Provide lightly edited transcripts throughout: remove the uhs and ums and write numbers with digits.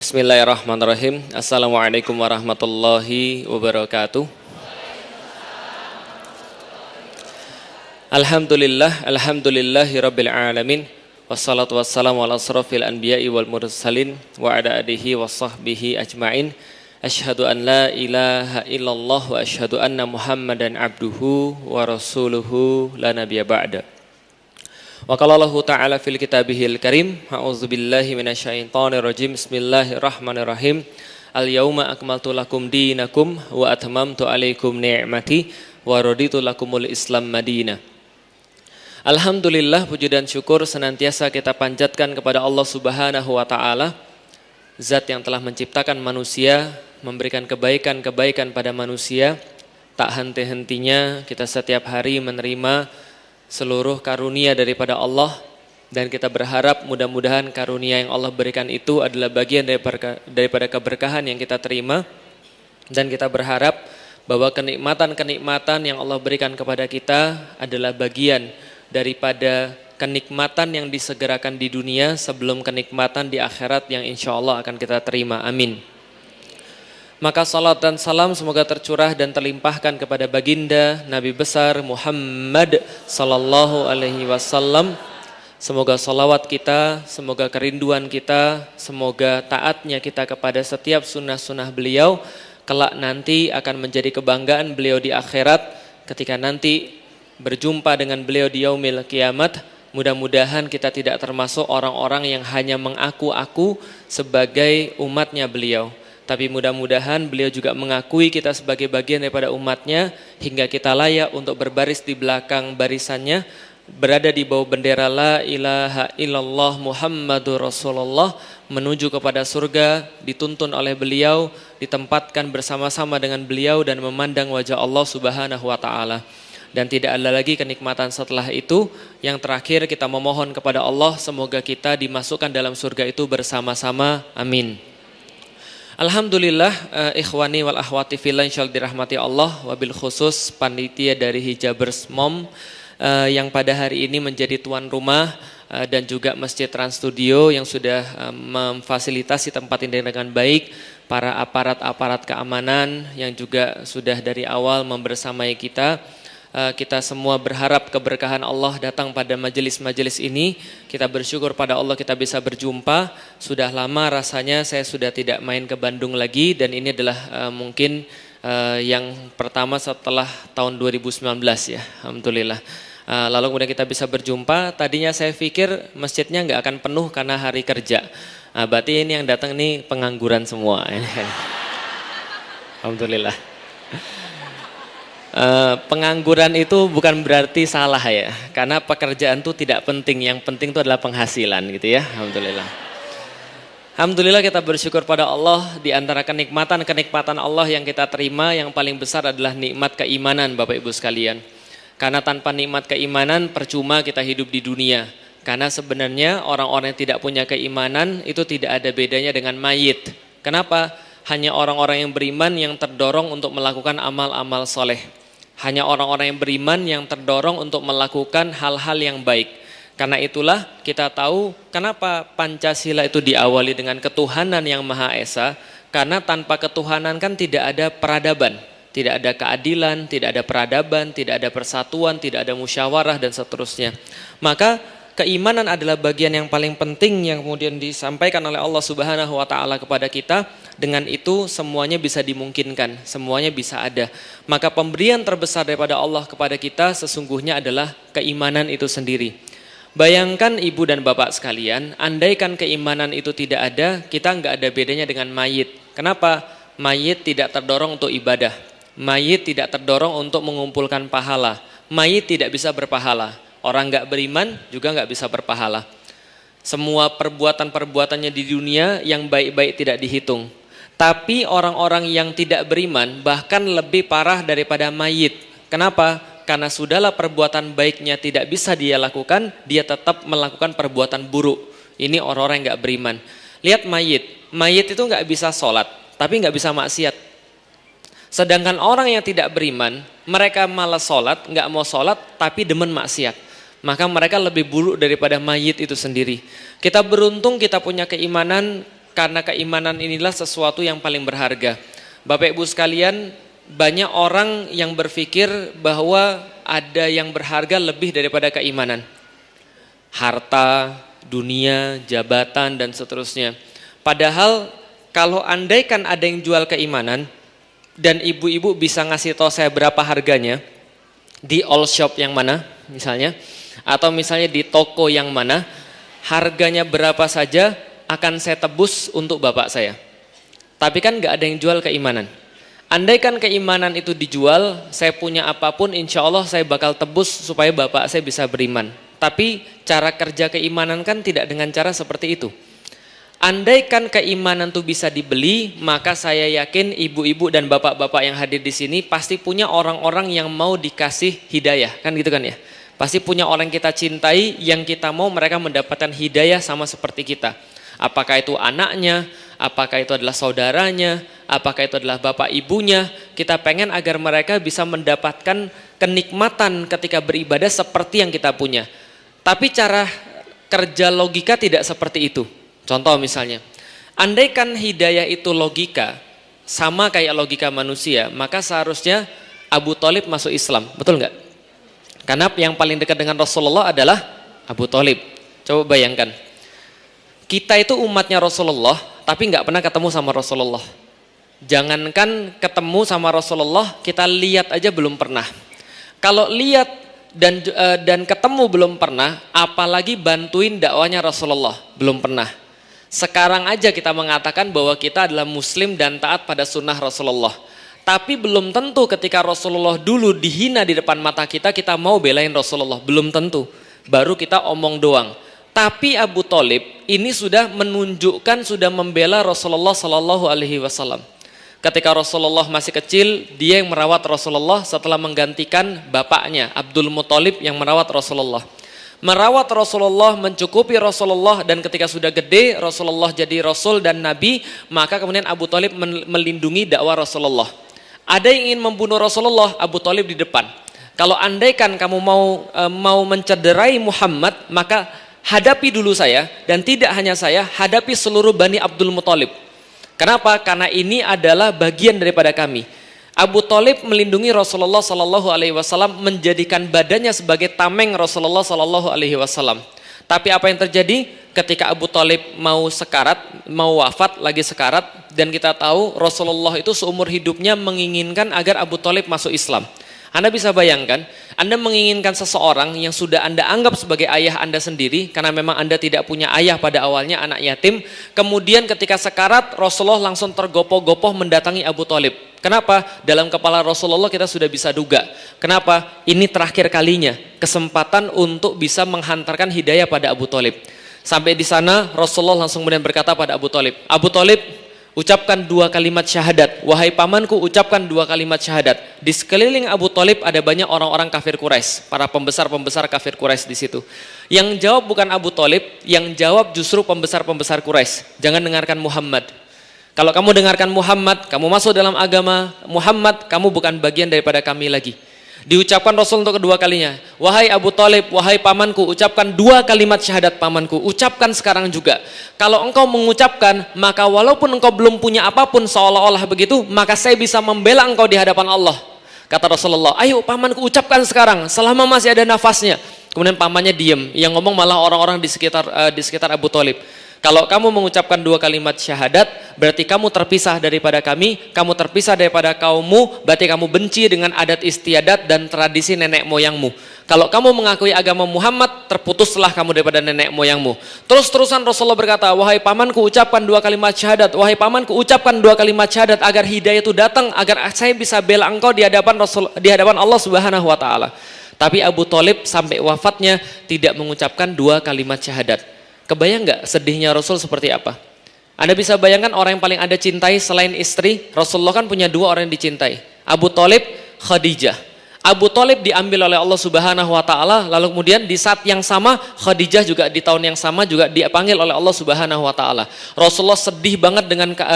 Bismillahirrahmanirrahim. Assalamualaikum warahmatullahi wabarakatuh. Alhamdulillahi rabbil alamin. Wassalatu wassalamu ala asrafil anbiya'i wal mursalin wa ala alihi wa sahbihi ajma'in. Asyhadu an la ilaha illallah wa asyhadu anna Muhammadan abduhu wa rasuluhu la nabiyya ba'da. Wa qala Allahu ta'ala fil kitabihil karim, a'udzubillahi minasyaitonir rajim. Bismillahirrahmanirrahim. Al-yauma akmaltu lakum dinakum wa atmamtu 'alaikum ni'mati wa raditu lakumul Islam madinah. Alhamdulillah, puji dan syukur senantiasa kita panjatkan kepada Allah Subhanahu wa taala, zat yang telah menciptakan manusia, memberikan kebaikan-kebaikan pada manusia. Tak henti-hentinya kita setiap hari menerima seluruh karunia daripada Allah, dan kita berharap mudah-mudahan karunia yang Allah berikan itu adalah bagian daripada keberkahan yang kita terima, dan kita berharap bahwa kenikmatan-kenikmatan yang Allah berikan kepada kita adalah bagian daripada kenikmatan yang disegerakan di dunia sebelum kenikmatan di akhirat yang insya Allah akan kita terima. Amin. Maka salat dan salam semoga tercurah dan terlimpahkan kepada baginda Nabi besar Muhammad sallallahu alaihi wasallam. Semoga salawat kita, semoga kerinduan kita, semoga taatnya kita kepada setiap sunnah-sunnah beliau kelak nanti akan menjadi kebanggaan beliau di akhirat ketika nanti berjumpa dengan beliau di yaumil kiamat. Mudah-mudahan kita tidak termasuk orang-orang yang hanya mengaku-aku sebagai umatnya beliau, tapi mudah-mudahan beliau juga mengakui kita sebagai bagian daripada umatnya, hingga kita layak untuk berbaris di belakang barisannya, berada di bawah bendera la ilaha illallah Muhammadur Rasulullah, menuju kepada surga, dituntun oleh beliau, ditempatkan bersama-sama dengan beliau dan memandang wajah Allah Subhanahu wa taala. Dan tidak ada lagi kenikmatan setelah itu. Yang terakhir kita memohon kepada Allah semoga kita dimasukkan dalam surga itu bersama-sama. Amin. Alhamdulillah, ikhwani wal akhwati fillah insyaallah dirahmati Allah, wabil khusus panitia dari Hijabers Mom yang pada hari ini menjadi tuan rumah, dan juga Masjid Trans Studio yang sudah memfasilitasi tempat ini dengan baik, para aparat-aparat keamanan yang juga sudah dari awal membersamai kita. Kita semua berharap keberkahan Allah datang pada majelis-majelis ini. Kita bersyukur pada Allah kita bisa berjumpa. Sudah lama rasanya saya sudah tidak main ke Bandung lagi, dan ini adalah mungkin yang pertama setelah tahun 2019 ya, alhamdulillah. Lalu kemudian kita bisa berjumpa. Tadinya saya pikir masjidnya nggak akan penuh karena hari kerja. Berarti ini yang datang nih pengangguran semua. Alhamdulillah. Pengangguran itu bukan berarti salah ya, karena pekerjaan itu tidak penting, yang penting itu adalah penghasilan gitu ya. Alhamdulillah. Alhamdulillah kita bersyukur pada Allah. Di antara kenikmatan Allah yang kita terima yang paling besar adalah nikmat keimanan, Bapak Ibu sekalian. Karena tanpa nikmat keimanan percuma kita hidup di dunia. Karena sebenarnya orang-orang yang tidak punya keimanan itu tidak ada bedanya dengan mayit. Kenapa? Hanya orang-orang yang beriman yang terdorong untuk melakukan amal-amal soleh. Hanya orang-orang yang beriman yang terdorong untuk melakukan hal-hal yang baik. Karena itulah kita tahu kenapa Pancasila itu diawali dengan ketuhanan yang Maha Esa. Karena tanpa ketuhanan kan tidak ada peradaban, tidak ada keadilan, tidak ada peradaban, tidak ada persatuan, tidak ada musyawarah dan seterusnya. Maka keimanan adalah bagian yang paling penting yang kemudian disampaikan oleh Allah Subhanahu wa taala kepada kita. Dengan itu semuanya bisa dimungkinkan, semuanya bisa ada. Maka pemberian terbesar daripada Allah kepada kita sesungguhnya adalah keimanan itu sendiri. Bayangkan ibu dan bapak sekalian, andaikan keimanan itu tidak ada, kita nggak ada bedanya dengan mayit. Kenapa? Mayit tidak terdorong untuk ibadah. Mayit tidak terdorong untuk mengumpulkan pahala. Mayit tidak bisa berpahala. Orang nggak beriman juga nggak bisa berpahala. Semua perbuatan-perbuatannya di dunia yang baik-baik tidak dihitung. Tapi orang-orang yang tidak beriman bahkan lebih parah daripada mayit. Kenapa? Karena sudahlah perbuatan baiknya tidak bisa dia lakukan, dia tetap melakukan perbuatan buruk. Ini orang-orang yang nggak beriman. Lihat mayit itu nggak bisa sholat, tapi nggak bisa maksiat. Sedangkan orang yang tidak beriman, mereka malas sholat, nggak mau sholat, tapi demen maksiat. Maka mereka lebih buruk daripada mayit itu sendiri. Kita beruntung kita punya keimanan karena keimanan inilah sesuatu yang paling berharga. Bapak Ibu sekalian, banyak orang yang berpikir bahwa ada yang berharga lebih daripada keimanan. Harta, dunia, jabatan, dan seterusnya. Padahal kalau andaikan ada yang jual keimanan, dan ibu-ibu bisa ngasih tahu saya berapa harganya, di all shop yang mana misalnya, atau misalnya di toko yang mana, harganya berapa saja akan saya tebus untuk bapak saya. Tapi kan gak ada yang jual keimanan. Andaikan keimanan itu dijual, saya punya apapun insya Allah saya bakal tebus supaya bapak saya bisa beriman. Tapi cara kerja keimanan kan tidak dengan cara seperti itu. Andaikan keimanan itu bisa dibeli, maka saya yakin ibu-ibu dan bapak-bapak yang hadir di sini pasti punya orang-orang yang mau dikasih hidayah, kan gitu kan ya. Pasti punya orang kita cintai yang kita mau mereka mendapatkan hidayah sama seperti kita. Apakah itu anaknya, apakah itu adalah saudaranya, apakah itu adalah bapak ibunya. Kita pengen agar mereka bisa mendapatkan kenikmatan ketika beribadah seperti yang kita punya. Tapi cara kerja logika tidak seperti itu. Contoh misalnya, andaikan hidayah itu logika, sama kayak logika manusia, maka seharusnya Abu Thalib masuk Islam, betul nggak? Karena yang paling dekat dengan Rasulullah adalah Abu Thalib. Coba bayangkan, kita itu umatnya Rasulullah, tapi nggak pernah ketemu sama Rasulullah. Jangankan ketemu sama Rasulullah, kita lihat aja belum pernah. Kalau lihat dan ketemu belum pernah, apalagi bantuin dakwanya Rasulullah, belum pernah. Sekarang aja kita mengatakan bahwa kita adalah muslim dan taat pada sunnah Rasulullah. Tapi belum tentu ketika Rasulullah dulu dihina di depan mata kita, kita mau belain Rasulullah. Belum tentu. Baru kita omong doang. Tapi Abu Thalib ini sudah menunjukkan, sudah membela Rasulullah Sallallahu Alaihi Wasallam. Ketika Rasulullah masih kecil, dia yang merawat Rasulullah setelah menggantikan bapaknya Abdul Muthalib yang merawat Rasulullah. Merawat Rasulullah, mencukupi Rasulullah, dan ketika sudah gede Rasulullah jadi Rasul dan Nabi, maka kemudian Abu Thalib melindungi dakwah Rasulullah. Ada yang ingin membunuh Rasulullah, Abu Thalib di depan. Kalau andaikan kamu mau mencederai Muhammad, maka hadapi dulu saya, dan tidak hanya saya, hadapi seluruh Bani Abdul Muthalib. Kenapa? Karena ini adalah bagian daripada kami. Abu Thalib melindungi Rasulullah Sallallahu Alaihi Wasallam, menjadikan badannya sebagai tameng Rasulullah Sallallahu Alaihi Wasallam. Tapi apa yang terjadi ketika Abu Thalib mau sekarat, mau wafat, lagi sekarat, dan kita tahu Rasulullah itu seumur hidupnya menginginkan agar Abu Thalib masuk Islam. Anda bisa bayangkan, Anda menginginkan seseorang yang sudah Anda anggap sebagai ayah Anda sendiri, karena memang Anda tidak punya ayah pada awalnya, anak yatim. Kemudian ketika sekarat, Rasulullah langsung tergopoh-gopoh mendatangi Abu Thalib. Kenapa? Dalam kepala Rasulullah kita sudah bisa duga. Kenapa? Ini terakhir kalinya kesempatan untuk bisa menghantarkan hidayah pada Abu Thalib. Sampai di sana Rasulullah langsung kemudian berkata pada Abu Thalib, Abu Thalib, ucapkan 2 kalimat syahadat. Wahai pamanku, ucapkan 2 kalimat syahadat. Di sekeliling Abu Thalib ada banyak orang-orang kafir Quraisy, para pembesar-pembesar kafir Quraisy di situ. Yang jawab bukan Abu Thalib, yang jawab justru pembesar-pembesar Quraisy. Jangan dengarkan Muhammad. Kalau kamu dengarkan Muhammad, kamu masuk dalam agama Muhammad, kamu bukan bagian daripada kami lagi. Diucapkan Rasul untuk kedua kalinya, wahai Abu Thalib, wahai pamanku, ucapkan 2 kalimat syahadat pamanku, ucapkan sekarang juga. Kalau engkau mengucapkan, maka walaupun engkau belum punya apapun seolah-olah begitu, maka saya bisa membela engkau di hadapan Allah. Kata Rasulullah, ayo pamanku ucapkan sekarang, selama masih ada nafasnya. Kemudian pamannya diem, yang ngomong malah orang-orang di sekitar Abu Thalib. Kalau kamu mengucapkan 2 kalimat syahadat, berarti kamu terpisah daripada kami, kamu terpisah daripada kaummu, berarti kamu benci dengan adat istiadat dan tradisi nenek moyangmu. Kalau kamu mengakui agama Muhammad, terputuslah kamu daripada nenek moyangmu. Terus-terusan Rasulullah berkata, wahai pamanku ucapkan 2 kalimat syahadat, wahai pamanku ucapkan 2 kalimat syahadat agar hidayah itu datang, agar saya bisa bela engkau di hadapan Allah Subhanahu wa taala. Tapi Abu Thalib sampai wafatnya tidak mengucapkan 2 kalimat syahadat. Kebayang nggak sedihnya Rasul seperti apa? Anda bisa bayangkan orang yang paling Anda cintai selain istri. Rasulullah kan punya 2 orang yang dicintai, Abu Thalib, Khadijah. Abu Thalib diambil oleh Allah Subhanahu wa taala, lalu kemudian di saat yang sama Khadijah juga di tahun yang sama juga dipanggil oleh Allah Subhanahu wa taala. Rasulullah sedih banget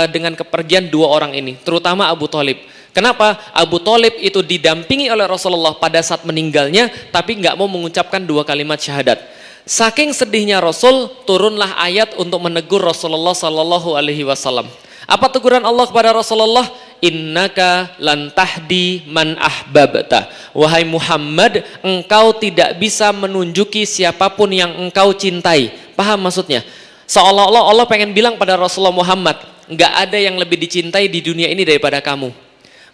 dengan kepergian 2 orang ini, terutama Abu Thalib. Kenapa? Abu Thalib itu didampingi oleh Rasulullah pada saat meninggalnya, tapi nggak mau mengucapkan 2 kalimat syahadat. Saking sedihnya Rasul, turunlah ayat untuk menegur Rasulullah Sallallahu Alaihi Wasallam. Apa teguran Allah kepada Rasulullah? Innaka lan tahdi man ahbabta. Wahai Muhammad, engkau tidak bisa menunjuki siapapun yang engkau cintai. Paham maksudnya? Seolah-olah Allah pengen bilang pada Rasulullah Muhammad, nggak ada yang lebih dicintai di dunia ini daripada kamu.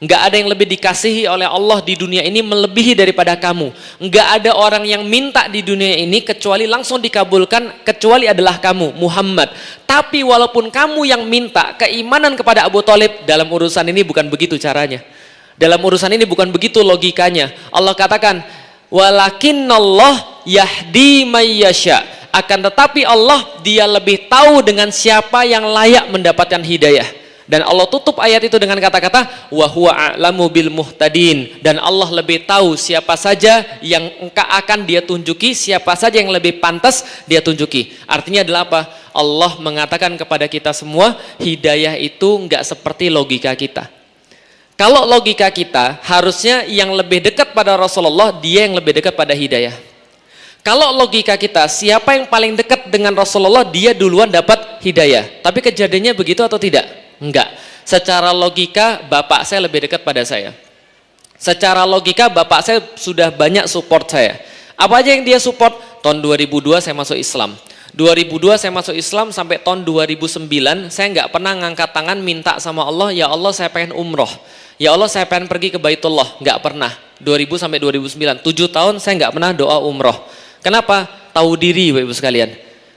Nggak ada yang lebih dikasihi oleh Allah di dunia ini melebihi daripada kamu. Nggak ada orang yang minta di dunia ini kecuali langsung dikabulkan, kecuali adalah kamu, Muhammad. Tapi walaupun kamu yang minta keimanan kepada Abu Thalib, dalam urusan ini bukan begitu caranya. Dalam urusan ini bukan begitu logikanya. Allah katakan, walakinnallah yahdi may yasha. Akan tetapi Allah, dia lebih tahu dengan siapa yang layak mendapatkan hidayah. Dan Allah tutup ayat itu dengan kata-kata wa huwa a'lamu bil muhtadin, dan Allah lebih tahu siapa saja yang akan dia tunjuki, siapa saja yang lebih pantas dia tunjuki. Artinya adalah apa? Allah mengatakan kepada kita semua, hidayah itu enggak seperti logika kita. Kalau logika kita, harusnya yang lebih dekat pada Rasulullah, dia yang lebih dekat pada hidayah. Kalau logika kita, siapa yang paling dekat dengan Rasulullah, dia duluan dapat hidayah. Tapi kejadiannya begitu atau tidak? Enggak. Secara logika bapak saya lebih dekat pada saya. Secara logika bapak saya sudah banyak support saya. Apa aja yang dia support? Tahun 2002 saya masuk Islam. 2002 saya masuk Islam sampai tahun 2009 saya nggak pernah ngangkat tangan minta sama Allah, ya Allah saya pengen umroh. Ya Allah saya pengen pergi ke Baitullah. Nggak pernah. 2000 sampai 2009. 7 tahun saya nggak pernah doa umroh. Kenapa? Tahu diri Bapak Ibu sekalian.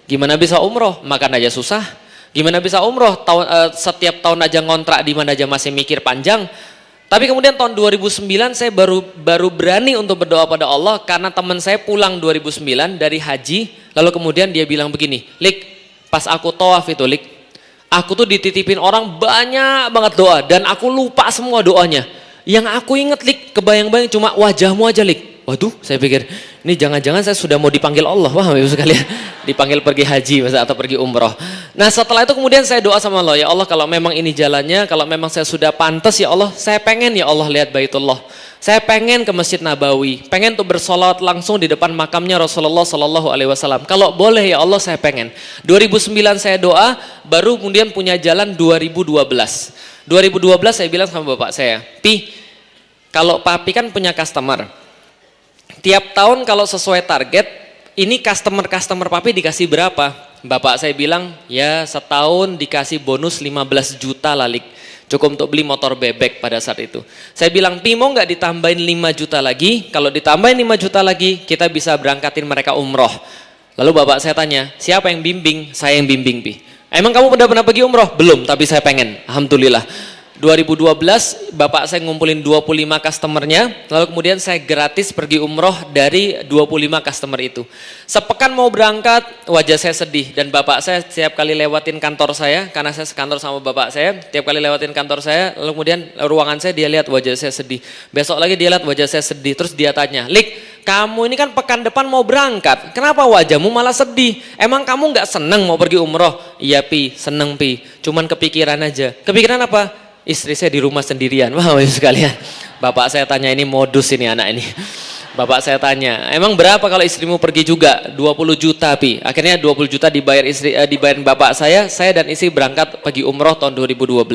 Gimana bisa umroh? Makan aja susah. Gimana bisa umroh? Setiap tahun aja ngontrak, di mana aja masih mikir panjang. Tapi kemudian tahun 2009 saya baru berani untuk berdoa pada Allah karena teman saya pulang 2009 dari haji, lalu kemudian dia bilang begini, Lik, pas aku tawaf itu Lik, aku tuh dititipin orang banyak banget doa dan aku lupa semua doanya. Yang aku inget Lik, kebayang-bayang cuma wajahmu aja Lik. Waduh, saya pikir ini jangan-jangan saya sudah mau dipanggil Allah, wah Bapak Ibu sekalian, dipanggil pergi haji atau pergi umroh. Nah setelah itu kemudian saya doa sama Allah, ya Allah kalau memang ini jalannya, kalau memang saya sudah pantas ya Allah, saya pengen ya Allah lihat Baitullah, saya pengen ke Masjid Nabawi, pengen tuh bersolawat langsung di depan makamnya Rasulullah Sallallahu Alaihi Wasallam. Kalau boleh ya Allah saya pengen. 2009 saya doa, baru kemudian punya jalan 2012. 2012 saya bilang sama bapak saya, Pi, kalau papi kan punya customer. Tiap tahun kalau sesuai target, ini customer papi dikasih berapa? Bapak saya bilang, ya setahun dikasih bonus 15 juta lalik. Cukup untuk beli motor bebek pada saat itu. Saya bilang, Pi mau nggak ditambahin 5 juta lagi? Kalau ditambahin 5 juta lagi, kita bisa berangkatin mereka umroh. Lalu bapak saya tanya, siapa yang bimbing? Saya yang bimbing Pi. Emang kamu udah pernah pergi umroh? Belum, tapi saya pengen. Alhamdulillah. 2012 bapak saya ngumpulin 25 customernya, lalu kemudian saya gratis pergi umroh dari 25 customer itu. Sepekan mau berangkat, wajah saya sedih, dan bapak saya setiap kali lewatin kantor saya, karena saya sekantor sama bapak saya, tiap kali lewatin kantor saya, lalu kemudian ruangan saya, dia lihat wajah saya sedih. Besok lagi dia lihat wajah saya sedih, terus dia tanya, Lik, kamu ini kan pekan depan mau berangkat, kenapa wajahmu malah sedih? Emang kamu nggak seneng mau pergi umroh? Iya Pi, seneng Pi, cuman kepikiran aja. Kepikiran apa? Istri saya di rumah sendirian. Wah, sekalian. Bapak saya tanya, ini modus ini anak ini. Bapak saya tanya, emang berapa kalau istrimu pergi juga? 20 juta Pi. Akhirnya 20 juta dibayar dibayar bapak saya dan istri berangkat pergi umroh tahun 2012.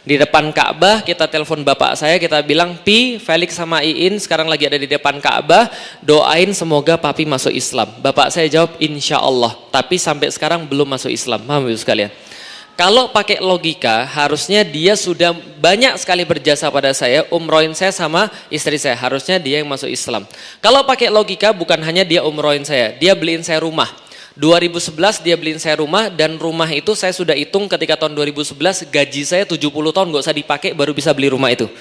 Di depan Ka'bah kita telepon bapak saya, kita bilang, Pi, Felix sama Iin sekarang lagi ada di depan Ka'bah, doain semoga papi masuk Islam. Bapak saya jawab, insya Allah. Tapi sampai sekarang belum masuk Islam. Paham Ibu sekalian? Kalau pakai logika, harusnya dia sudah banyak sekali berjasa pada saya, umrohin saya sama istri saya. Harusnya dia yang masuk Islam. Kalau pakai logika, bukan hanya dia umrohin saya, dia beliin saya rumah. 2011 dia beliin saya rumah, dan rumah itu saya sudah hitung ketika tahun 2011 gaji saya 70 tahun gak usah dipakai baru bisa beli rumah itu.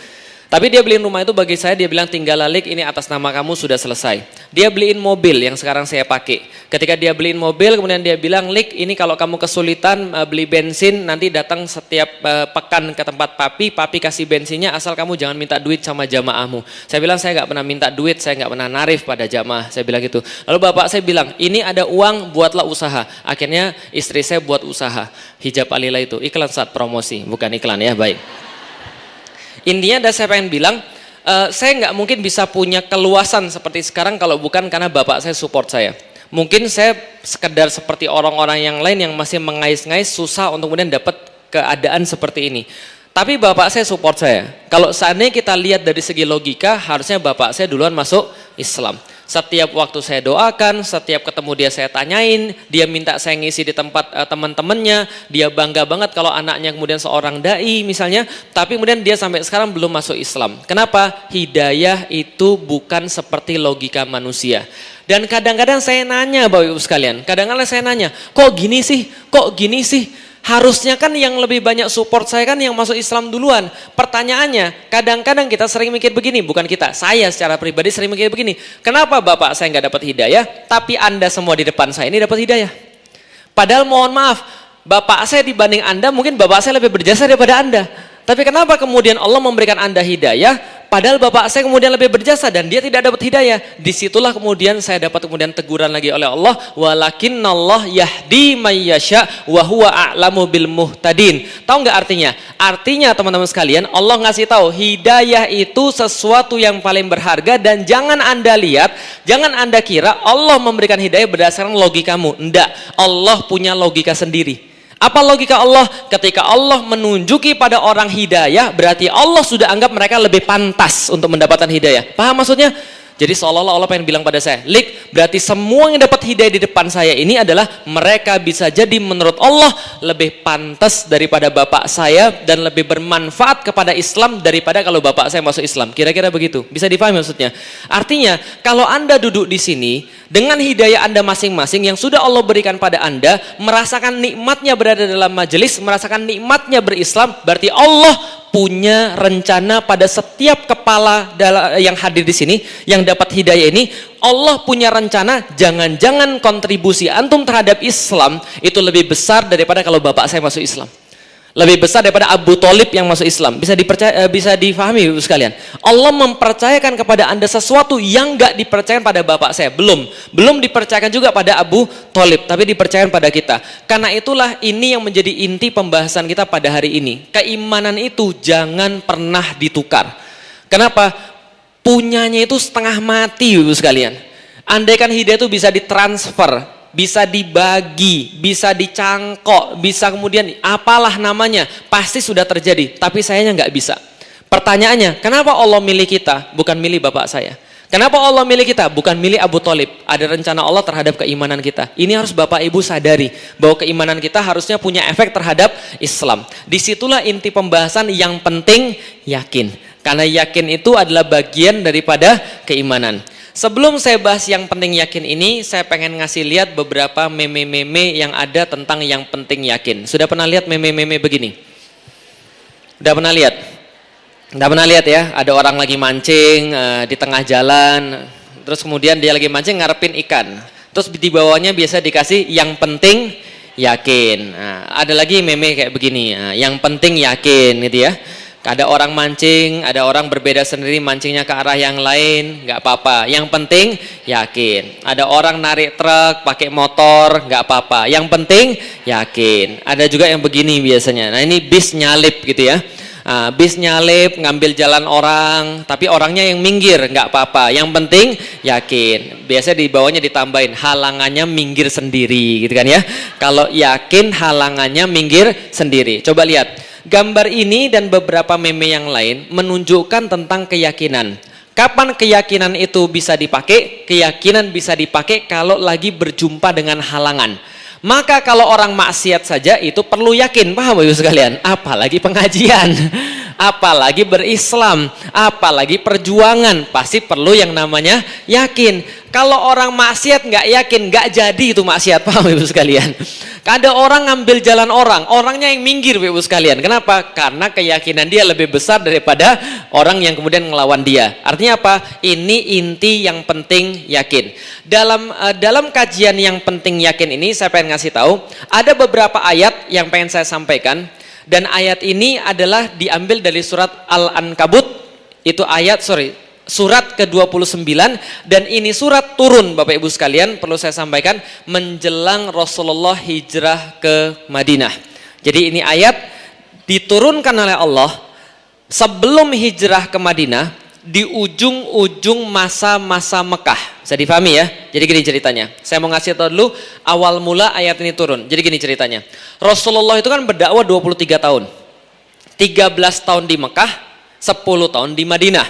Tapi dia beliin rumah itu bagi saya, dia bilang tinggal Lik, ini atas nama kamu sudah selesai. Dia beliin mobil yang sekarang saya pakai. Ketika dia beliin mobil, kemudian dia bilang, Lik, ini kalau kamu kesulitan beli bensin, nanti datang setiap pekan ke tempat papi kasih bensinnya, asal kamu jangan minta duit sama jamaahmu. Saya bilang, saya nggak pernah minta duit, saya nggak pernah narif pada jamaah. Saya bilang gitu. Lalu bapak saya bilang, ini ada uang, buatlah usaha. Akhirnya istri saya buat usaha. Hijab Alila itu, iklan saat promosi, bukan iklan ya, baik. Intinya saya pengen bilang, saya nggak mungkin bisa punya keluasan seperti sekarang kalau bukan karena bapak saya support saya. Mungkin saya sekedar seperti orang-orang yang lain yang masih mengais-ngais, susah untuk kemudian dapat keadaan seperti ini. Tapi bapak saya support saya. Kalau seandainya kita lihat dari segi logika, harusnya bapak saya duluan masuk Islam. Setiap waktu saya doakan, setiap ketemu dia saya tanyain, dia minta saya ngisi di tempat teman-temannya, dia bangga banget kalau anaknya kemudian seorang dai misalnya, tapi kemudian dia sampai sekarang belum masuk Islam. Kenapa? Hidayah itu bukan seperti logika manusia. Dan kadang-kadang saya nanya Bapak Ibu sekalian, kadang-kadang saya nanya, kok gini sih? Kok gini sih? Harusnya kan yang lebih banyak support saya kan yang masuk Islam duluan. Pertanyaannya, kadang-kadang kita sering mikir begini, bukan kita, saya secara pribadi sering mikir begini. Kenapa bapak saya nggak dapat hidayah, tapi anda semua di depan saya ini dapat hidayah? Padahal mohon maaf, bapak saya dibanding anda, mungkin bapak saya lebih berjasa daripada anda. Tapi kenapa kemudian Allah memberikan anda hidayah, padahal bapak saya kemudian lebih berjasa dan dia tidak dapat hidayah? Disitulah kemudian saya dapat kemudian teguran lagi oleh Allah, walakinnallah yahdi may yasha wa huwa a'lamu bil muhtadin. Tahu nggak artinya? Artinya teman-teman sekalian, Allah ngasih tahu hidayah itu sesuatu yang paling berharga dan jangan anda lihat, jangan anda kira Allah memberikan hidayah berdasarkan logikamu. Enggak, Allah punya logika sendiri. Apa logika Allah? Ketika Allah menunjuki pada orang hidayah, berarti Allah sudah anggap mereka lebih pantas untuk mendapatkan hidayah. Paham maksudnya? Jadi seolah-olah Allah pengen bilang pada saya, Lik, berarti semua yang dapat hidayah di depan saya ini adalah mereka bisa jadi menurut Allah lebih pantas daripada bapak saya dan lebih bermanfaat kepada Islam daripada kalau bapak saya masuk Islam. Kira-kira begitu. Bisa dipahami maksudnya? Artinya, kalau anda duduk di sini dengan hidayah anda masing-masing yang sudah Allah berikan pada anda, merasakan nikmatnya berada dalam majelis, merasakan nikmatnya berislam, berarti Allah punya rencana pada setiap kepala yang hadir di sini yang dapat hidayah ini. Allah punya rencana, jangan-jangan kontribusi antum terhadap Islam itu lebih besar daripada kalau bapak saya masuk Islam, lebih besar daripada Abu Thalib yang masuk Islam. Bisa dipercaya, bisa difahami Ibu sekalian. Allah mempercayakan kepada anda sesuatu yang gak dipercayakan pada bapak saya. Belum dipercayakan juga pada Abu Thalib, tapi dipercayakan pada kita. Karena itulah ini yang menjadi inti pembahasan kita pada hari ini. Keimanan itu jangan pernah ditukar. Kenapa? Punyanya itu setengah mati Ibu sekalian. Andaikan hidayah itu bisa ditransfer, bisa dibagi, bisa dicangkok, bisa kemudian apalah namanya, pasti sudah terjadi. Tapi sayanya nggak bisa. Pertanyaannya, kenapa Allah milih kita, bukan milih bapak saya? Kenapa Allah milih kita, bukan milih Abu Thalib? Ada rencana Allah terhadap keimanan kita. Ini harus bapak ibu sadari, bahwa keimanan kita harusnya punya efek terhadap Islam. Disitulah inti pembahasan yang penting, yakin. Karena yakin itu adalah bagian daripada keimanan. Sebelum saya bahas yang penting yakin ini, saya pengen ngasih lihat beberapa meme-meme yang ada tentang yang penting yakin. Sudah pernah lihat meme-meme begini? Udah pernah lihat? Udah pernah lihat ya? Ada orang lagi mancing di tengah jalan, terus kemudian dia lagi mancing ngarepin ikan. Terus di bawahnya biasa dikasih yang penting yakin. Nah, ada lagi meme kayak begini, yang penting yakin gitu ya. Ada orang mancing, ada orang berbeda sendiri mancingnya ke arah yang lain, nggak apa-apa. Yang penting yakin. Ada orang narik truk, pakai motor, nggak apa-apa. Yang penting yakin. Ada juga yang begini biasanya. Nah ini bis nyalip gitu ya. Bis nyalip, ngambil jalan orang, tapi orangnya yang minggir, nggak apa-apa. Yang penting yakin. Biasanya di bawahnya ditambahin halangannya minggir sendiri, gitu kan ya. Kalau yakin halangannya minggir sendiri. Coba lihat. Gambar ini dan beberapa meme yang lain menunjukkan tentang keyakinan. Kapan keyakinan itu bisa dipakai? Keyakinan bisa dipakai kalau lagi berjumpa dengan halangan. Maka kalau orang maksiat saja itu perlu yakin, paham Ibu sekalian? Apalagi pengajian, apalagi berislam, apalagi perjuangan, pasti perlu yang namanya yakin. Kalau orang maksiat nggak yakin, nggak jadi itu maksiat, paham Ibu sekalian? Ada orang ngambil jalan orang, orangnya yang minggir Ibu sekalian. Kenapa? Karena keyakinan dia lebih besar daripada orang yang kemudian ngelawan dia. Artinya apa? Ini inti yang penting yakin. Dalam kajian yang penting yakin ini saya pengen ngasih tahu, ada beberapa ayat yang pengen saya sampaikan. Dan ayat ini adalah diambil dari surat Al-Ankabut, itu surat ke-29, dan ini surat turun Bapak Ibu sekalian, perlu saya sampaikan menjelang Rasulullah hijrah ke Madinah. Jadi ini ayat diturunkan oleh Allah sebelum hijrah ke Madinah, di ujung-ujung masa-masa Mekah. Bisa difahami ya? Jadi gini ceritanya. Saya mau ngasih tahu dulu awal mula ayat ini turun. Jadi gini ceritanya. Rasulullah itu kan berdakwah 23 tahun. 13 tahun di Mekah, 10 tahun di Madinah.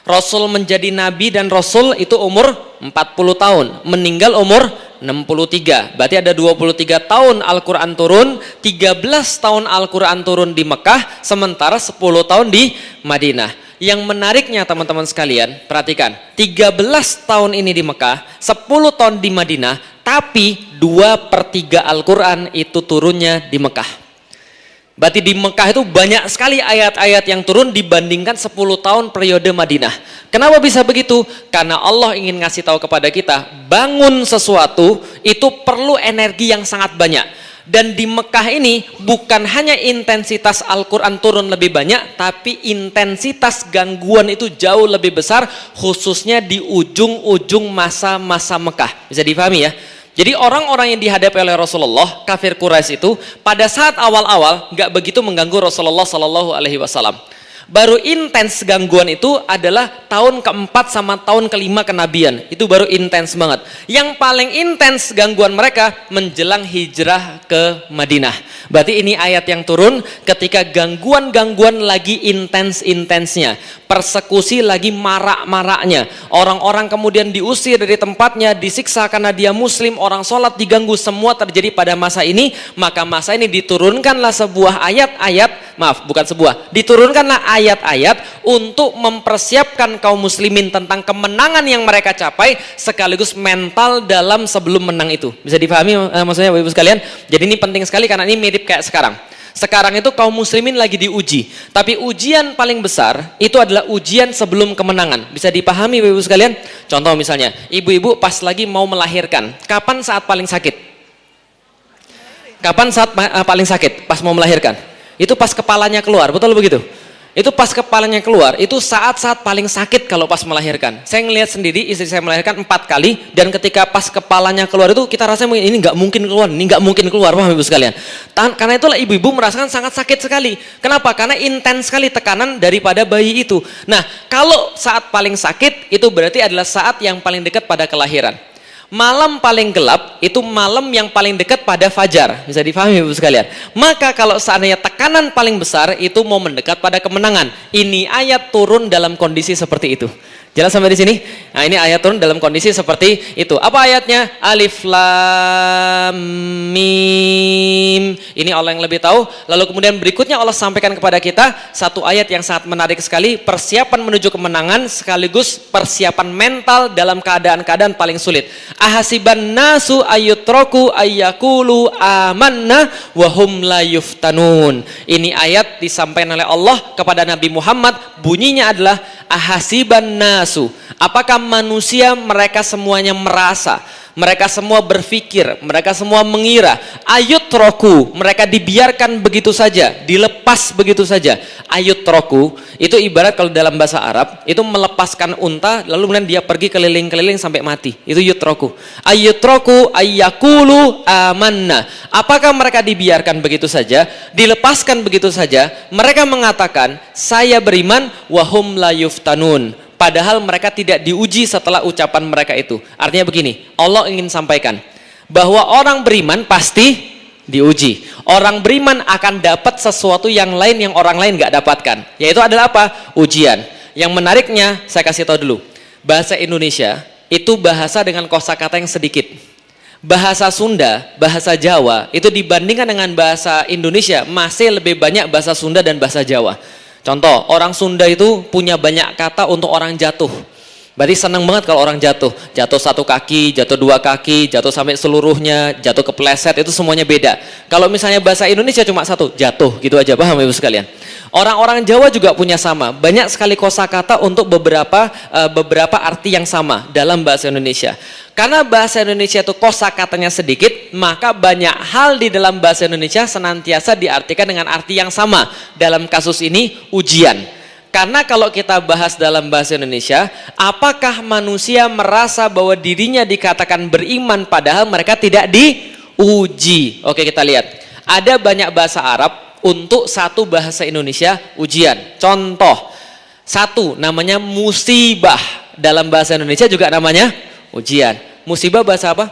Rasul menjadi nabi dan rasul itu umur 40 tahun, meninggal umur 63. Berarti ada 23 tahun Al-Qur'an turun, 13 tahun Al-Qur'an turun di Mekah, sementara 10 tahun di Madinah. Yang menariknya teman-teman sekalian, perhatikan, 13 tahun ini di Mekah, 10 tahun di Madinah, tapi 2/3 Al-Qur'an itu turunnya di Mekah. Berarti di Mekah itu banyak sekali ayat-ayat yang turun dibandingkan 10 tahun periode Madinah. Kenapa bisa begitu? Karena Allah ingin ngasih tahu kepada kita, bangun sesuatu itu perlu energi yang sangat banyak. Dan di Mekah ini bukan hanya intensitas Al-Quran turun lebih banyak, tapi intensitas gangguan itu jauh lebih besar, khususnya di ujung-ujung masa-masa Mekah. Bisa difahami ya? Jadi orang-orang yang dihadapi oleh Rasulullah, kafir Quraisy itu pada saat awal-awal nggak begitu mengganggu Rasulullah Sallallahu Alaihi Wasallam. Baru intens gangguan itu adalah tahun keempat sama tahun kelima kenabian. Itu baru intens banget. Yang paling intens gangguan mereka menjelang hijrah ke Madinah. Berarti ini ayat yang turun ketika gangguan-gangguan lagi intens-intensnya. Persekusi lagi marak-maraknya. Orang-orang kemudian diusir dari tempatnya, disiksa karena dia muslim, orang sholat diganggu, semua terjadi pada masa ini. Maka masa ini diturunkanlah sebuah ayat-ayat, diturunkanlah ayat-ayat untuk mempersiapkan kaum muslimin tentang kemenangan yang mereka capai, sekaligus mental dalam sebelum menang itu. Bisa dipahami maksudnya Bapak Ibu sekalian? Jadi ini penting sekali karena ini mirip kayak sekarang. Sekarang itu kaum muslimin lagi diuji, tapi ujian paling besar itu adalah ujian sebelum kemenangan. Bisa dipahami Bapak Ibu sekalian? Contoh misalnya, ibu-ibu pas lagi mau melahirkan, kapan saat paling sakit? Kapan saat paling sakit? Pas mau melahirkan. Itu pas kepalanya keluar, betul begitu? Itu pas kepalanya keluar, itu saat-saat paling sakit kalau pas melahirkan. Saya ngelihat sendiri, istri saya melahirkan 4 kali, dan ketika pas kepalanya keluar itu kita rasanya ini nggak mungkin keluar, paham Ibu sekalian? Karena itulah ibu-ibu merasakan sangat sakit sekali. Kenapa? Karena intens sekali tekanan daripada bayi itu. Nah, kalau saat paling sakit itu berarti adalah saat yang paling dekat pada kelahiran. Malam paling gelap itu malam yang paling dekat pada fajar. Bisa difahami Ibu sekalian? Maka kalau seandainya tekanan paling besar itu mau mendekat pada kemenangan. Ini ayat turun dalam kondisi seperti itu. Jelas sampai di sini? Nah, ini ayat turun dalam kondisi seperti itu. Apa ayatnya? Alif Lam Mim. Ini Allah yang lebih tahu. Lalu kemudian berikutnya Allah sampaikan kepada kita satu ayat yang sangat menarik sekali, persiapan menuju kemenangan sekaligus persiapan mental dalam keadaan-keadaan paling sulit. Ahasiban nasu ayyutraku ayyakulu amanna wa hum la yuftanun. Ini ayat disampaikan oleh Allah kepada Nabi Muhammad, bunyinya adalah ahasiban nasu, apakah manusia mereka semuanya merasa, mereka semua berpikir, mereka semua mengira, ayyutraku, mereka dibiarkan begitu saja, dilepas begitu saja. Ayyutraku itu ibarat kalau dalam bahasa Arab itu melepaskan unta lalu kemudian dia pergi keliling-keliling sampai mati, itu yutraku. Ayyutraku ayyakulu amanna, apakah mereka dibiarkan begitu saja, dilepaskan begitu saja, mereka mengatakan saya beriman, wahum la yuftanun, padahal mereka tidak diuji setelah ucapan mereka itu. Artinya begini, Allah ingin sampaikan bahwa orang beriman pasti diuji. Orang beriman akan dapat sesuatu yang lain yang orang lain gak dapatkan, yaitu adalah apa? Ujian. Yang menariknya saya kasih tahu dulu, bahasa Indonesia itu bahasa dengan kosakata yang sedikit. Bahasa Sunda, bahasa Jawa itu dibandingkan dengan bahasa Indonesia masih lebih banyak bahasa Sunda dan bahasa Jawa. Contoh, orang Sunda itu punya banyak kata untuk orang jatuh. Berarti senang banget kalau orang jatuh. Jatuh 1 kaki, jatuh 2 kaki, jatuh sampai seluruhnya, jatuh kepleset, itu semuanya beda. Kalau misalnya bahasa Indonesia cuma 1, jatuh, gitu aja, paham Ibu sekalian? Orang-orang Jawa juga punya sama. Banyak sekali kosakata untuk beberapa arti yang sama dalam bahasa Indonesia. Karena bahasa Indonesia itu kosakatanya sedikit, maka banyak hal di dalam bahasa Indonesia senantiasa diartikan dengan arti yang sama. Dalam kasus ini, ujian. Karena kalau kita bahas dalam bahasa Indonesia, apakah manusia merasa bahwa dirinya dikatakan beriman padahal mereka tidak diuji? Oke, kita lihat. Ada banyak bahasa Arab untuk satu bahasa Indonesia ujian. Contoh, Satu, namanya musibah. Dalam bahasa Indonesia juga namanya ujian. Musibah bahasa apa?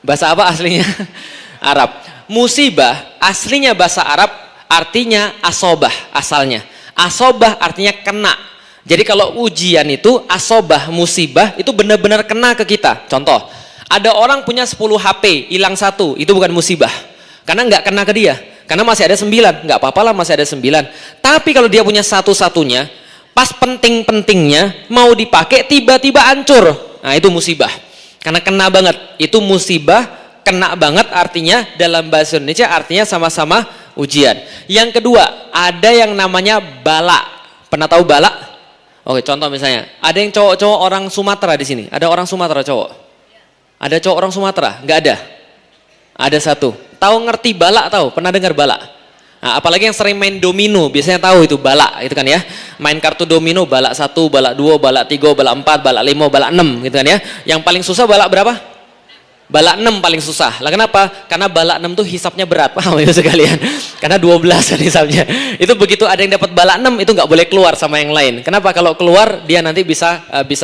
Bahasa apa aslinya? Arab. Musibah aslinya bahasa Arab, artinya asobah asalnya. Asobah artinya kena. Jadi kalau ujian itu asobah, musibah itu benar-benar kena ke kita. Contoh, ada orang punya 10 HP, hilang 1, itu bukan musibah. Karena nggak kena ke dia. Karena masih ada 9, nggak apa-apa lah masih ada 9. Tapi kalau dia punya satu-satunya, pas penting-pentingnya mau dipakai tiba-tiba hancur. Nah itu musibah. Karena kena banget. Itu musibah, kena banget artinya dalam bahasa Indonesia artinya sama-sama ujian. Yang kedua, ada yang namanya bala. Pernah tahu bala? Oke, contoh misalnya, ada yang cowok-cowok orang Sumatera di sini. Ada orang Sumatera cowok? Ada cowok orang Sumatera? Nggak ada? Ada satu. Tahu ngerti bala tahu? Pernah dengar bala? Nah, apalagi yang sering main domino, biasanya tahu itu bala, itu kan ya. Main kartu domino, bala 1, bala 2, bala 3, bala 4, bala 5, bala 6, gitu kan ya. Yang paling susah bala berapa? Bala 6 paling susah. Lah kenapa? Karena bala 6 tuh hisapnya berat. Paham ya sekalian? Karena 12 kan hisapnya. Itu begitu ada yang dapat bala 6 itu nggak boleh keluar sama yang lain. Kenapa? Kalau keluar dia nanti bisa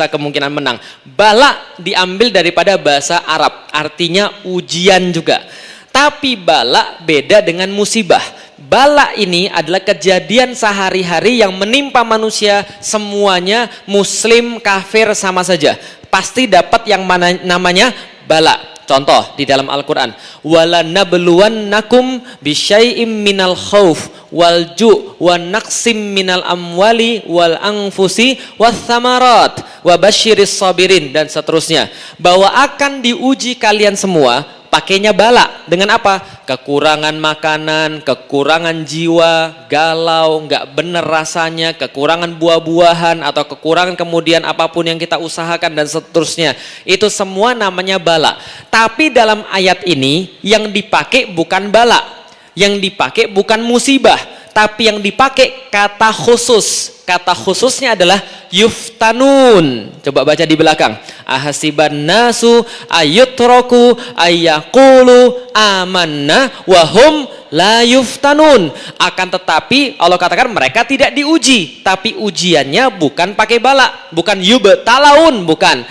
kemungkinan menang. Bala diambil daripada bahasa Arab, artinya ujian juga. Tapi bala beda dengan musibah. Bala ini adalah kejadian sehari-hari yang menimpa manusia semuanya, muslim, kafir sama saja. Pasti dapat yang namanya bala. Contoh di dalam Al-Quran, wala nabluwannakum bisyai'im minal khauf wal ju' wa naqsim minal amwali wal anfusi wath thamarat wa basyiris sabirin, dan seterusnya, bahwa akan diuji kalian semua. Pakainya bala dengan apa? Kekurangan makanan, kekurangan jiwa, galau, nggak bener rasanya, kekurangan buah-buahan, atau kekurangan kemudian apapun yang kita usahakan dan seterusnya. Itu semua namanya bala. Tapi dalam ayat ini yang dipakai bukan bala, yang dipakai bukan musibah, tapi yang dipakai kata khusus. Kata khususnya adalah yuftanun. Coba baca di belakang. Ahasiban nasu ayutroku ayyaqulu amanna wahum la yuftanun. Akan tetapi Allah katakan mereka tidak diuji, tapi ujiannya bukan pakai bala, bukan yubtalaun, bukan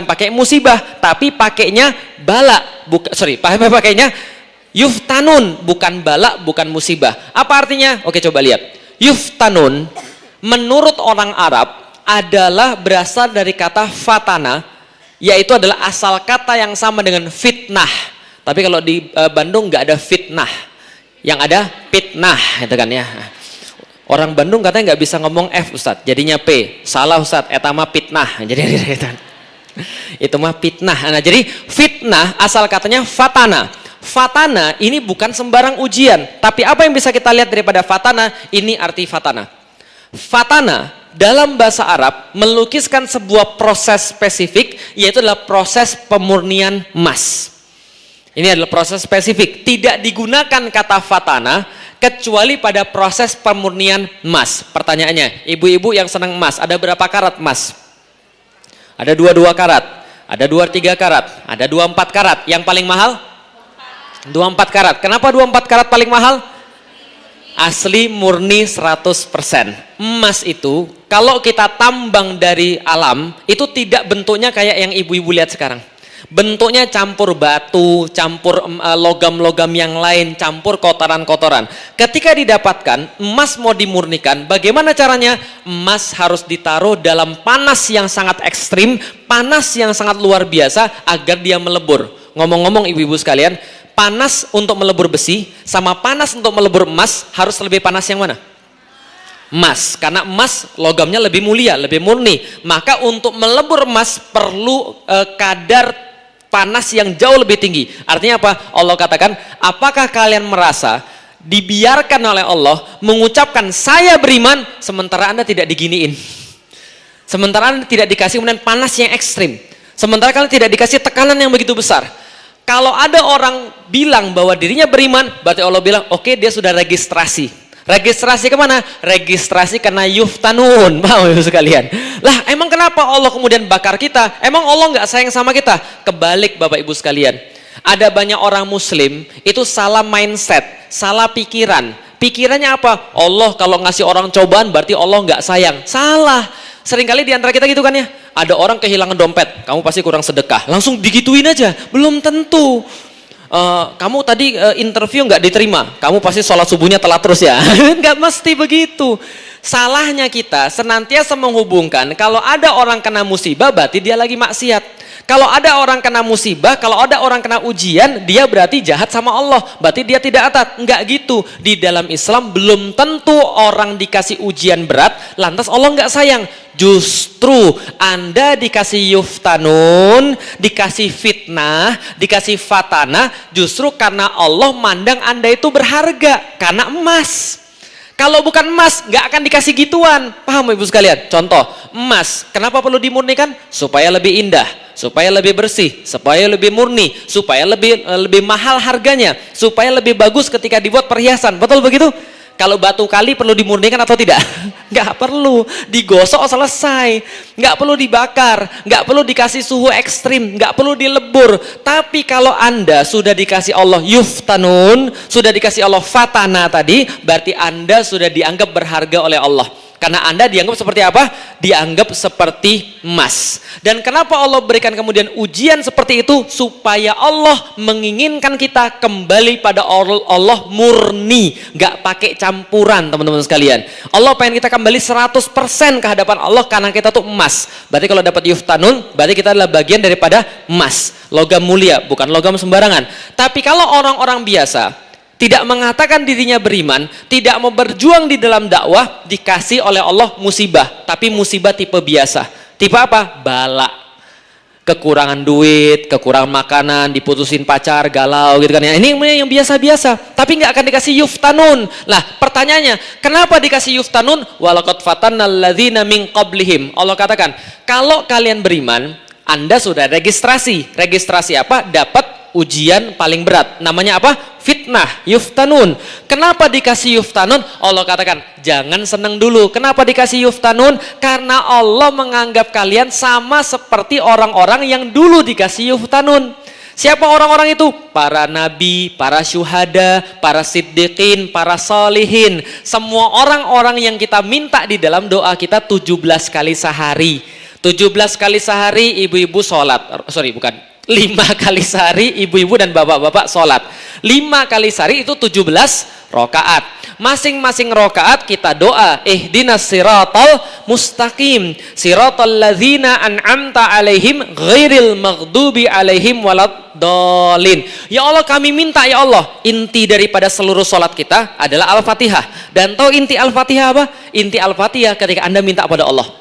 pakai musibah, tapi pakainya bala, pakainya yuftanun, bukan bala, bukan musibah. Apa artinya? Oke, coba lihat. Yuftanun menurut orang Arab adalah berasal dari kata fatana, yaitu adalah asal kata yang sama dengan fitnah. Tapi kalau di Bandung nggak ada fitnah, yang ada fitnah, itu kan ya. Orang Bandung katanya nggak bisa ngomong F Ustadz, jadinya P. Salah Ustadz, etama fitnah. Jadi itu mah fitnah. Nah, jadi fitnah asal katanya fatana. Fatana ini bukan sembarang ujian, tapi apa yang bisa kita lihat daripada fatana? Ini arti fatana. Fatana dalam bahasa Arab melukiskan sebuah proses spesifik, yaitu adalah proses pemurnian emas. Ini adalah proses spesifik. Tidak digunakan kata fatana kecuali pada proses pemurnian emas. Pertanyaannya, ibu-ibu yang senang emas, ada berapa karat emas? Ada 22 karat, ada 23 karat, ada 24 karat. Yang paling mahal? 24 karat. Kenapa 24 karat paling mahal? Asli murni 100%. Emas itu kalau kita tambang dari alam itu tidak bentuknya kayak yang ibu-ibu lihat sekarang. Bentuknya campur batu, campur logam-logam yang lain, campur kotoran-kotoran. Ketika didapatkan emas mau dimurnikan, bagaimana caranya? Emas harus ditaruh dalam panas yang sangat ekstrim, panas yang sangat luar biasa agar dia melebur. Ngomong-ngomong ibu-ibu sekalian, panas untuk melebur besi sama panas untuk melebur emas harus lebih panas yang mana? Emas, karena emas logamnya lebih mulia, lebih murni. Maka untuk melebur emas perlu kadar panas yang jauh lebih tinggi. Artinya apa? Allah katakan, apakah kalian merasa dibiarkan oleh Allah mengucapkan saya beriman sementara Anda tidak diginiin, sementara Anda tidak dikasih kemudian panas yang ekstrim, sementara kalian tidak dikasih tekanan yang begitu besar. Kalau ada orang bilang bahwa dirinya beriman, berarti Allah bilang, oke, dia sudah registrasi. Registrasi kemana? Registrasi karena yuftanun. Paham ibu sekalian? Lah, emang kenapa Allah kemudian bakar kita? Emang Allah nggak sayang sama kita? Kebalik Bapak Ibu sekalian. Ada banyak orang muslim, itu salah mindset, salah pikiran. Pikirannya apa? Allah kalau ngasih orang cobaan berarti Allah nggak sayang. Salah. Seringkali di antara kita gitu kan ya. Ada orang kehilangan dompet, kamu pasti kurang sedekah. Langsung digituin aja. Belum tentu. Kamu tadi interview nggak diterima, kamu pasti sholat subuhnya telat terus ya. Nggak mesti begitu. Salahnya kita senantiasa menghubungkan kalau ada orang kena musibah berarti dia lagi maksiat. Kalau ada orang kena musibah, kalau ada orang kena ujian, dia berarti jahat sama Allah, berarti dia tidak taat. Enggak gitu. Di dalam Islam belum tentu orang dikasih ujian berat lantas Allah enggak sayang. Justru Anda dikasih yuftanun, dikasih fitnah, dikasih fatana, justru karena Allah mandang Anda itu berharga, karena emas. Kalau bukan emas, nggak akan dikasih gituan. Paham ibu sekalian? Contoh, emas, kenapa perlu dimurnikan? Supaya lebih indah, supaya lebih bersih, supaya lebih murni, supaya lebih mahal harganya, supaya lebih bagus ketika dibuat perhiasan. Betul begitu? Kalau batu kali perlu dimurnikan atau tidak? Nggak perlu, digosok selesai. Nggak perlu dibakar, nggak perlu dikasih suhu ekstrim, nggak perlu dilebur. Tapi kalau Anda sudah dikasih Allah yuftanun, sudah dikasih Allah fatana tadi, berarti Anda sudah dianggap berharga oleh Allah. Karena Anda dianggap seperti apa? Dianggap seperti emas. Dan kenapa Allah berikan kemudian ujian seperti itu? Supaya Allah menginginkan kita kembali pada Allah murni. Gak pakai campuran teman-teman sekalian. Allah pengen kita kembali 100% ke hadapan Allah karena kita tuh emas. Berarti kalau dapat yuftanun, berarti kita adalah bagian daripada emas. Logam mulia, bukan logam sembarangan. Tapi kalau orang-orang biasa tidak mengatakan dirinya beriman, tidak mau berjuang di dalam dakwah, dikasih oleh Allah musibah, tapi musibah tipe biasa. Tipe apa? Bala. Kekurangan duit, kekurangan makanan, diputusin pacar, galau gitu kan ya. Ini yang biasa-biasa, tapi nggak akan dikasih yuftanun. Lah, pertanyaannya, kenapa dikasih yuftanun? Walaqad fatannal ladzina min qablihim. Allah katakan, kalau kalian beriman, Anda sudah registrasi. Registrasi apa? Dapat ujian paling berat. Namanya apa? Fitnah, yuftanun. Kenapa dikasih yuftanun? Allah katakan, jangan senang dulu. Kenapa dikasih yuftanun? Karena Allah menganggap kalian sama seperti orang-orang yang dulu dikasih yuftanun. Siapa orang-orang itu? Para nabi, para syuhada, para siddiqin, para salihin. Semua orang-orang yang kita minta di dalam doa kita 17 kali sehari. 17 kali sehari ibu-ibu sholat. 5 kali sehari ibu-ibu dan bapak-bapak sholat. 5 kali sehari itu 17 rokaat. Masing-masing rokaat kita doa, ihdinas siratal mustaqim, siratal ladzina an'amta alaihim ghairil maghdubi alaihim waladdallin. Ya Allah, kami minta ya Allah, inti daripada seluruh sholat kita adalah Al-Fatihah. Dan tahu inti Al-Fatihah apa? Inti Al-Fatihah ketika Anda minta pada Allah.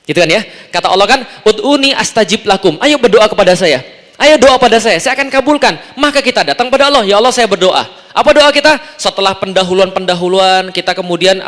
Gitu kan ya? Kata Allah kan, ud'uni astajib lakum. Ayo berdoa kepada saya. Ayo doa pada saya akan kabulkan. Maka kita datang pada Allah, ya Allah saya berdoa. Apa doa kita? Setelah pendahuluan kita kemudian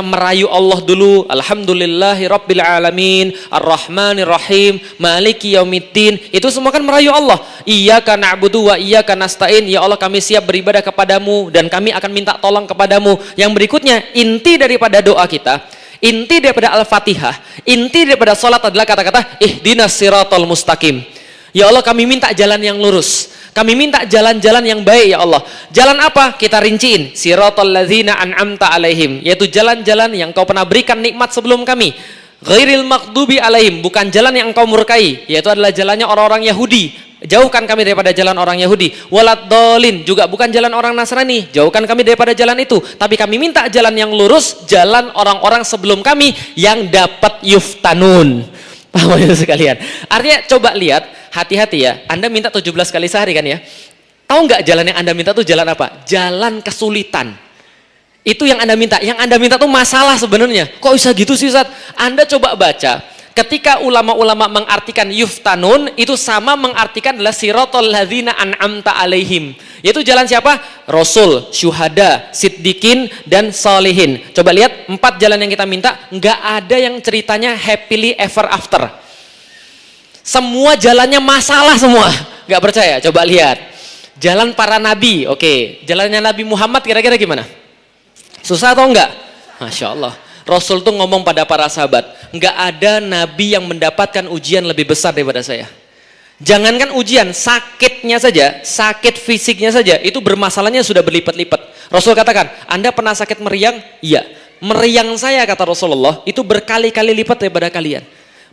merayu Allah dulu. Alhamdulillahi rabbil alamin, arrahmanir rahim, maliki yaumiddin. Itu semua kan merayu Allah. Iyyaka na'budu wa iyyaka nasta'in. Ya Allah, kami siap beribadah kepadamu dan kami akan minta tolong kepadamu. Yang berikutnya, inti daripada doa kita, inti daripada Al-Fatihah, inti daripada sholat adalah kata-kata ihdinas siratal mustaqim. Ya Allah, kami minta jalan yang lurus. Kami minta jalan-jalan yang baik ya Allah. Jalan apa? Kita rinciin. Siratal ladzina an'amta alaihim, yaitu jalan-jalan yang Kau pernah berikan nikmat sebelum kami. Ghairil maghdubi alaihim, bukan jalan yang Engkau murkai, yaitu adalah jalannya orang-orang Yahudi. Jauhkan kami daripada jalan orang Yahudi. Waladdallin, juga bukan jalan orang Nasrani. Jauhkan kami daripada jalan itu. Tapi kami minta jalan yang lurus, jalan orang-orang sebelum kami yang dapat yuftanun. Paham ya sekalian? Artinya coba lihat, hati-hati ya. Anda minta 17 kali sehari kan ya? Tahu nggak jalan yang Anda minta tuh jalan apa? Jalan kesulitan. Itu yang Anda minta. Yang Anda minta tuh masalah sebenarnya. Kok bisa gitu sih Ustaz? Anda coba baca. Ketika ulama-ulama mengartikan yuftanun, itu sama mengartikan adalah siratal ladzina an'amta alaihim. Yaitu jalan siapa? Rasul, syuhada, siddiqin, dan salihin. Coba lihat 4 jalan yang kita minta, nggak ada yang ceritanya happily ever after. Semua jalannya masalah semua. Nggak percaya? Coba lihat. Jalan para nabi, oke. Jalannya Nabi Muhammad kira-kira gimana? Susah atau enggak? Masya Allah. Rasul tuh ngomong pada para sahabat, nggak ada nabi yang mendapatkan ujian lebih besar daripada saya. Jangankan ujian, sakitnya saja, sakit fisiknya saja, itu bermasalahnya sudah berlipat-lipat. Rasul katakan, Anda pernah sakit meriang? Iya. Meriang saya, kata Rasulullah, itu berkali-kali lipat daripada kalian.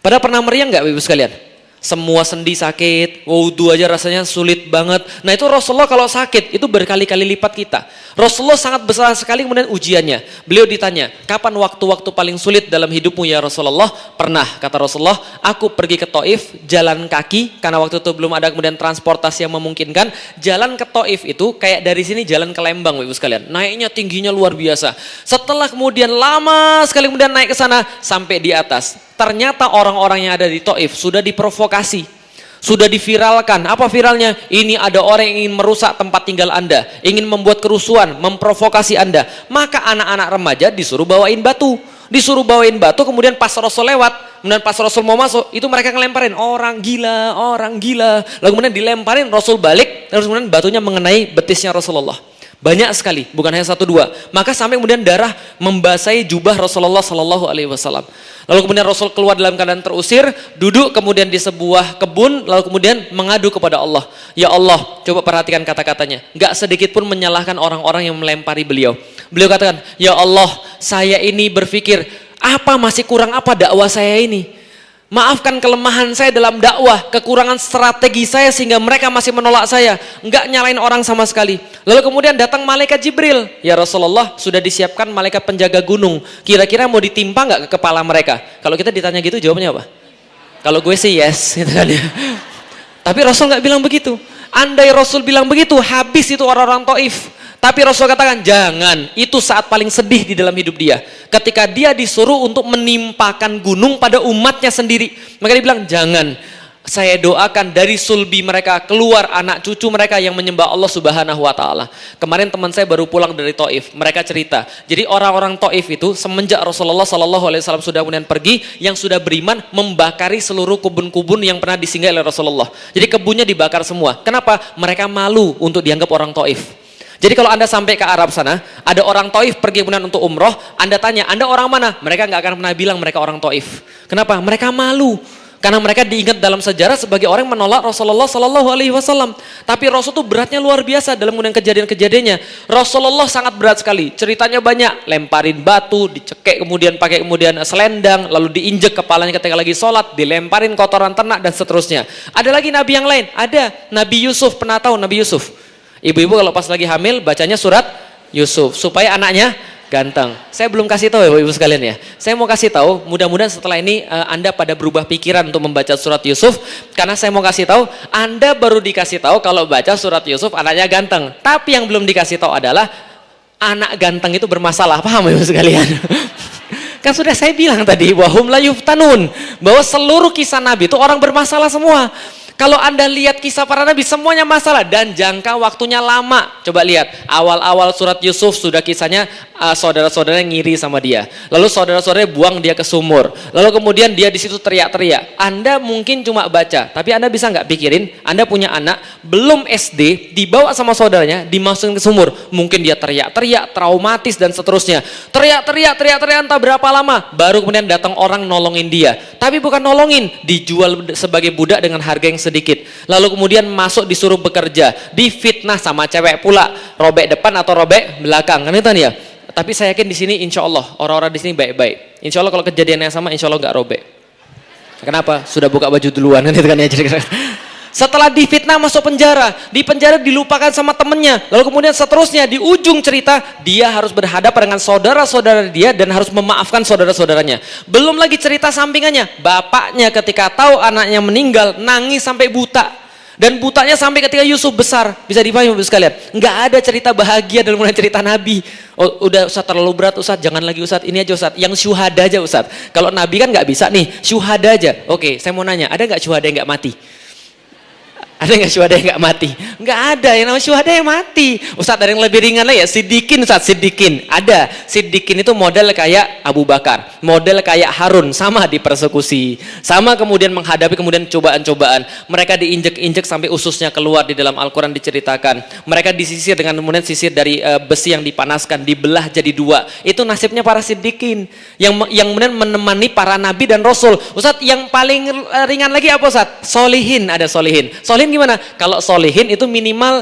Padahal pernah meriang nggak Ibu sekalian? Semua sendi sakit, wudhu aja rasanya sulit banget. Nah itu Rasulullah kalau sakit, itu berkali-kali lipat kita. Rasulullah sangat besar sekali kemudian ujiannya. Beliau ditanya, kapan waktu-waktu paling sulit dalam hidupmu ya Rasulullah? Pernah, kata Rasulullah, aku pergi ke Taif, jalan kaki, karena waktu itu belum ada kemudian transportasi yang memungkinkan. Jalan ke Taif itu kayak dari sini jalan ke Lembang Ibu sekalian. Naiknya tingginya luar biasa. Setelah kemudian lama sekali kemudian naik ke sana, sampai di atas. Ternyata orang-orang yang ada di Taif sudah diprovokasi, sudah diviralkan. Apa viralnya? Ini ada orang yang ingin merusak tempat tinggal Anda, ingin membuat kerusuhan, memprovokasi Anda. Maka anak-anak remaja disuruh bawain batu. Kemudian pas Rasul lewat, kemudian pas Rasul mau masuk, itu mereka ngelemparin, orang gila. Lalu kemudian dilemparin, Rasul balik, terus kemudian batunya mengenai betisnya Rasulullah. Banyak sekali, bukan hanya 1-2. Maka sampai kemudian darah membasahi jubah Rasulullah Sallallahu Alaihi Wasallam. Lalu kemudian Rasul keluar dalam keadaan terusir, duduk kemudian di sebuah kebun, lalu kemudian mengadu kepada Allah. Ya Allah, coba perhatikan kata-katanya. Gak sedikit pun menyalahkan orang-orang yang melempari beliau. Beliau katakan, ya Allah, saya ini berpikir, masih kurang apa dakwah saya ini? Maafkan kelemahan saya dalam dakwah, kekurangan strategi saya sehingga mereka masih menolak saya. Enggak nyalain orang sama sekali. Lalu kemudian datang malaikat Jibril. Ya Rasulullah, sudah disiapkan malaikat penjaga gunung. Kira-kira mau ditimpa enggak ke kepala mereka? Kalau kita ditanya gitu jawabannya apa? Kalau gue sih yes, gitu kan ya. Tapi Rasul enggak bilang begitu. Andai Rasul bilang begitu, habis itu orang-orang Taif. Tapi Rasul katakan, jangan, itu saat paling sedih di dalam hidup dia. Ketika dia disuruh untuk menimpakan gunung pada umatnya sendiri. Maka dia bilang, jangan, saya doakan dari sulbi mereka, keluar anak cucu mereka yang menyembah Allah Subhanahu wa Ta'ala. Kemarin teman saya baru pulang dari Taif, mereka cerita. Jadi orang-orang Taif itu, semenjak Rasulullah SAW sudah kemudian pergi, yang sudah beriman, membakari seluruh kebun-kebun yang pernah disinggahi oleh Rasulullah. Jadi kebunnya dibakar semua. Kenapa? Mereka malu untuk dianggap orang Taif. Jadi kalau Anda sampai ke Arab sana, ada orang Taif pergi kemudian untuk umroh, Anda tanya, Anda orang mana? Mereka nggak akan pernah bilang mereka orang Taif. Kenapa? Mereka malu. Karena mereka diingat dalam sejarah sebagai orang yang menolak Rasulullah Sallallahu Alaihi Wasallam. Tapi Rasul itu beratnya luar biasa dalam kemudian kejadian-kejadiannya. Rasulullah sangat berat sekali. Ceritanya banyak. Lemparin batu, dicekek kemudian pakai kemudian selendang, lalu diinjek kepalanya ketika lagi sholat, dilemparin kotoran ternak dan seterusnya. Ada lagi nabi yang lain. Ada Nabi Yusuf. Pernah tahu Nabi Yusuf? Ibu-ibu kalau pas lagi hamil bacanya surat Yusuf supaya anaknya ganteng. Saya belum kasih tahu ya Ibu sekalian ya. Saya mau kasih tahu, mudah-mudahan setelah ini Anda pada berubah pikiran untuk membaca surat Yusuf, karena saya mau kasih tahu, Anda baru dikasih tahu kalau baca surat Yusuf anaknya ganteng. Tapi yang belum dikasih tahu adalah anak ganteng itu bermasalah. Paham Ibu sekalian? Kan sudah saya bilang tadi, wahum la yuftanun, bahwa seluruh kisah Nabi itu orang bermasalah semua. Kalau Anda lihat kisah para Nabi, semuanya masalah dan jangka waktunya lama. Coba lihat, awal-awal surat Yusuf sudah kisahnya saudara-saudaranya ngiri sama dia. Lalu saudara-saudaranya buang dia ke sumur. Lalu kemudian dia di situ teriak-teriak. Anda mungkin cuma baca, tapi Anda bisa nggak pikirin, Anda punya anak, belum SD, dibawa sama saudaranya, dimasukin ke sumur. Mungkin dia teriak-teriak, traumatis dan seterusnya. Teriak-teriak, entah berapa lama, baru kemudian datang orang nolongin dia. Tapi bukan nolongin, dijual sebagai budak dengan harga yang sedikit. Lalu kemudian masuk disuruh bekerja, difitnah sama cewek pula, robek depan atau robek belakang, kan itu ya. Tapi saya yakin di sini insya Allah orang-orang di sini baik-baik. Insya Allah kalau kejadiannya sama, insya Allah nggak robek. Kenapa? Sudah buka baju duluan kan itu kan ya. Setelah difitnah masuk penjara, di penjara dilupakan sama temennya, lalu kemudian seterusnya di ujung cerita dia harus berhadapan dengan saudara-saudara dia dan harus memaafkan saudara-saudaranya. Belum lagi cerita sampingannya, bapaknya ketika tahu anaknya meninggal nangis sampai buta. Dan butanya sampai ketika Yusuf besar. Bisa dipahami Ibu sekalian? Nggak ada cerita bahagia dalam cerita Nabi. Oh, udah Ustaz terlalu berat Ustaz, jangan lagi Ustaz, ini aja Ustaz, yang syuhada aja Ustaz. Kalau Nabi kan nggak bisa nih, syuhada aja. Oke, saya mau nanya, ada nggak syuhada yang nggak mati? Ada nggak syuhada yang nggak mati? Nggak ada, yang namanya syuhada yang mati. Ustadz, ada yang lebih ringan lah ya, Siddiqin Ustadz, Siddiqin. Ada, Siddiqin itu model kayak Abu Bakar, model kayak Harun, sama dipersekusi, sama kemudian menghadapi kemudian cobaan-cobaan. Mereka diinjek-injek sampai ususnya keluar, di dalam Al-Quran diceritakan. Mereka disisir dengan kemudian sisir dari besi yang dipanaskan, dibelah jadi dua. Itu nasibnya para Siddiqin, yang kemudian menemani para nabi dan rasul. Ustadz, yang paling ringan lagi apa Ustadz? Solihin, ada solihin. Solihin gimana? Kalau solihin itu minimal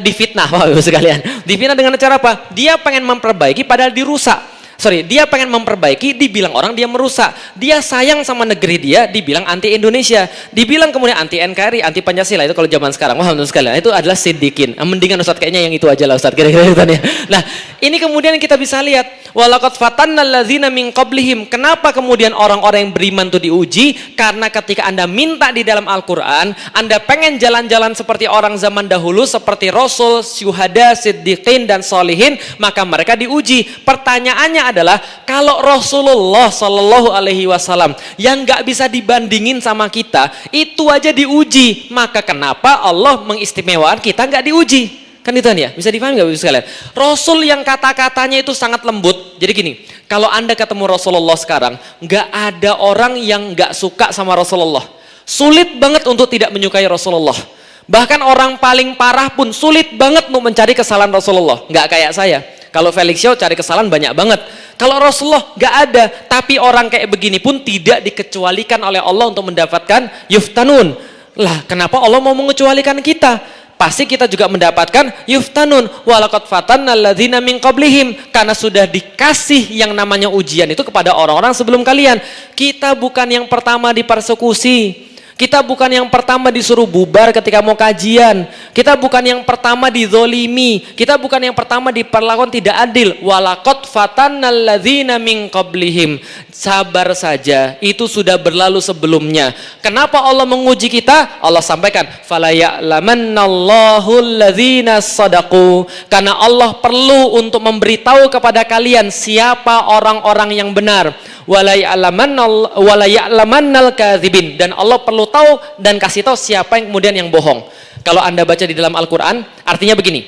difitnah, Bapak Ibu sekalian. Difitnah dengan cara apa? Dia pengen memperbaiki padahal dirusak. Dia pengen memperbaiki, dibilang orang dia merusak. Dia sayang sama negeri dia, dibilang anti Indonesia. Dibilang kemudian anti NKRI, anti Pancasila. Itu kalau zaman sekarang, wah sekalian, itu adalah Siddiqin. Mendingan Ustadz kayaknya yang itu aja lah Ustadz, kira-kira gitu ya. Nah, ini kemudian kita bisa lihat, walaqad fatanna allazina min qablihim. Kenapa kemudian orang-orang yang beriman itu diuji? Karena ketika Anda minta di dalam Al-Quran, Anda pengen jalan-jalan seperti orang zaman dahulu, seperti Rasul, syuhada, Siddiqin, dan solihin, maka mereka diuji. Pertanyaannya adalah, kalau Rasulullah Shallallahu Alaihi Wasallam yang nggak bisa dibandingin sama kita itu aja diuji, maka kenapa Allah mengistimewakan kita nggak diuji? Kan itu ya, bisa dipahami nggak Bapak sekalian? Rasul yang kata-katanya itu sangat lembut. Jadi gini, kalau Anda ketemu Rasulullah sekarang, nggak ada orang yang nggak suka sama Rasulullah. Sulit banget untuk tidak menyukai Rasulullah. Bahkan orang paling parah pun sulit banget untuk mencari kesalahan Rasulullah. Nggak kayak saya. Kalau Felix Show cari kesalahan banyak banget. Kalau Rasulullah nggak ada. Tapi orang kayak begini pun tidak dikecualikan oleh Allah untuk mendapatkan yuftanun. Lah, kenapa Allah mau mengecualikan kita? Pasti kita juga mendapatkan yuftanun. Walaqad fatanna alladzina min qablihim. Karena sudah dikasih yang namanya ujian itu kepada orang-orang sebelum kalian. Kita bukan yang pertama dipersekusi. Kita bukan yang pertama disuruh bubar ketika mau kajian. Kita bukan yang pertama dizolimi. Kita bukan yang pertama diperlakukan tidak adil. Walaqad fatannal ladzina min qablihim. Sabar saja, itu sudah berlalu sebelumnya. Kenapa Allah menguji kita? Allah sampaikan, fala ya'lamannallahu alladzina shadaqu. Karena Allah perlu untuk memberitahu kepada kalian siapa orang-orang yang benar. Wala ya'lamannal kadzibin. Dan Allah perlu tahu dan kasih tahu siapa yang kemudian yang bohong. Kalau Anda baca di dalam Al-Quran, artinya begini,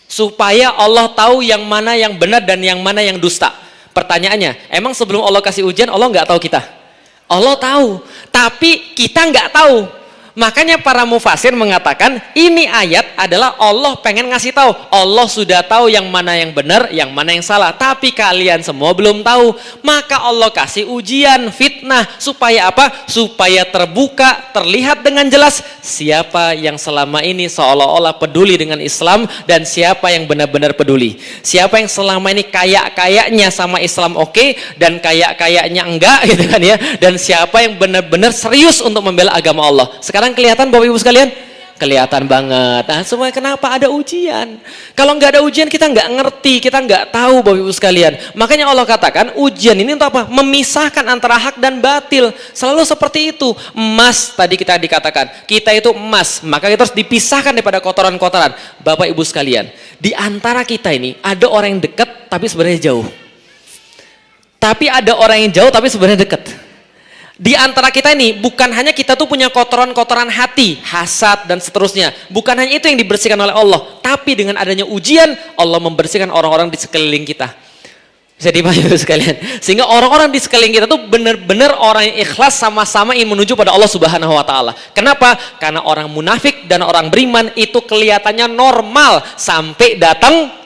supaya Allah tahu yang mana yang benar dan yang mana yang dusta. Pertanyaannya, emang sebelum Allah kasih ujian, Allah nggak tahu kita? Allah tahu, tapi kita nggak tahu. Makanya para mufasir mengatakan ini ayat adalah Allah pengen ngasih tahu. Allah sudah tahu yang mana yang benar, yang mana yang salah. Tapi kalian semua belum tahu. Maka Allah kasih ujian, fitnah. Supaya apa? Supaya terbuka, terlihat dengan jelas siapa yang selama ini seolah-olah peduli dengan Islam dan siapa yang benar-benar peduli. Siapa yang selama ini kayak-kayaknya sama Islam oke, dan kayak-kayaknya enggak gitu kan ya. Dan siapa yang benar-benar serius untuk membela agama Allah. Sekarang kelihatan Bapak Ibu sekalian? Kelihatan banget. Nah, semua kenapa ada ujian? Kalau nggak ada ujian kita nggak ngerti, kita nggak tahu Bapak Ibu sekalian. Makanya Allah katakan ujian ini untuk apa? Memisahkan antara hak dan batil. Selalu seperti itu. Emas tadi kita dikatakan, kita itu emas, maka kita harus dipisahkan daripada kotoran-kotoran. Bapak Ibu sekalian, di antara kita ini ada orang yang dekat tapi sebenarnya jauh. Tapi ada orang yang jauh tapi sebenarnya dekat. Di antara kita ini bukan hanya kita tuh punya kotoran-kotoran hati, hasad dan seterusnya. Bukan hanya itu yang dibersihkan oleh Allah, tapi dengan adanya ujian Allah membersihkan orang-orang di sekeliling kita. Bisa dipahami sekalian. Sehingga orang-orang di sekeliling kita tuh benar-benar orang yang ikhlas, sama-sama ingin menuju pada Allah Subhanahu wa taala. Kenapa? Karena orang munafik dan orang beriman itu kelihatannya normal sampai datang,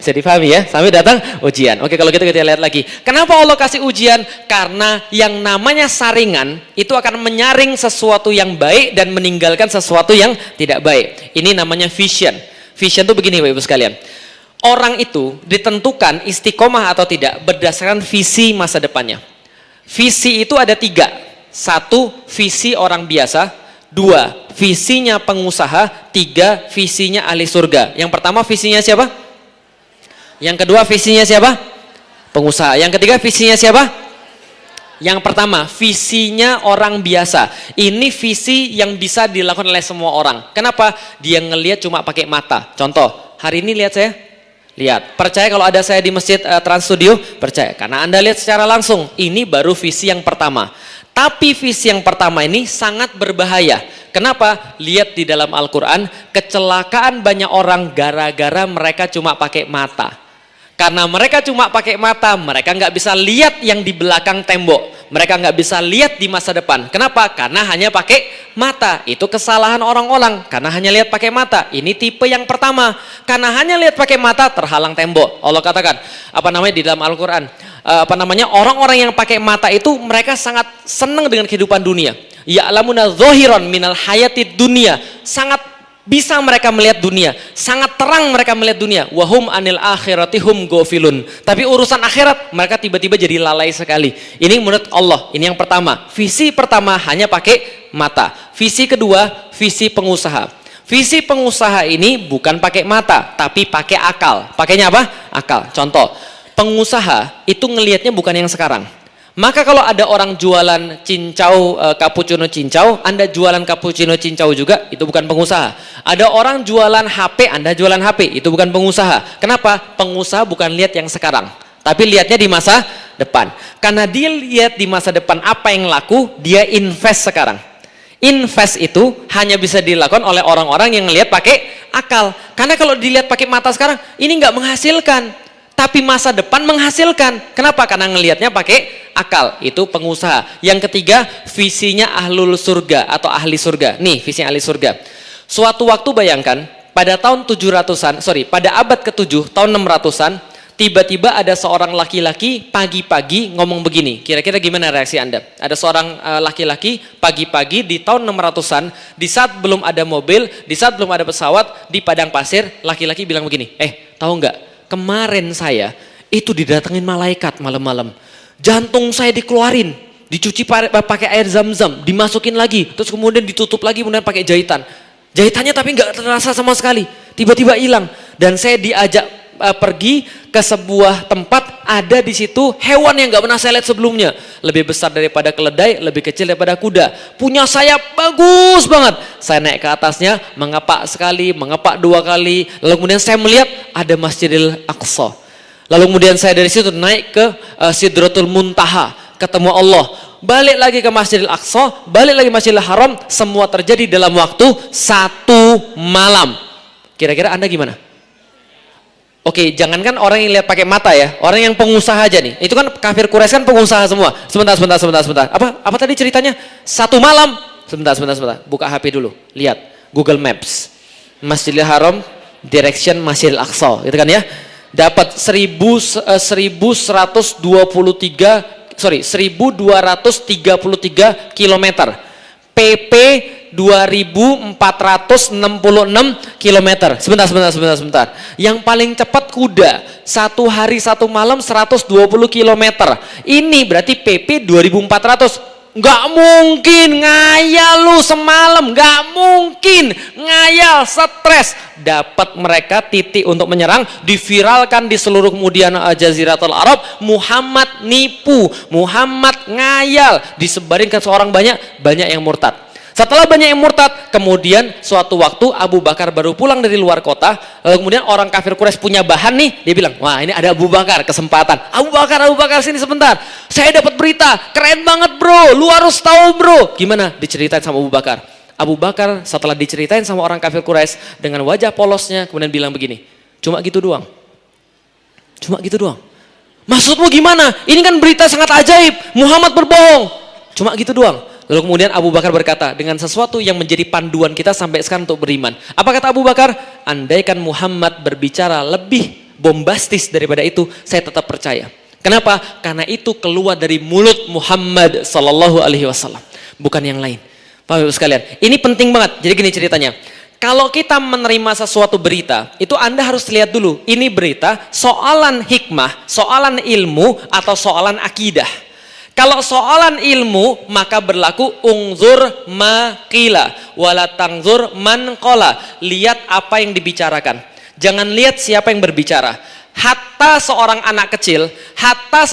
bisa difahami ya, sampai datang ujian. Oke, kalau gitu kita lihat lagi. Kenapa Allah kasih ujian? Karena yang namanya saringan itu akan menyaring sesuatu yang baik dan meninggalkan sesuatu yang tidak baik. Ini namanya vision. Vision itu begini Bapak Ibu sekalian. Orang itu ditentukan istiqomah atau tidak berdasarkan visi masa depannya. Visi itu ada 3. 1, visi orang biasa. 2, visinya pengusaha. 3, visinya ahli surga. Yang pertama visinya siapa? Yang kedua visinya siapa? Pengusaha. Yang ketiga visinya siapa? Yang pertama visinya orang biasa. Ini visi yang bisa dilakukan oleh semua orang. Kenapa? Dia ngelihat cuma pakai mata. Contoh, hari ini lihat saya? Lihat. Percaya kalau ada saya di masjid Trans Studio? Percaya. Karena Anda lihat secara langsung. Ini baru visi yang pertama. Tapi visi yang pertama ini sangat berbahaya. Kenapa? Lihat di dalam Al-Quran, kecelakaan banyak orang gara-gara mereka cuma pakai mata. Karena mereka cuma pakai mata, mereka nggak bisa lihat yang di belakang tembok. Mereka nggak bisa lihat di masa depan. Kenapa? Karena hanya pakai mata. Itu kesalahan orang-orang. Karena hanya lihat pakai mata. Ini tipe yang pertama. Karena hanya lihat pakai mata, terhalang tembok. Allah katakan, di dalam Al-Quran, orang-orang yang pakai mata itu mereka sangat senang dengan kehidupan dunia. Ya'lamuna dzahiran minal hayatid dunia. Sangat bisa mereka melihat dunia, sangat terang mereka melihat dunia. Wahum anil akhirati hum ghafilun. Tapi urusan akhirat mereka tiba-tiba jadi lalai sekali. Ini menurut Allah, ini yang pertama. Visi pertama hanya pakai mata. Visi kedua, visi pengusaha. Visi pengusaha ini bukan pakai mata, tapi pakai akal. Pakainya apa? Akal. Contoh, pengusaha itu ngelihatnya bukan yang sekarang. Maka kalau ada orang jualan cincau, cappuccino cincau, Anda jualan cappuccino cincau juga, itu bukan pengusaha. Ada orang jualan HP, Anda jualan HP, itu bukan pengusaha. Kenapa? Pengusaha bukan lihat yang sekarang, tapi lihatnya di masa depan. Karena dia lihat di masa depan apa yang laku, dia invest sekarang. Invest itu hanya bisa dilakukan oleh orang-orang yang lihat pakai akal. Karena kalau dilihat pakai mata sekarang, ini nggak menghasilkan. Tapi masa depan menghasilkan. Kenapa? Karena ngelihatnya pakai akal. Itu pengusaha. Yang ketiga, visinya ahlul surga atau ahli surga. Nih, visinya ahli surga. Suatu waktu bayangkan, pada tahun 700-an, pada abad ke-7, tahun 600-an, tiba-tiba ada seorang laki-laki pagi-pagi ngomong begini. Kira-kira gimana reaksi Anda? Ada seorang laki-laki pagi-pagi di tahun 600-an, di saat belum ada mobil, di saat belum ada pesawat, di padang pasir, laki-laki bilang begini, tahu nggak? Kemarin saya itu didatengin malaikat malam-malam. Jantung saya dikeluarin, dicuci pakai air zam-zam, dimasukin lagi, terus kemudian ditutup lagi, kemudian pakai jahitan. Jahitannya tapi nggak terasa sama sekali, tiba-tiba hilang. Dan saya diajak pergi ke sebuah tempat, ada di situ hewan yang nggak pernah saya lihat sebelumnya, lebih besar daripada keledai, lebih kecil daripada kuda, punya sayap bagus banget. Saya naik ke atasnya, mengepak sekali, mengepak 2 kali, lalu kemudian saya melihat ada Masjidil Aqsa. Lalu kemudian saya dari situ naik ke Sidratul Muntaha, ketemu Allah. Balik lagi ke Masjidil Aqsa, balik lagi Masjidil Haram, semua terjadi dalam waktu 1 malam. Kira-kira Anda gimana? Oke, jangankan orang yang lihat pakai mata ya, orang yang pengusaha aja nih. Itu kan kafir Quraisy kan pengusaha semua. Sebentar. Apa tadi ceritanya? 1 malam. Sebentar. Buka HP dulu. Lihat Google Maps. Masjidil Haram, direction Masjidil Aqsa, gitu kan ya. Dapat 1233 kilometer. PP 2466 km. Sebentar. Yang paling cepat kuda, 1 hari 1 malam 120 km. Ini berarti PP 2400. Nggak mungkin, ngayal lu semalam, nggak mungkin, ngayal, stres. Dapat mereka titik untuk menyerang, diviralkan di seluruh kemudian Jaziratul Arab. Muhammad nipu, Muhammad ngayal, disebarin ke seorang banyak yang murtad. Setelah banyak yang murtad, kemudian suatu waktu Abu Bakar baru pulang dari luar kota, lalu kemudian orang kafir Quraisy punya bahan nih, dia bilang, wah ini ada Abu Bakar, kesempatan. Abu Bakar sini sebentar, saya dapat berita, keren banget bro, lu harus tahu bro. Gimana? Diceritain sama Abu Bakar. Abu Bakar setelah diceritain sama orang kafir Quraisy dengan wajah polosnya, kemudian bilang begini, cuma gitu doang. Maksudmu gimana? Ini kan berita sangat ajaib, Muhammad berbohong. Cuma gitu doang. Lalu kemudian Abu Bakar berkata dengan sesuatu yang menjadi panduan kita sampai sekarang untuk beriman. Apa kata Abu Bakar? Andaikan Muhammad berbicara lebih bombastis daripada itu, saya tetap percaya. Kenapa? Karena itu keluar dari mulut Muhammad sallallahu alaihi wasallam, bukan yang lain. Bapak Ibu sekalian, ini penting banget. Jadi gini ceritanya. Kalau kita menerima sesuatu berita, itu Anda harus lihat dulu, ini berita soalan hikmah, soalan ilmu atau soalan akidah. Kalau soalan ilmu, maka berlaku ungzur maqila wala tangzur man qala. Lihat apa yang dibicarakan. Jangan lihat siapa yang berbicara. Hatta seorang anak kecil, hatta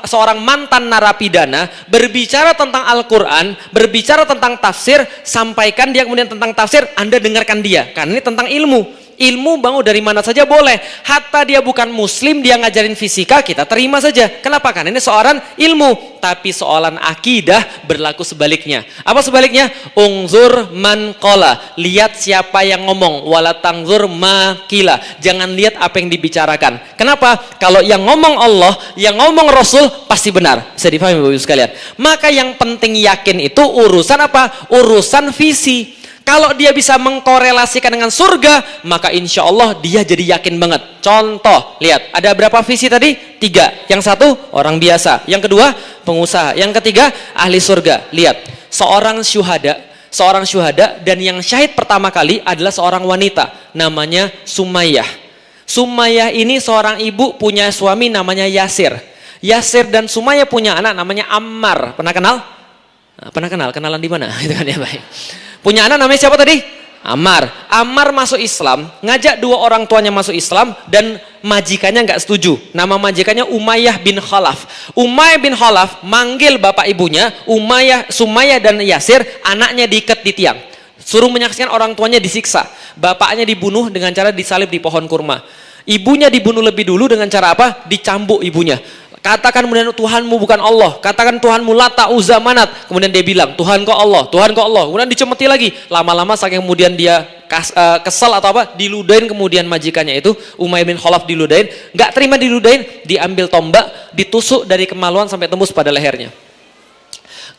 seorang mantan narapidana berbicara tentang Al-Quran, berbicara tentang tafsir, sampaikan dia kemudian tentang tafsir, Anda dengarkan dia. Karena ini tentang ilmu. Ilmu mau dari mana saja boleh. Hatta dia bukan muslim, dia ngajarin fisika, kita terima saja. Kenapa? Karena ini soalan ilmu. Tapi soalan akidah berlaku sebaliknya. Apa sebaliknya? Ungzur man qala. Lihat siapa yang ngomong. Wala tangzur ma qila. Jangan lihat apa yang dibicarakan. Kenapa? Kalau yang ngomong Allah, yang ngomong Rasul, pasti benar. Bisa dipahami Bapak Ibu sekalian. Maka yang penting yakin itu urusan apa? Urusan visi. Kalau dia bisa mengkorelasikan dengan surga, maka insya Allah dia jadi yakin banget. Contoh, lihat, ada berapa visi tadi? 3. Yang satu, orang biasa. Yang kedua, pengusaha. Yang ketiga, ahli surga. Lihat, seorang syuhada dan yang syahid pertama kali adalah seorang wanita. Namanya Sumayyah. Sumayyah ini seorang ibu punya suami namanya Yasir. Yasir dan Sumayyah punya anak namanya Ammar. Pernah kenal? Pernah kenal? Kenalan di mana? Itu kan ya, baik. Punya anak namanya siapa tadi? Ammar. Ammar masuk Islam, ngajak 2 orang tuanya masuk Islam dan majikannya nggak setuju. Nama majikannya Umayyah bin Khalaf. Umayyah bin Khalaf manggil bapak ibunya, Sumayyah dan Yasir, anaknya diikat di tiang. Suruh menyaksikan orang tuanya disiksa. Bapaknya dibunuh dengan cara disalib di pohon kurma. Ibunya dibunuh lebih dulu dengan cara apa? Dicambuk ibunya. Katakan kemudian Tuhanmu bukan Allah. Katakan Tuhanmu Lata, Uzza, Manat. Kemudian dia bilang Tuhan kau Allah, Tuhan kau Allah. Kemudian dicemeti lagi. Lama-lama saking kemudian dia kesal atau apa, diludahin kemudian majikannya itu Umayyah bin Khalaf diludahin. Gak terima diludahin, diambil tombak, ditusuk dari kemaluan sampai tembus pada lehernya.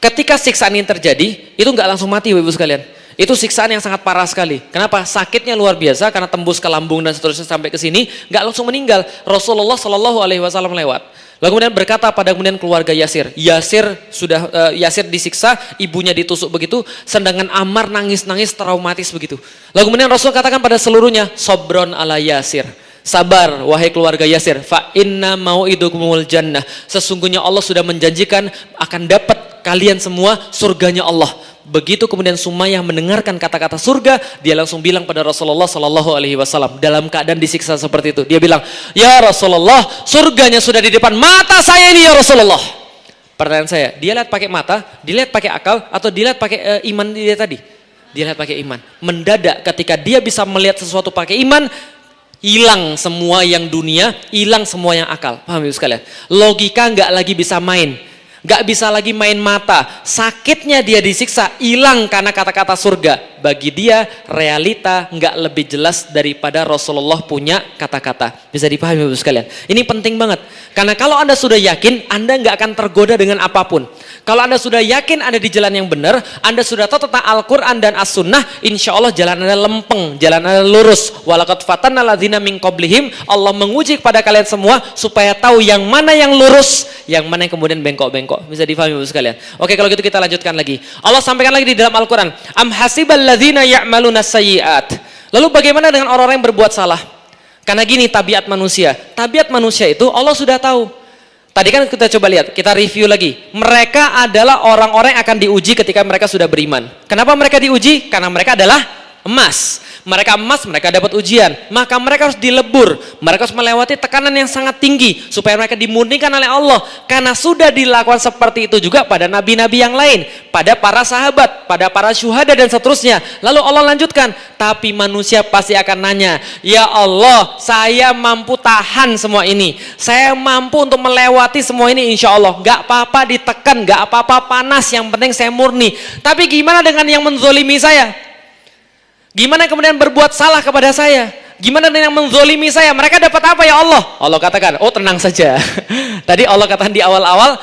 Ketika siksaan ini terjadi, itu gak langsung mati Ibu sekalian. Itu siksaan yang sangat parah sekali. Kenapa? Sakitnya luar biasa karena tembus ke lambung dan seterusnya sampai ke sini, gak langsung meninggal. Rasulullah Shallallahu Alaihi Wasallam lewat. Lalu kemudian berkata pada kemudian keluarga Yasir. Yasir disiksa, ibunya ditusuk begitu, sedangkan Ammar nangis-nangis traumatis begitu. Lalu kemudian Rasul katakan pada seluruhnya, Sobron ala Yasir. Sabar wahai keluarga Yasir, fa inna mau'idukumul jannah. Sesungguhnya Allah sudah menjanjikan akan dapat kalian semua surganya Allah. Begitu kemudian Sumayyah mendengarkan kata-kata surga, dia langsung bilang pada Rasulullah Sallallahu Alaihi Wasallam dalam keadaan disiksa seperti itu. Dia bilang, ya Rasulullah, surganya sudah di depan mata saya ini ya Rasulullah. Pertanyaan saya, dia lihat pakai mata, dilihat pakai akal, atau dilihat pakai iman dia tadi? Dia lihat pakai iman. Mendadak ketika dia bisa melihat sesuatu pakai iman, hilang semua yang dunia, hilang semua yang akal. Paham Ibu sekalian? Logika nggak lagi bisa main. Gak bisa lagi main mata. Sakitnya dia disiksa, hilang karena kata-kata surga. Bagi dia realita gak lebih jelas daripada Rasulullah punya kata-kata. Bisa dipahami Bapak sekalian. Ini penting banget. Karena kalau Anda sudah yakin, Anda gak akan tergoda dengan apapun. Kalau Anda sudah yakin Anda di jalan yang benar, Anda sudah tahu tentang Al-Quran dan As-Sunnah, insya Allah jalan Anda lempeng, jalan Anda lurus. Walaqad fatanna alladzina min qablihim. Allah menguji kepada kalian semua supaya tahu yang mana yang lurus, yang mana yang kemudian bengkok-bengkok. Bisa difahami Bapak sekalian. Oke, kalau gitu kita lanjutkan lagi. Allah sampaikan lagi di dalam Al-Quran, am hasibal ladzina ya'maluna sayyi'at. Lalu bagaimana dengan orang-orang yang berbuat salah? Karena gini tabiat manusia. Tabiat manusia itu Allah sudah tahu. Tadi kan kita coba lihat, kita review lagi. Mereka adalah orang-orang yang akan diuji ketika mereka sudah beriman. Kenapa mereka diuji? Karena mereka adalah emas. Mereka emas, mereka dapat ujian. Maka mereka harus dilebur. Mereka harus melewati tekanan yang sangat tinggi supaya mereka dimurnikan oleh Allah. Karena sudah dilakukan seperti itu juga pada nabi-nabi yang lain, pada para sahabat, pada para syuhada dan seterusnya. Lalu Allah lanjutkan, tapi manusia pasti akan nanya, ya Allah, saya mampu tahan semua ini. Saya mampu untuk melewati semua ini insya Allah. Gak apa-apa ditekan, gak apa-apa panas, yang penting saya murni. Tapi gimana dengan yang menzolimi saya? Gimana kemudian berbuat salah kepada saya? Gimana dengan yang menzolimi saya? Mereka dapat apa ya Allah? Allah katakan, oh tenang saja. Tadi Allah katakan di awal-awal,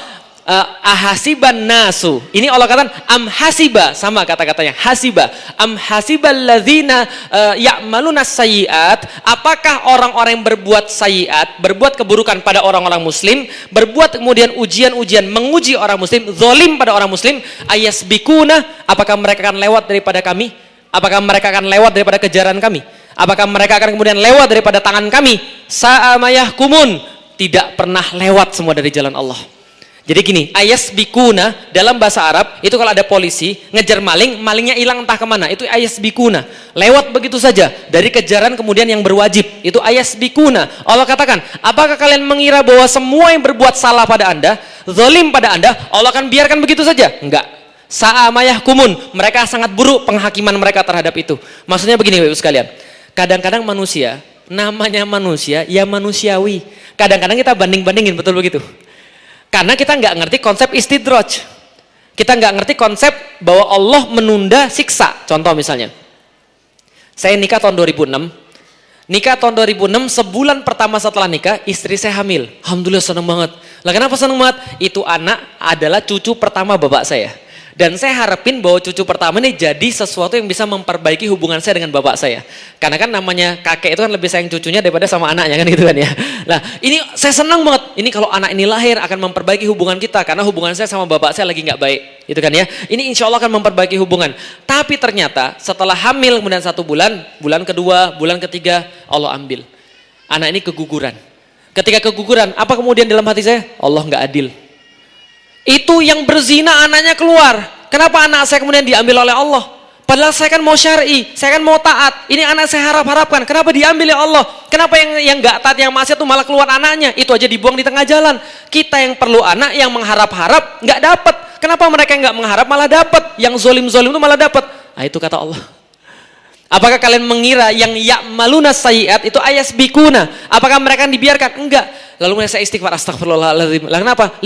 ahasiban nasu. Ini Allah katakan, am hasiba. Sama kata-katanya, hasiba. Am hasibal ladzina ya'maluna sayyi'at. Apakah orang-orang yang berbuat sayyi'at, berbuat keburukan pada orang-orang muslim, berbuat kemudian ujian-ujian, menguji orang muslim, zolim pada orang muslim, ayasbikuna, apakah mereka akan lewat daripada kami? Apakah mereka akan lewat daripada kejaran kami? Apakah mereka akan kemudian lewat daripada tangan kami? Sa'amayah kumun. Tidak pernah lewat semua dari jalan Allah. Jadi gini, ayasbikuna dalam bahasa Arab, itu kalau ada polisi ngejar maling, malingnya hilang entah kemana, itu ayasbikuna. Lewat begitu saja, dari kejaran kemudian yang berwajib, itu ayasbikuna. Allah katakan, apakah kalian mengira bahwa semua yang berbuat salah pada anda, zalim pada anda, Allah akan biarkan begitu saja? Enggak. Sa'amayah kumun, mereka sangat buruk penghakiman mereka terhadap itu. Maksudnya begini Bapak sekalian, Kadang-kadang manusia, namanya manusia, ya manusiawi. Kadang-kadang kita banding-bandingin, betul begitu. Karena kita nggak ngerti konsep istidraj. Kita nggak ngerti konsep bahwa Allah menunda siksa. Contoh misalnya, saya nikah tahun 2006. Nikah tahun 2006, sebulan pertama setelah nikah, istri saya hamil. Alhamdulillah seneng banget. Lah kenapa seneng banget? Itu anak adalah cucu pertama bapak saya. Dan saya harapin bahwa cucu pertama ini jadi sesuatu yang bisa memperbaiki hubungan saya dengan bapak saya. Karena kan namanya kakek itu kan lebih sayang cucunya daripada sama anaknya kan gitu kan ya. Nah ini saya senang banget. Ini kalau anak ini lahir akan memperbaiki hubungan kita. Karena hubungan saya sama bapak saya lagi nggak baik. Gitu kan ya. Ini insya Allah akan memperbaiki hubungan. Tapi ternyata setelah hamil kemudian 1 bulan, bulan kedua, bulan ketiga Allah ambil. Anak ini keguguran. Ketika keguguran, apa kemudian dalam hati saya? Allah nggak adil. Itu yang berzina anaknya keluar. Kenapa anak saya kemudian diambil oleh Allah? Padahal saya kan mau syar'i, saya kan mau taat. Ini anak saya harapkan. Kenapa diambil ya Allah? Kenapa yang nggak taat, yang maksiat itu malah keluar anaknya? Itu aja dibuang di tengah jalan. Kita yang perlu anak, yang mengharap-harap nggak dapat. Kenapa mereka yang nggak mengharap malah dapat? Yang zolim-zolim itu malah dapat. Nah itu kata Allah. Apakah kalian mengira yang ya'maluna sayyi'at itu ayasbikuna? Apakah mereka dibiarkan? Enggak. Lalu saya istighfar, astagfirullahaladzim. Lah kenapa?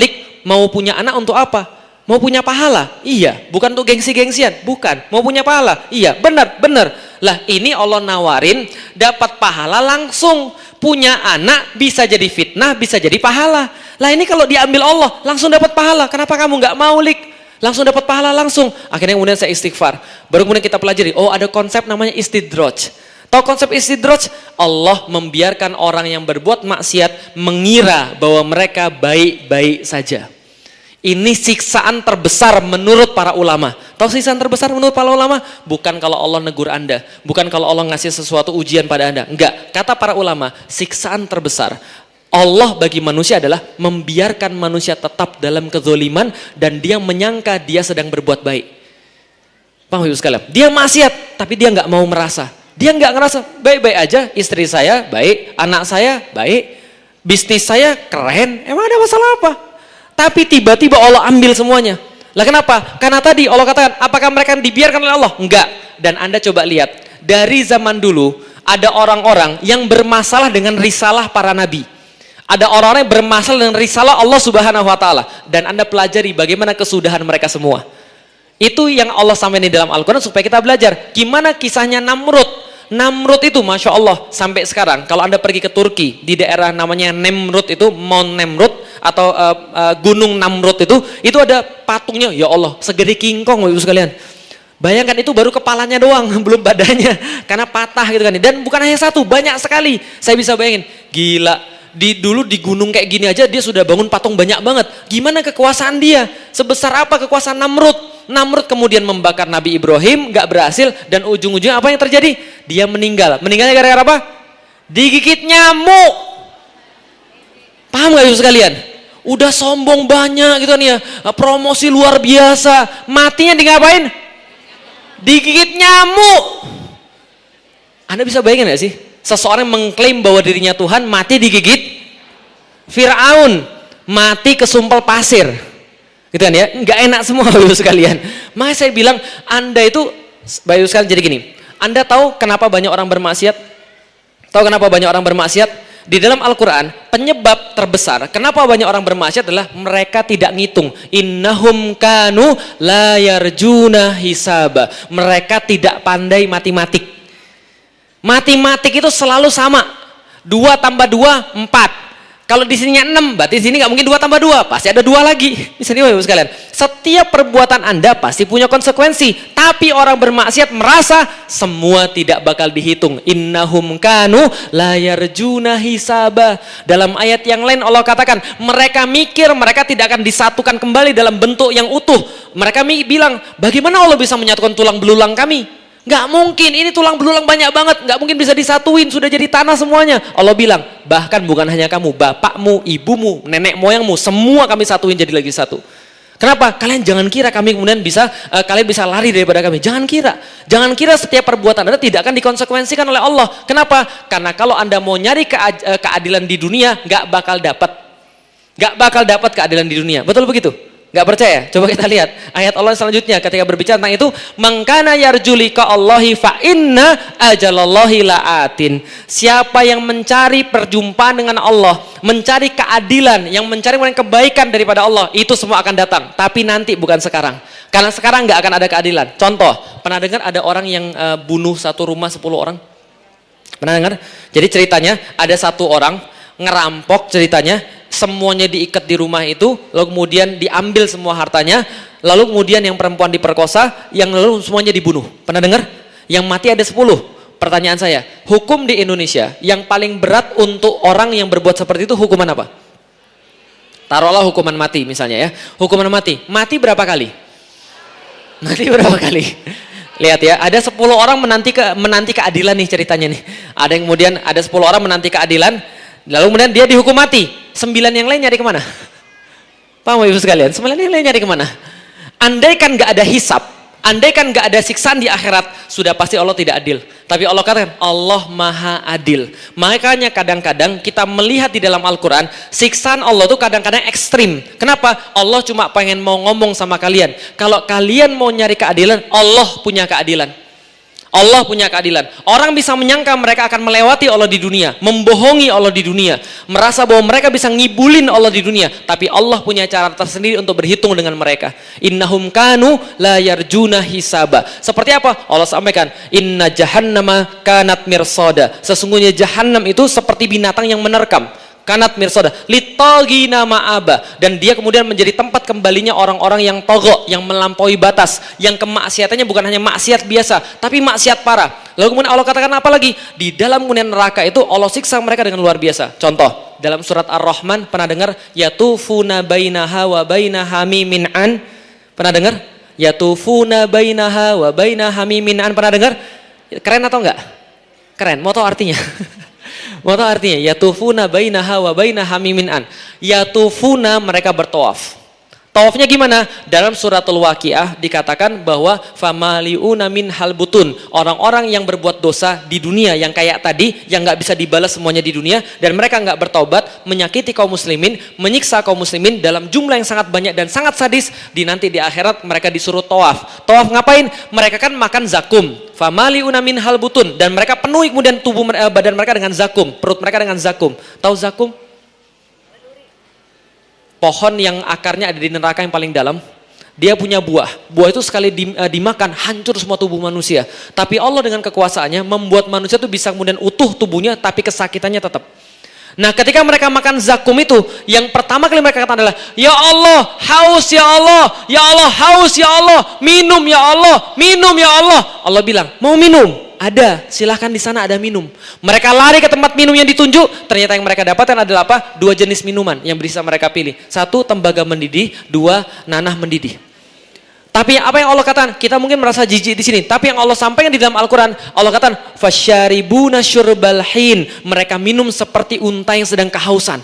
Mau punya anak untuk apa? Mau punya pahala? Iya. Bukan untuk gengsi-gengsian? Bukan. Mau punya pahala? Iya. Benar. Lah ini Allah nawarin dapat pahala langsung. Punya anak bisa jadi fitnah, bisa jadi pahala. Lah ini kalau diambil Allah langsung dapat pahala. Kenapa kamu nggak mau lik? Langsung dapat pahala langsung. Akhirnya kemudian saya istighfar. Baru kemudian kita pelajari. Oh ada konsep namanya istidraj. Tahu konsep istidraj? Allah membiarkan orang yang berbuat maksiat mengira bahwa mereka baik-baik saja. Ini siksaan terbesar menurut para ulama. Tahu siksaan terbesar menurut para ulama? Bukan kalau Allah negur Anda, bukan kalau Allah ngasih sesuatu ujian pada Anda. Enggak, kata para ulama, siksaan terbesar Allah bagi manusia adalah membiarkan manusia tetap dalam kezoliman dan dia menyangka dia sedang berbuat baik. Paham Ibu sekalian? Dia maksiat, tapi dia nggak mau merasa. Dia nggak ngerasa baik-baik aja. Istri saya baik, anak saya baik, bisnis saya keren. Emang ada masalah apa? Tapi tiba-tiba Allah ambil semuanya. Lah kenapa? Karena tadi Allah katakan, apakah mereka dibiarkan oleh Allah? Enggak. Dan Anda coba lihat, dari zaman dulu ada orang-orang yang bermasalah dengan risalah para nabi. Ada orang-orang yang bermasalah dengan risalah Allah Subhanahu wa taala dan Anda pelajari bagaimana kesudahan mereka semua. Itu yang Allah sampaikan di dalam Al-Qur'an supaya kita belajar gimana kisahnya Namrud. Namrud itu Masya Allah sampai sekarang kalau Anda pergi ke Turki di daerah namanya Nemrut itu, Mount Nemrut atau Gunung Namrud itu ada patungnya, ya Allah segede kingkong Ibu sekalian. Bayangkan itu baru kepalanya doang, belum badannya karena patah gitu kan. Dan bukan hanya satu, banyak sekali. Saya bisa bayangin, gila. Dulu di gunung kayak gini aja dia sudah bangun patung banyak banget. Gimana kekuasaan dia? Sebesar apa kekuasaan Namrud? Namrud kemudian membakar Nabi Ibrahim, gak berhasil dan ujung-ujungnya apa yang terjadi? Dia meninggal. Meninggalnya gara-gara apa? Digigit nyamuk. Paham gak Ibu sekalian? Udah sombong banyak gitu nih ya, promosi luar biasa. Matinya di ngapain? Digigit nyamuk. Anda bisa bayangin gak sih? Seseorang mengklaim bahwa dirinya Tuhan mati digigit Fir'aun, mati kesumpel pasir, gitu kan ya, nggak enak semua Bapak sekalian. Makanya saya bilang Anda itu Bapak sekalian jadi gini, Anda tahu kenapa banyak orang bermaksiat? Tahu kenapa banyak orang bermaksiat? Di dalam Al-Quran penyebab terbesar kenapa banyak orang bermaksiat adalah mereka tidak ngitung. Innahum kanu la yarjuna hisaba. Mereka tidak pandai matematik. Matematik itu selalu sama. 2 tambah 2, 4. Kalau di sininya 6, berarti di sini nggak mungkin 2 tambah 2. Pasti ada 2 lagi. Misalnya Bapak sekalian, setiap perbuatan Anda pasti punya konsekuensi. Tapi orang bermaksiat merasa semua tidak bakal dihitung. Innahum kanu la yarjuna hisaba. Dalam ayat yang lain Allah katakan, mereka mikir mereka tidak akan disatukan kembali dalam bentuk yang utuh. Mereka bilang, bagaimana Allah bisa menyatukan tulang belulang kami? Nggak mungkin, ini tulang belulang banyak banget, nggak mungkin bisa disatuin, sudah jadi tanah semuanya. Allah bilang, bahkan bukan hanya kamu, bapakmu, ibumu, nenek moyangmu, semua kami satuin jadi lagi satu. Kenapa? Kalian jangan kira kami kemudian kalian bisa lari daripada kami. Jangan kira setiap perbuatan Anda tidak akan dikonsekuensikan oleh Allah. Kenapa? Karena kalau Anda mau nyari keadilan di dunia, nggak bakal dapat keadilan di dunia. Betul begitu? Nggak percaya? Coba kita lihat ayat Allah selanjutnya ketika berbicara tentang itu, mangkana yarjulika Allahi fa inna ajalallahi laatin. Siapa yang mencari perjumpaan dengan Allah, mencari keadilan, yang mencari kebaikan daripada Allah, itu semua akan datang. Tapi nanti, bukan sekarang. Karena sekarang nggak akan ada keadilan. Contoh, pernah dengar ada orang yang bunuh satu rumah 10 orang? Pernah dengar? Jadi ceritanya ada satu orang ngerampok, ceritanya semuanya diikat di rumah itu, lalu kemudian diambil semua hartanya, lalu kemudian yang perempuan diperkosa, yang lalu semuanya dibunuh. Pernah dengar? Yang mati ada 10. Pertanyaan saya, hukum di Indonesia yang paling berat untuk orang yang berbuat seperti itu hukuman apa? Taruhlah hukuman mati misalnya ya. Hukuman mati. Mati berapa kali? Mati berapa kali? Lihat ya, ada 10 orang menanti keadilan nih ceritanya nih. Ada yang kemudian ada 10 orang menanti keadilan, lalu kemudian dia dihukum mati. 9 yang lain nyari kemana? Paham ibu sekalian? 9 yang lain nyari kemana? Andai kan gak ada hisab, andai kan gak ada siksaan di akhirat, sudah pasti Allah tidak adil. Tapi Allah katakan, Allah maha adil. Makanya kadang-kadang kita melihat di dalam Al-Quran, siksaan Allah itu kadang-kadang ekstrim. Kenapa? Allah cuma pengen mau ngomong sama kalian. Kalau kalian mau nyari keadilan, Allah punya keadilan. Allah punya keadilan. Orang bisa menyangka mereka akan melewati Allah di dunia, membohongi Allah di dunia, merasa bahwa mereka bisa ngibulin Allah di dunia, tapi Allah punya cara tersendiri untuk berhitung dengan mereka. Innahum kanu la yarjuna hisaba. Seperti apa? Allah sampaikan, inna jahannama kanat mirsada. Sesungguhnya jahannam itu seperti binatang yang menerkam. Kanat mirsada litagina ma'aba, dan dia kemudian menjadi tempat kembalinya orang-orang yang togo, yang melampaui batas, yang kemaksiatannya bukan hanya maksiat biasa tapi maksiat parah. Lalu kemudian Allah katakan apa lagi? Di dalam kemudian neraka itu Allah siksa mereka dengan luar biasa. Contoh, dalam surat Ar-Rahman pernah dengar yatufuna bainaha wa bainaha mimin an? Pernah dengar? Yatufuna bainaha wa bainaha mimin an, pernah dengar? Keren atau enggak? Keren. Mau tahu artinya? Mau tahu artinya? Yatufuna bainaha wa bainaha mimin an. Yatufuna, mereka bertawaf. Tawafnya gimana? Dalam suratul Waqiah dikatakan bahwa famaliuna min halbutun. Orang-orang yang berbuat dosa di dunia yang kayak tadi, yang nggak bisa dibalas semuanya di dunia, dan mereka nggak bertaubat, menyakiti kaum muslimin, menyiksa kaum muslimin dalam jumlah yang sangat banyak dan sangat sadis, nanti di akhirat mereka disuruh tawaf. Tawaf ngapain? Mereka kan makan zakum. Famaliuna min halbutun, dan mereka penuhi kemudian tubuh badan mereka dengan zakum, perut mereka dengan zakum. Tahu zakum? Pohon yang akarnya ada di neraka yang paling dalam. Dia punya buah. Buah itu sekali dimakan hancur semua tubuh manusia. Tapi Allah dengan kekuasaannya membuat manusia itu bisa kemudian utuh tubuhnya, tapi kesakitannya tetap. Nah, ketika mereka makan zakum itu, yang pertama kali mereka katakan adalah, ya Allah, haus ya Allah, ya Allah, haus ya Allah, minum ya Allah, minum ya Allah. Allah bilang, mau minum? Ada, silahkan di sana ada minum. Mereka lari ke tempat minum yang ditunjuk. Ternyata yang mereka dapatkan adalah apa? 2 jenis minuman yang bisa mereka pilih. 1, tembaga mendidih. 2, nanah mendidih. Tapi apa yang Allah katakan? Kita mungkin merasa jijik di sini. Tapi yang Allah sampaikan di dalam Al-Quran, Allah katakan, fasyaribuna syurbal hin. Mereka minum seperti unta yang sedang kehausan.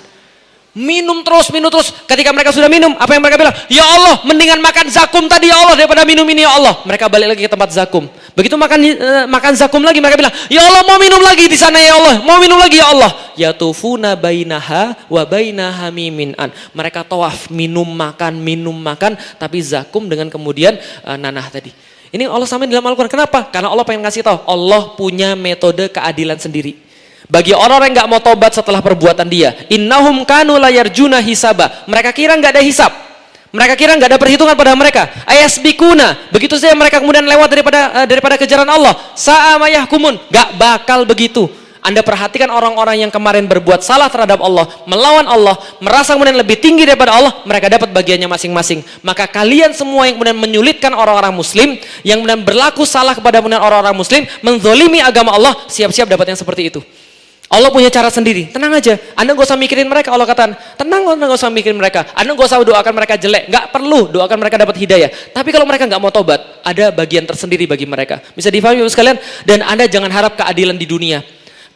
Minum terus, minum terus. Ketika mereka sudah minum, apa yang mereka bilang? Ya Allah, mendingan makan zakum tadi ya Allah daripada minum ini ya Allah. Mereka balik lagi ke tempat zakum. Begitu makan zakum lagi, mereka bilang, ya Allah, mau minum lagi di sana ya Allah, mau minum lagi ya Allah. Yatufuna bainaha wa bainaha mimin an. Mereka tawaf, minum makan, tapi zakum dengan kemudian nanah tadi. Ini Allah sampaikan dalam Al-Quran. Kenapa? Karena Allah pengen ngasih tahu, Allah punya metode keadilan sendiri. Bagi orang-orang yang gak mau tobat setelah perbuatan dia, innahum kanu la yarjuna hisaba. Mereka kira gak ada hisab, mereka kira gak ada perhitungan pada mereka. Ayasbikuna, begitu saja mereka kemudian lewat daripada kejaran Allah. Sa'a yahkumun, gak bakal begitu. Anda perhatikan orang-orang yang kemarin berbuat salah terhadap Allah, melawan Allah, merasa kemudian lebih tinggi daripada Allah, mereka dapat bagiannya masing-masing. Maka kalian semua yang kemudian menyulitkan orang-orang muslim, yang kemudian berlaku salah kepada kemudian orang-orang muslim, menzolimi agama Allah, siap-siap dapat yang seperti itu. Allah punya cara sendiri. Tenang aja, Anda gak usah mikirin mereka. Allah katakan, tenang, Anda gak usah mikirin mereka. Anda gak usah doakan mereka jelek. Gak perlu doakan mereka dapat hidayah. Tapi kalau mereka gak mau tobat, ada bagian tersendiri bagi mereka. Bisa difahami Bapak sekalian? Dan Anda jangan harap keadilan di dunia.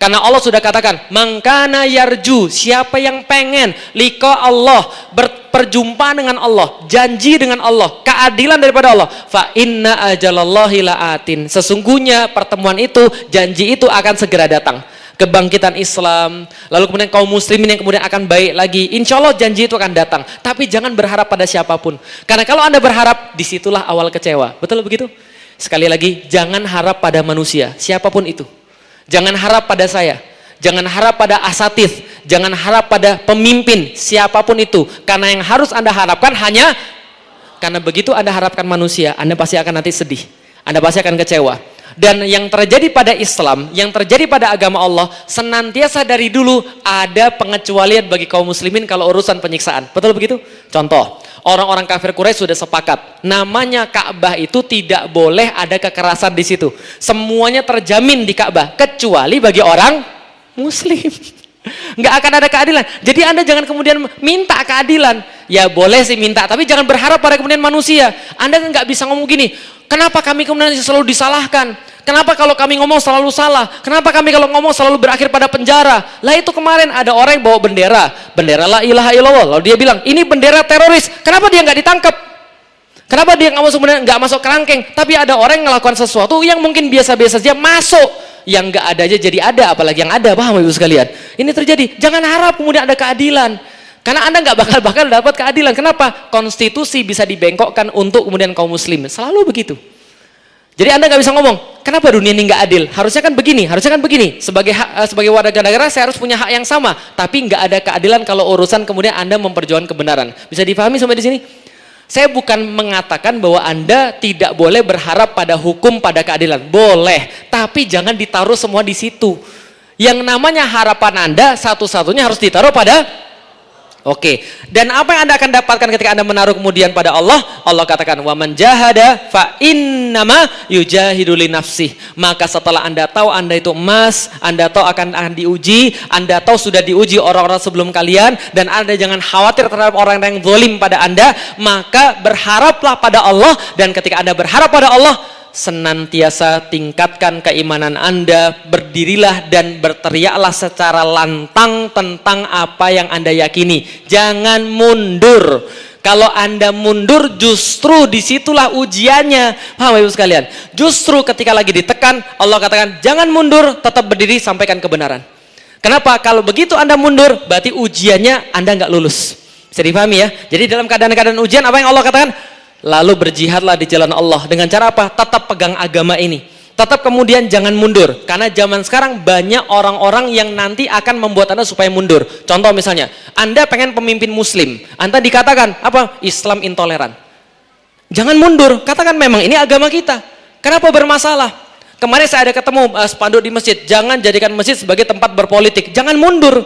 Karena Allah sudah katakan, mangkana yarju, siapa yang pengen liqa Allah, berperjumpaan dengan Allah, janji dengan Allah, keadilan daripada Allah, fa inna ajalallahi laatin. Sesungguhnya pertemuan itu, janji itu akan segera datang. kebangkitan Islam, lalu kemudian kaum muslimin yang kemudian akan baik lagi. Insya Allah janji itu akan datang. Tapi jangan berharap pada siapapun. Karena kalau Anda berharap, disitulah awal kecewa. Betul begitu? Sekali lagi, jangan harap pada manusia, siapapun itu. Jangan harap pada saya. Jangan harap pada asatidz. Jangan harap pada pemimpin, siapapun itu. Karena yang harus Anda harapkan hanya, karena begitu Anda harapkan manusia, Anda pasti akan nanti sedih. Anda pasti akan kecewa. Dan yang terjadi pada Islam, yang terjadi pada agama Allah, senantiasa dari dulu ada pengecualian bagi kaum muslimin kalau urusan penyiksaan. Betul begitu? Contoh, orang-orang kafir Quraisy sudah sepakat, namanya Ka'bah itu tidak boleh ada kekerasan di situ. Semuanya terjamin di Ka'bah, kecuali bagi orang muslim. Nggak akan ada keadilan. Jadi Anda jangan kemudian minta keadilan. Ya boleh sih minta, tapi jangan berharap pada kemudian manusia. Anda nggak bisa ngomong gini, kenapa kami kemudian selalu disalahkan? Kenapa kalau kami ngomong selalu salah? Kenapa kami kalau ngomong selalu berakhir pada penjara? Lah itu kemarin ada orang yang bawa bendera la ilaha illallah. Lalu dia bilang, ini bendera teroris. Kenapa dia nggak ditangkap? Kenapa dia nggak masuk kerangkeng? Tapi ada orang yang melakukan sesuatu yang mungkin biasa-biasa saja masuk. Yang nggak ada aja jadi ada, apalagi yang ada. Paham ibu sekalian? Ini terjadi. Jangan harap kemudian ada keadilan. Karena Anda nggak bakal dapat keadilan. Kenapa? Konstitusi bisa dibengkokkan untuk kemudian kaum muslim. Selalu begitu. Jadi Anda nggak bisa ngomong, kenapa dunia ini nggak adil? Harusnya kan begini, harusnya kan begini. Sebagai warga negara saya harus punya hak yang sama. Tapi nggak ada keadilan kalau urusan kemudian Anda memperjuangkan kebenaran. Bisa dipahami sampai di sini? Saya bukan mengatakan bahwa Anda tidak boleh berharap pada hukum, pada keadilan. Boleh, tapi jangan ditaruh semua di situ. Yang namanya harapan Anda satu-satunya harus ditaruh pada Oke. Dan apa yang Anda akan dapatkan ketika Anda menaruh kemudian pada Allah? Allah katakan, "Wa man jahada fa innama yujahidu li nafsih." Maka setelah Anda tahu Anda itu emas, Anda tahu akan diuji, Anda tahu sudah diuji orang-orang sebelum kalian, dan Anda jangan khawatir terhadap orang yang zalim pada Anda, maka berharaplah pada Allah. Dan ketika Anda berharap pada Allah, senantiasa tingkatkan keimanan Anda, berdirilah dan berteriaklah secara lantang tentang apa yang Anda yakini. Jangan mundur. Kalau Anda mundur, justru disitulah ujiannya. Paham ibu sekalian? Justru ketika lagi ditekan, Allah katakan jangan mundur, tetap berdiri, sampaikan kebenaran. Kenapa? Kalau begitu Anda mundur, berarti ujiannya Anda nggak lulus. Bisa dipahami ya? Jadi dalam keadaan-keadaan ujian, apa yang Allah katakan? Lalu berjihadlah di jalan Allah. Dengan cara apa? Tetap pegang agama ini. Tetap kemudian jangan mundur. Karena zaman sekarang banyak orang-orang yang nanti akan membuat Anda supaya mundur. Contoh misalnya, Anda pengen pemimpin muslim. Anda dikatakan, apa? Islam intoleran. Jangan mundur. Katakan memang ini agama kita. Kenapa bermasalah? Kemarin saya ada ketemu spanduk di masjid. Jangan jadikan masjid sebagai tempat berpolitik. Jangan mundur.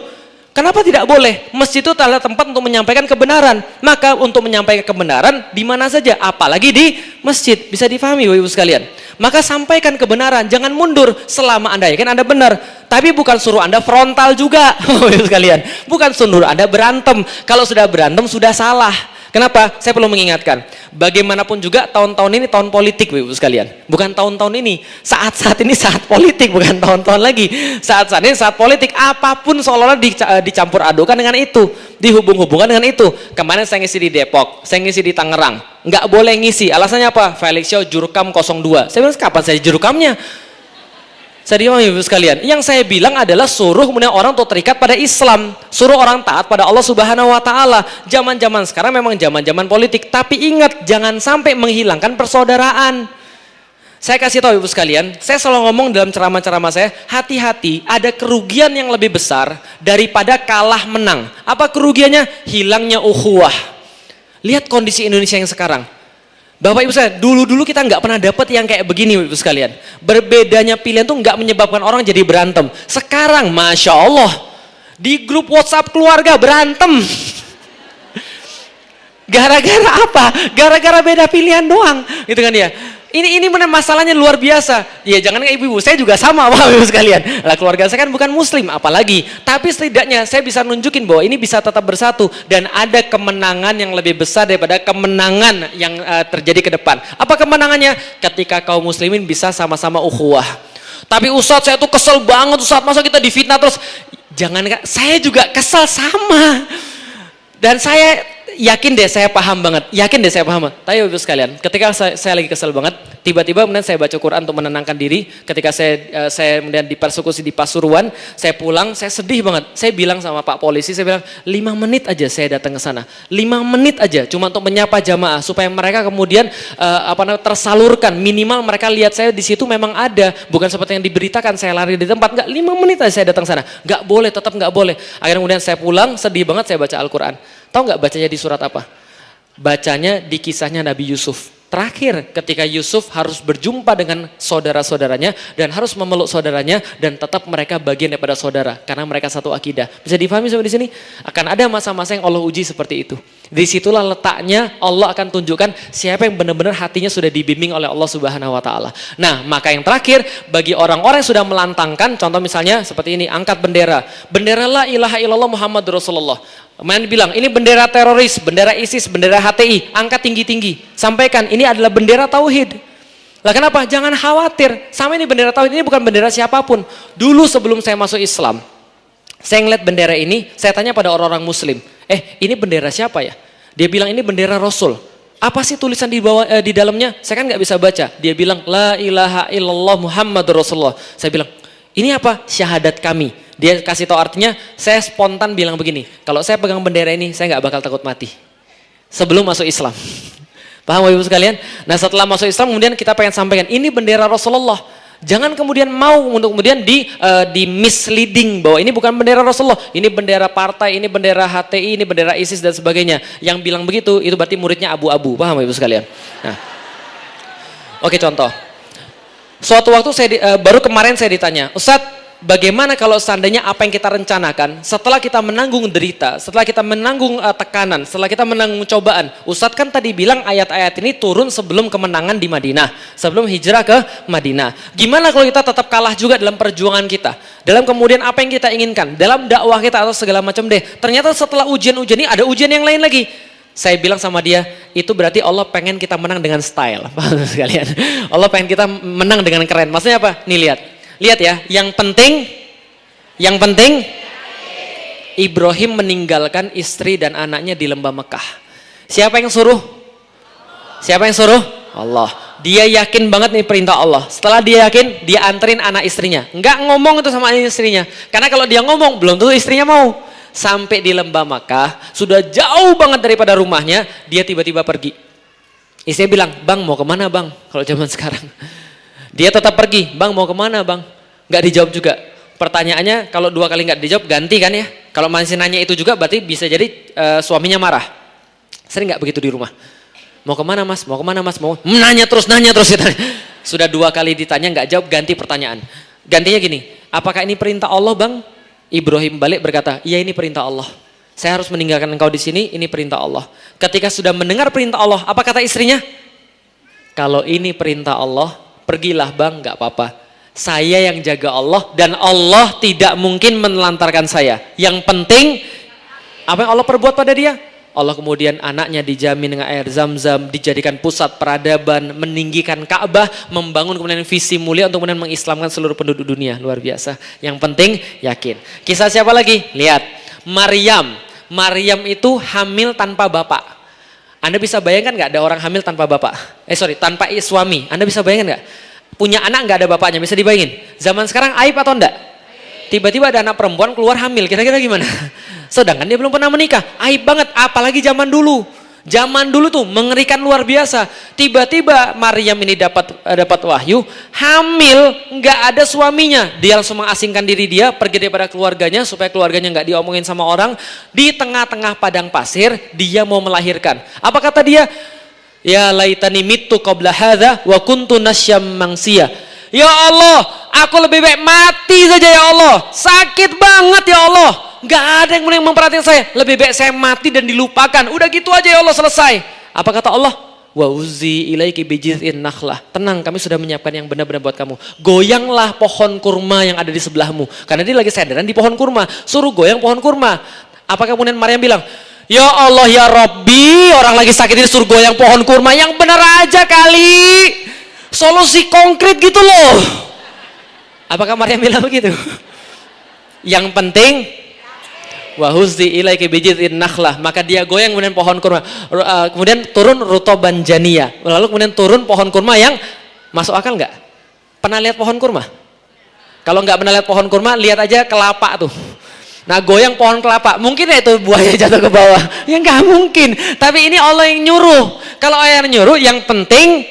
Kenapa tidak boleh? Masjid itu adalah tempat untuk menyampaikan kebenaran. Maka untuk menyampaikan kebenaran di mana saja, apalagi di masjid. Bisa difahami Bapak Ibu sekalian. Maka sampaikan kebenaran, jangan mundur selama Anda yakin Anda benar. Tapi bukan suruh Anda frontal juga, Bapak Ibu sekalian. Bukan suruh Anda berantem. Kalau sudah berantem sudah salah. Kenapa? Saya perlu mengingatkan. Bagaimanapun juga tahun-tahun ini tahun politik, Ibu sekalian. Bukan tahun-tahun ini. Saat-saat ini saat politik, bukan tahun-tahun lagi. Saat-saat ini saat politik. Apapun seolah-olah dicampur adukan dengan itu. Dihubung-hubungkan dengan itu. Kemarin saya ngisi di Depok. Saya ngisi di Tangerang. Nggak boleh ngisi. Alasannya apa? Felix Xiao Jurkam 02. Saya bilang, kapan saya Jurkamnya? Saya diomong Ibu sekalian, yang saya bilang adalah suruh kemudian orang untuk terikat pada Islam, suruh orang taat pada Allah Subhanahu wa taala. Zaman-zaman sekarang memang zaman-zaman politik, tapi ingat jangan sampai menghilangkan persaudaraan. Saya kasih tahu Ibu sekalian, saya selalu ngomong dalam ceramah-ceramah saya, hati-hati, ada kerugian yang lebih besar daripada kalah menang. Apa kerugiannya? Hilangnya ukhuwah. Lihat kondisi Indonesia yang sekarang. Bapak Ibu sekalian, dulu-dulu kita nggak pernah dapat yang kayak begini Ibu sekalian. Berbedanya pilihan tuh nggak menyebabkan orang jadi berantem. Sekarang, Masya Allah, di grup WhatsApp keluarga berantem. Gara-gara apa? Gara-gara beda pilihan doang, gitu kan ya. Ini benar masalahnya luar biasa. Ya jangan kayak ibu-ibu, saya juga sama Bapak Ibu sekalian. Lah keluarga saya kan bukan muslim apalagi. Tapi setidaknya saya bisa nunjukin bahwa ini bisa tetap bersatu dan ada kemenangan yang lebih besar daripada kemenangan yang terjadi ke depan. Apa kemenangannya? Ketika kaum muslimin bisa sama-sama ukhuwah. Tapi Ustadz saya tuh kesel banget Ustadz, masa kita difitnah terus. Jangan, saya juga kesel sama. Dan saya yakin deh saya paham banget, yakin deh saya paham. Tapi Ibu sekalian, ketika saya lagi kesel banget, tiba-tiba kemudian saya baca Quran untuk menenangkan diri. Ketika saya kemudian dipersekusi di Pasuruan, saya pulang, saya sedih banget. Saya bilang sama Pak Polisi, saya bilang 5 menit aja saya datang ke sana, 5 menit aja, cuma untuk menyapa jamaah supaya mereka kemudian tersalurkan. Minimal mereka lihat saya di situ memang ada, bukan seperti yang diberitakan saya lari di tempat. Enggak, 5 menit aja saya datang sana. Enggak boleh, tetap enggak boleh. Akhirnya kemudian saya pulang, sedih banget, saya baca Al-Quran. Tahu nggak bacanya di surat apa? Bacanya di kisahnya Nabi Yusuf. Terakhir ketika Yusuf harus berjumpa dengan saudara-saudaranya dan harus memeluk saudaranya dan tetap mereka bagian daripada saudara karena mereka satu akidah. Bisa difahami sampai di sini? Akan ada masa-masa yang Allah uji seperti itu. Disitulah letaknya Allah akan tunjukkan siapa yang benar-benar hatinya sudah dibimbing oleh Allah Subhanahu Wa Taala. Nah, maka yang terakhir bagi orang-orang yang sudah melantangkan, contoh misalnya seperti ini, angkat bendera, bendera la ilaha illallah Muhammadur Rasulullah. Main bilang, ini bendera teroris, bendera ISIS, bendera HTI, angkat tinggi-tinggi. Sampaikan, ini adalah bendera tauhid. Lah kenapa? Jangan khawatir, sama ini bendera tauhid, ini bukan bendera siapapun. Dulu sebelum saya masuk Islam, saya ngeliat bendera ini, saya tanya pada orang-orang muslim, ini bendera siapa ya? Dia bilang, ini bendera Rasul. Apa sih tulisan di bawah di dalamnya? Saya kan nggak bisa baca. Dia bilang, la ilaha illallah Muhammadur Rasulullah. Saya bilang, ini apa? Syahadat kami. Dia kasih tahu artinya, saya spontan bilang begini, kalau saya pegang bendera ini, saya nggak bakal takut mati. Sebelum masuk Islam. Paham Ibu sekalian? Nah setelah masuk Islam, kemudian kita pengen sampaikan, ini bendera Rasulullah. Jangan kemudian mau untuk kemudian di misleading bahwa ini bukan bendera Rasulullah, ini bendera partai, ini bendera HTI, ini bendera ISIS dan sebagainya. Yang bilang begitu, itu berarti muridnya abu-abu. Paham Ibu sekalian? Nah, oke contoh. Suatu waktu baru kemarin saya ditanya, Ustadz, bagaimana kalau seandainya apa yang kita rencanakan setelah kita menanggung derita, setelah kita menanggung tekanan, setelah kita menanggung cobaan. Ustadz kan tadi bilang ayat-ayat ini turun sebelum kemenangan di Madinah, sebelum hijrah ke Madinah. Gimana kalau kita tetap kalah juga dalam perjuangan kita, dalam kemudian apa yang kita inginkan, dalam dakwah kita atau segala macam deh. Ternyata setelah ujian-ujian ini ada ujian yang lain lagi. Saya bilang sama dia, itu berarti Allah pengen kita menang dengan style. Paham sekalian? Allah pengen kita menang dengan keren. Maksudnya apa? Nih lihat ya, yang penting Ibrahim meninggalkan istri dan anaknya di lembah Mekah. Siapa yang suruh? Siapa yang suruh? Allah. Dia yakin banget nih perintah Allah. Setelah dia yakin, dia anterin anak istrinya. Enggak ngomong itu sama anak istrinya. Karena kalau dia ngomong, belum tentu istrinya mau. Sampai di lembah Makkah, sudah jauh banget daripada rumahnya, dia tiba-tiba pergi. Istrinya bilang, bang mau kemana bang? Kalau zaman sekarang. Dia tetap pergi, bang mau kemana bang? Nggak dijawab juga. Pertanyaannya kalau 2 kali nggak dijawab, ganti kan ya? Kalau masih nanya itu juga berarti bisa jadi suaminya marah. Sering nggak begitu di rumah? Mau kemana mas? Mau kemana mas? Mau nanya terus gitu. Sudah 2 kali ditanya nggak jawab, ganti pertanyaan. Gantinya gini, apakah ini perintah Allah bang? Ibrahim balik berkata, iya ini perintah Allah. Saya harus meninggalkan engkau di sini, ini perintah Allah. Ketika sudah mendengar perintah Allah, apa kata istrinya? Kalau ini perintah Allah, pergilah bang, nggak apa-apa. Saya yang jaga Allah dan Allah tidak mungkin menelantarkan saya. Yang penting, apa yang Allah perbuat pada dia? Allah kemudian anaknya dijamin dengan air zam-zam, dijadikan pusat peradaban, meninggikan Ka'bah, membangun kemudian visi mulia untuk kemudian mengislamkan seluruh penduduk dunia. Luar biasa. Yang penting yakin. Kisah siapa lagi? Lihat. Maryam. Maryam itu hamil tanpa bapak. Anda bisa bayangkan nggak ada orang hamil tanpa bapak? Tanpa suami. Anda bisa bayangkan nggak? Punya anak nggak ada bapaknya, bisa dibayangin. Zaman sekarang aib atau enggak? Tiba-tiba ada anak perempuan keluar hamil, kira-kira gimana? Sedangkan dia belum pernah menikah, aib banget. Apalagi zaman dulu. Zaman dulu tuh mengerikan luar biasa. Tiba-tiba Maryam ini dapat wahyu, hamil, nggak ada suaminya. Dia langsung mengasingkan diri dia, pergi daripada keluarganya supaya keluarganya nggak diomongin sama orang. Di tengah-tengah padang pasir, dia mau melahirkan. Apa kata dia? Ya laitani mittu qabla hadza wa kuntu nasyam mangsia. Ya Allah, aku lebih baik mati saja ya Allah. Sakit banget ya Allah. Gak ada yang memperhatikan saya. Lebih baik saya mati dan dilupakan. Udah gitu aja ya Allah, selesai. Apa kata Allah? Wa uzi ilaiki bijiz'in nakhlah. Tenang, kami sudah menyiapkan yang benar-benar buat kamu. Goyanglah pohon kurma yang ada di sebelahmu. Karena dia lagi senderan di pohon kurma. Suruh goyang pohon kurma. Apakah kemudian Maryam bilang, ya Allah ya Rabbi, orang lagi sakit ini suruh goyang pohon kurma. Yang benar aja kali. Solusi konkret gitu loh. Apakah Maryam bilang begitu? Yang penting wa huzzi ilaiki bijid'in nakhlah, maka dia goyang kemudian pohon kurma. Kemudian turun rutoban janiyah. Lalu kemudian turun pohon kurma yang masuk akal enggak? Pernah lihat pohon kurma? Kalau enggak pernah lihat pohon kurma, lihat aja kelapa tuh. Nah, goyang pohon kelapa, mungkin ya itu buahnya jatuh ke bawah? Ya enggak mungkin. Tapi ini Allah yang nyuruh. Kalau Allah yang nyuruh, yang penting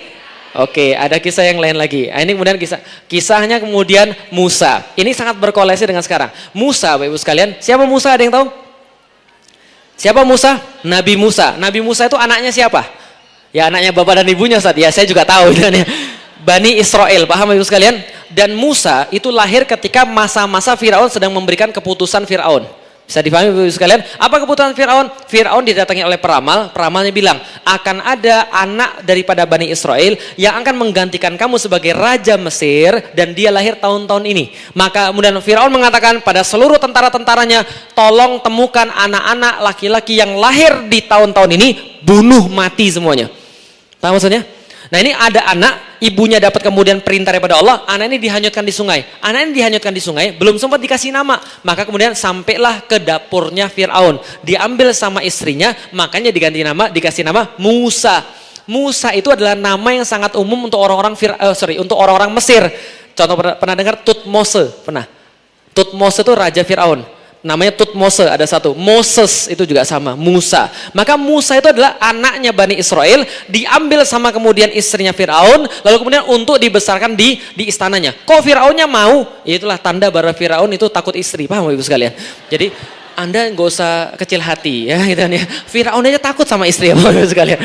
oke, ada kisah yang lain lagi. Ini kemudian kisahnya kemudian Musa. Ini sangat berkoalisi dengan sekarang. Musa, Bapak Ibu sekalian, siapa Musa, ada yang tahu? Siapa Musa? Nabi Musa. Nabi Musa itu anaknya siapa? Ya anaknya bapak dan ibunya, Ustaz. Ya saya juga tahu. Bani Israel, paham Bapak Ibu sekalian? Dan Musa itu lahir ketika masa-masa Firaun sedang memberikan keputusan Firaun. Bisa dipahami Bapak Ibu sekalian? Apa keputusan Firaun? Firaun didatangi oleh peramal, peramalnya bilang, akan ada anak daripada Bani Israel yang akan menggantikan kamu sebagai raja Mesir dan dia lahir tahun-tahun ini. Maka kemudian Firaun mengatakan pada seluruh tentara-tentaranya, tolong temukan anak-anak laki-laki yang lahir di tahun-tahun ini, bunuh mati semuanya. Tahu maksudnya? Nah ini ada anak, ibunya dapat kemudian perintah daripada Allah, anak ini dihanyutkan di sungai. Anak ini dihanyutkan di sungai, belum sempat dikasih nama. Maka kemudian sampailah ke dapurnya Fir'aun. Diambil sama istrinya, makanya dikasih nama Musa. Musa itu adalah nama yang sangat umum untuk orang-orang untuk orang-orang Mesir. Contoh pernah dengar Tutmose? Pernah? Tutmose itu raja Fir'aun. Namanya Tutmose, ada satu. Moses itu juga sama, Musa. Maka Musa itu adalah anaknya Bani Israel, diambil sama kemudian istrinya Fir'aun, lalu kemudian untuk dibesarkan di istananya. Kok Fir'aunnya mau? Ya itulah tanda bahwa Fir'aun itu takut istri, paham Ibu sekalian? Jadi Anda nggak usah kecil hati ya, gitu ya. Fir'aun aja takut sama istri, Ibu sekalian.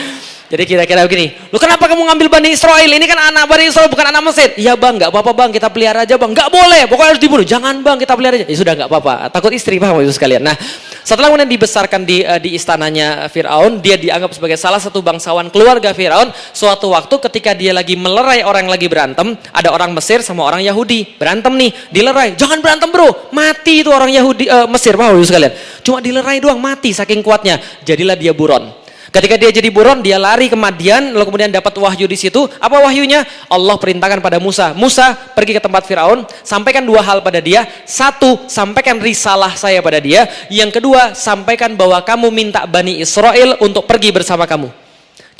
Jadi kira-kira begini, lu kenapa kamu ngambil Bani Israel? Ini kan anak Bani Israel, bukan anak Mesir. Iya bang, nggak apa-apa bang, kita pelihara aja bang. Nggak boleh, pokoknya harus dibunuh. Jangan bang, kita pelihara aja. Ya sudah nggak apa-apa. Takut istri, paham Ibu sekalian. Nah, setelah kemudian dibesarkan di istananya Fir'aun, dia dianggap sebagai salah satu bangsawan keluarga Fir'aun. Suatu waktu ketika dia lagi melerai orang yang lagi berantem, ada orang Mesir sama orang Yahudi berantem nih, dilerai. Jangan berantem bro, mati itu orang Yahudi Mesir, paham Ibu sekalian. Cuma dilerai doang, mati saking kuatnya. Jadilah dia buron. Ketika dia jadi buron, dia lari ke Madian, lalu kemudian dapat wahyu di situ. Apa wahyunya? Allah perintahkan pada Musa, Musa pergi ke tempat Firaun, sampaikan dua hal pada dia. Satu, sampaikan risalah saya pada dia. Yang kedua, sampaikan bahwa kamu minta Bani Israel untuk pergi bersama kamu.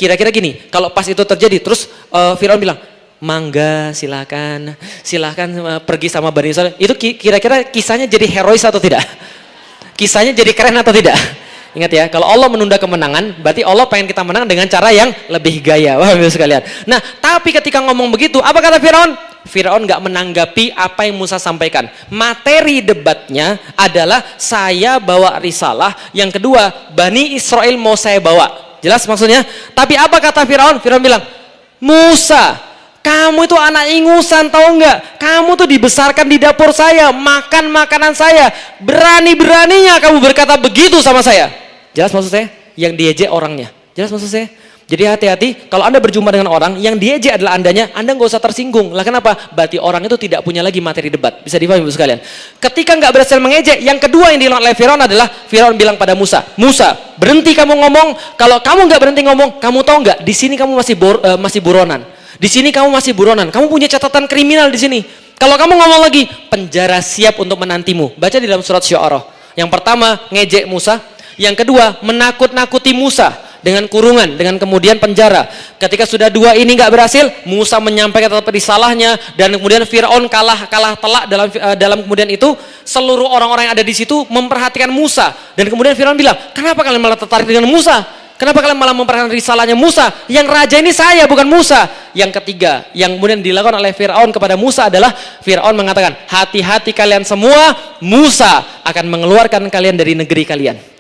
Kira-kira gini, kalau pas itu terjadi, terus Firaun bilang, mangga silakan pergi sama Bani Israel. Itu kira-kira kisahnya jadi herois atau tidak? Kisahnya jadi keren atau tidak? Ingat ya, kalau Allah menunda kemenangan, berarti Allah pengen kita menang dengan cara yang lebih gaya. Wah, Bapak sekalian. Nah, tapi ketika ngomong begitu, apa kata Firaun? Firaun nggak menanggapi apa yang Musa sampaikan. Materi debatnya adalah saya bawa risalah, yang kedua Bani Israel mau saya bawa. Jelas maksudnya? Tapi apa kata Firaun? Firaun bilang, Musa, kamu itu anak ingusan, tahu nggak? Kamu tuh dibesarkan di dapur saya, makan makanan saya. Berani-beraninya kamu berkata begitu sama saya. Jelas maksud saya? Yang diejek orangnya. Jelas maksud saya? Jadi hati-hati, kalau Anda berjumpa dengan orang yang diejek adalah Anda nggak usah tersinggung. Lah kenapa? Berarti orang itu tidak punya lagi materi debat. Bisa dipahami Ibu sekalian? Ketika nggak berhasil mengejek, yang kedua yang dilakukan oleh Firaun adalah Firaun bilang pada Musa, Musa, berhenti kamu ngomong. Kalau kamu nggak berhenti ngomong, kamu tahu nggak? Di sini kamu masih buronan. Di sini kamu masih buronan. Kamu punya catatan kriminal di sini. Kalau kamu ngomong lagi, penjara siap untuk menantimu. Baca di dalam surat Syu'ara. Yang pertama, ngejek Musa. Yang kedua, menakut-nakuti Musa dengan kurungan, dengan kemudian penjara. Ketika sudah dua ini nggak berhasil, Musa menyampaikan tetap risalahnya, dan kemudian Firaun kalah telak dalam kemudian itu. Seluruh orang-orang yang ada di situ memperhatikan Musa, dan kemudian Firaun bilang, kenapa kalian malah tertarik dengan Musa? Kenapa kalian malah memperhatikan risalahnya Musa? Yang raja ini saya, bukan Musa. Yang ketiga, yang kemudian dilakukan oleh Firaun kepada Musa adalah Firaun mengatakan, hati-hati kalian semua, Musa akan mengeluarkan kalian dari negeri kalian.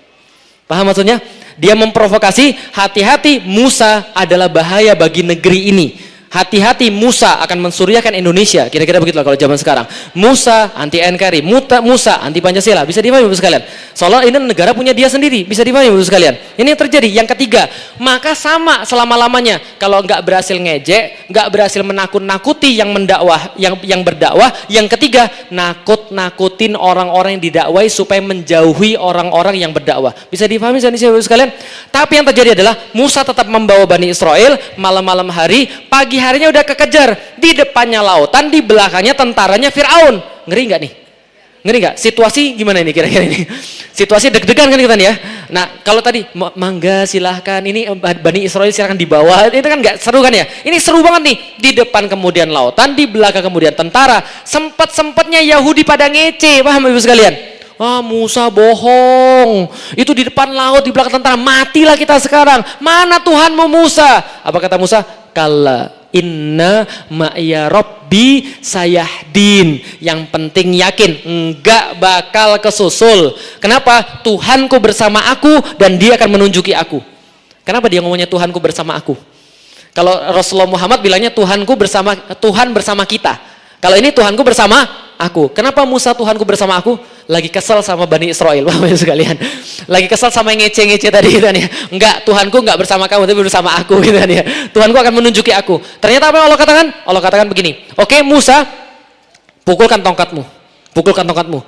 Paham maksudnya? Dia memprovokasi, hati-hati Musa adalah bahaya bagi negeri ini. Hati-hati Musa akan mensuryahkan Indonesia. Kira-kira begitulah kalau zaman sekarang. Musa anti NKRI, Musa anti Pancasila. Bisa dipahami Ibu sekalian? Soalnya ini negara punya dia sendiri. Bisa dipahami Ibu sekalian? Ini yang terjadi. Yang ketiga, maka sama selama-lamanya. Kalau nggak berhasil ngejek, nggak berhasil menakut-nakuti yang mendakwah, yang berdakwah. Yang ketiga, nakut-nakutin orang-orang yang didakwai supaya menjauhi orang-orang yang berdakwah. Bisa dipahami Ibu sekalian? Tapi yang terjadi adalah Musa tetap membawa Bani Israel malam-malam hari, pagi harinya udah kekejar, di depannya lautan, di belakangnya tentaranya Firaun. Ngeri nggak nih? Ngeri nggak? Situasi gimana ini kira-kira ini? Situasi deg-degan kan kita nih ya. Nah kalau tadi mangga silahkan, ini Bani Israel silahkan di bawah, itu kan nggak seru kan ya? Ini seru banget nih. Di depan kemudian lautan, di belakang kemudian tentara. Sempet-sempetnya Yahudi pada ngece, paham ibu sekalian? Wah Musa bohong, itu di depan laut, di belakang tentara, matilah kita sekarang. Mana Tuhanmu Musa? Apa kata Musa? Kalla inna ma'ya rabbi sayahdin. Yang penting yakin, enggak bakal kesusul. Kenapa? Tuhanku bersama aku dan dia akan menunjuki aku. Kenapa dia ngomongnya Tuhanku bersama aku? Kalau Rasulullah Muhammad bilangnya Tuhan bersama kita. Kalau ini Tuhanku bersama aku. Kenapa Musa Tuhanku bersama aku? Lagi kesel sama Bani Israel, Bapak sekalian. Lagi kesel sama yang ngece-ngece tadi gitu kan ya. Enggak, Tuhanku enggak bersama kamu, tapi bersama aku gitu kan ya. Tuhanku akan menunjuki aku. Ternyata apa yang Allah katakan? Allah katakan begini. Oke, Musa, pukulkan tongkatmu. Pukulkan tongkatmu.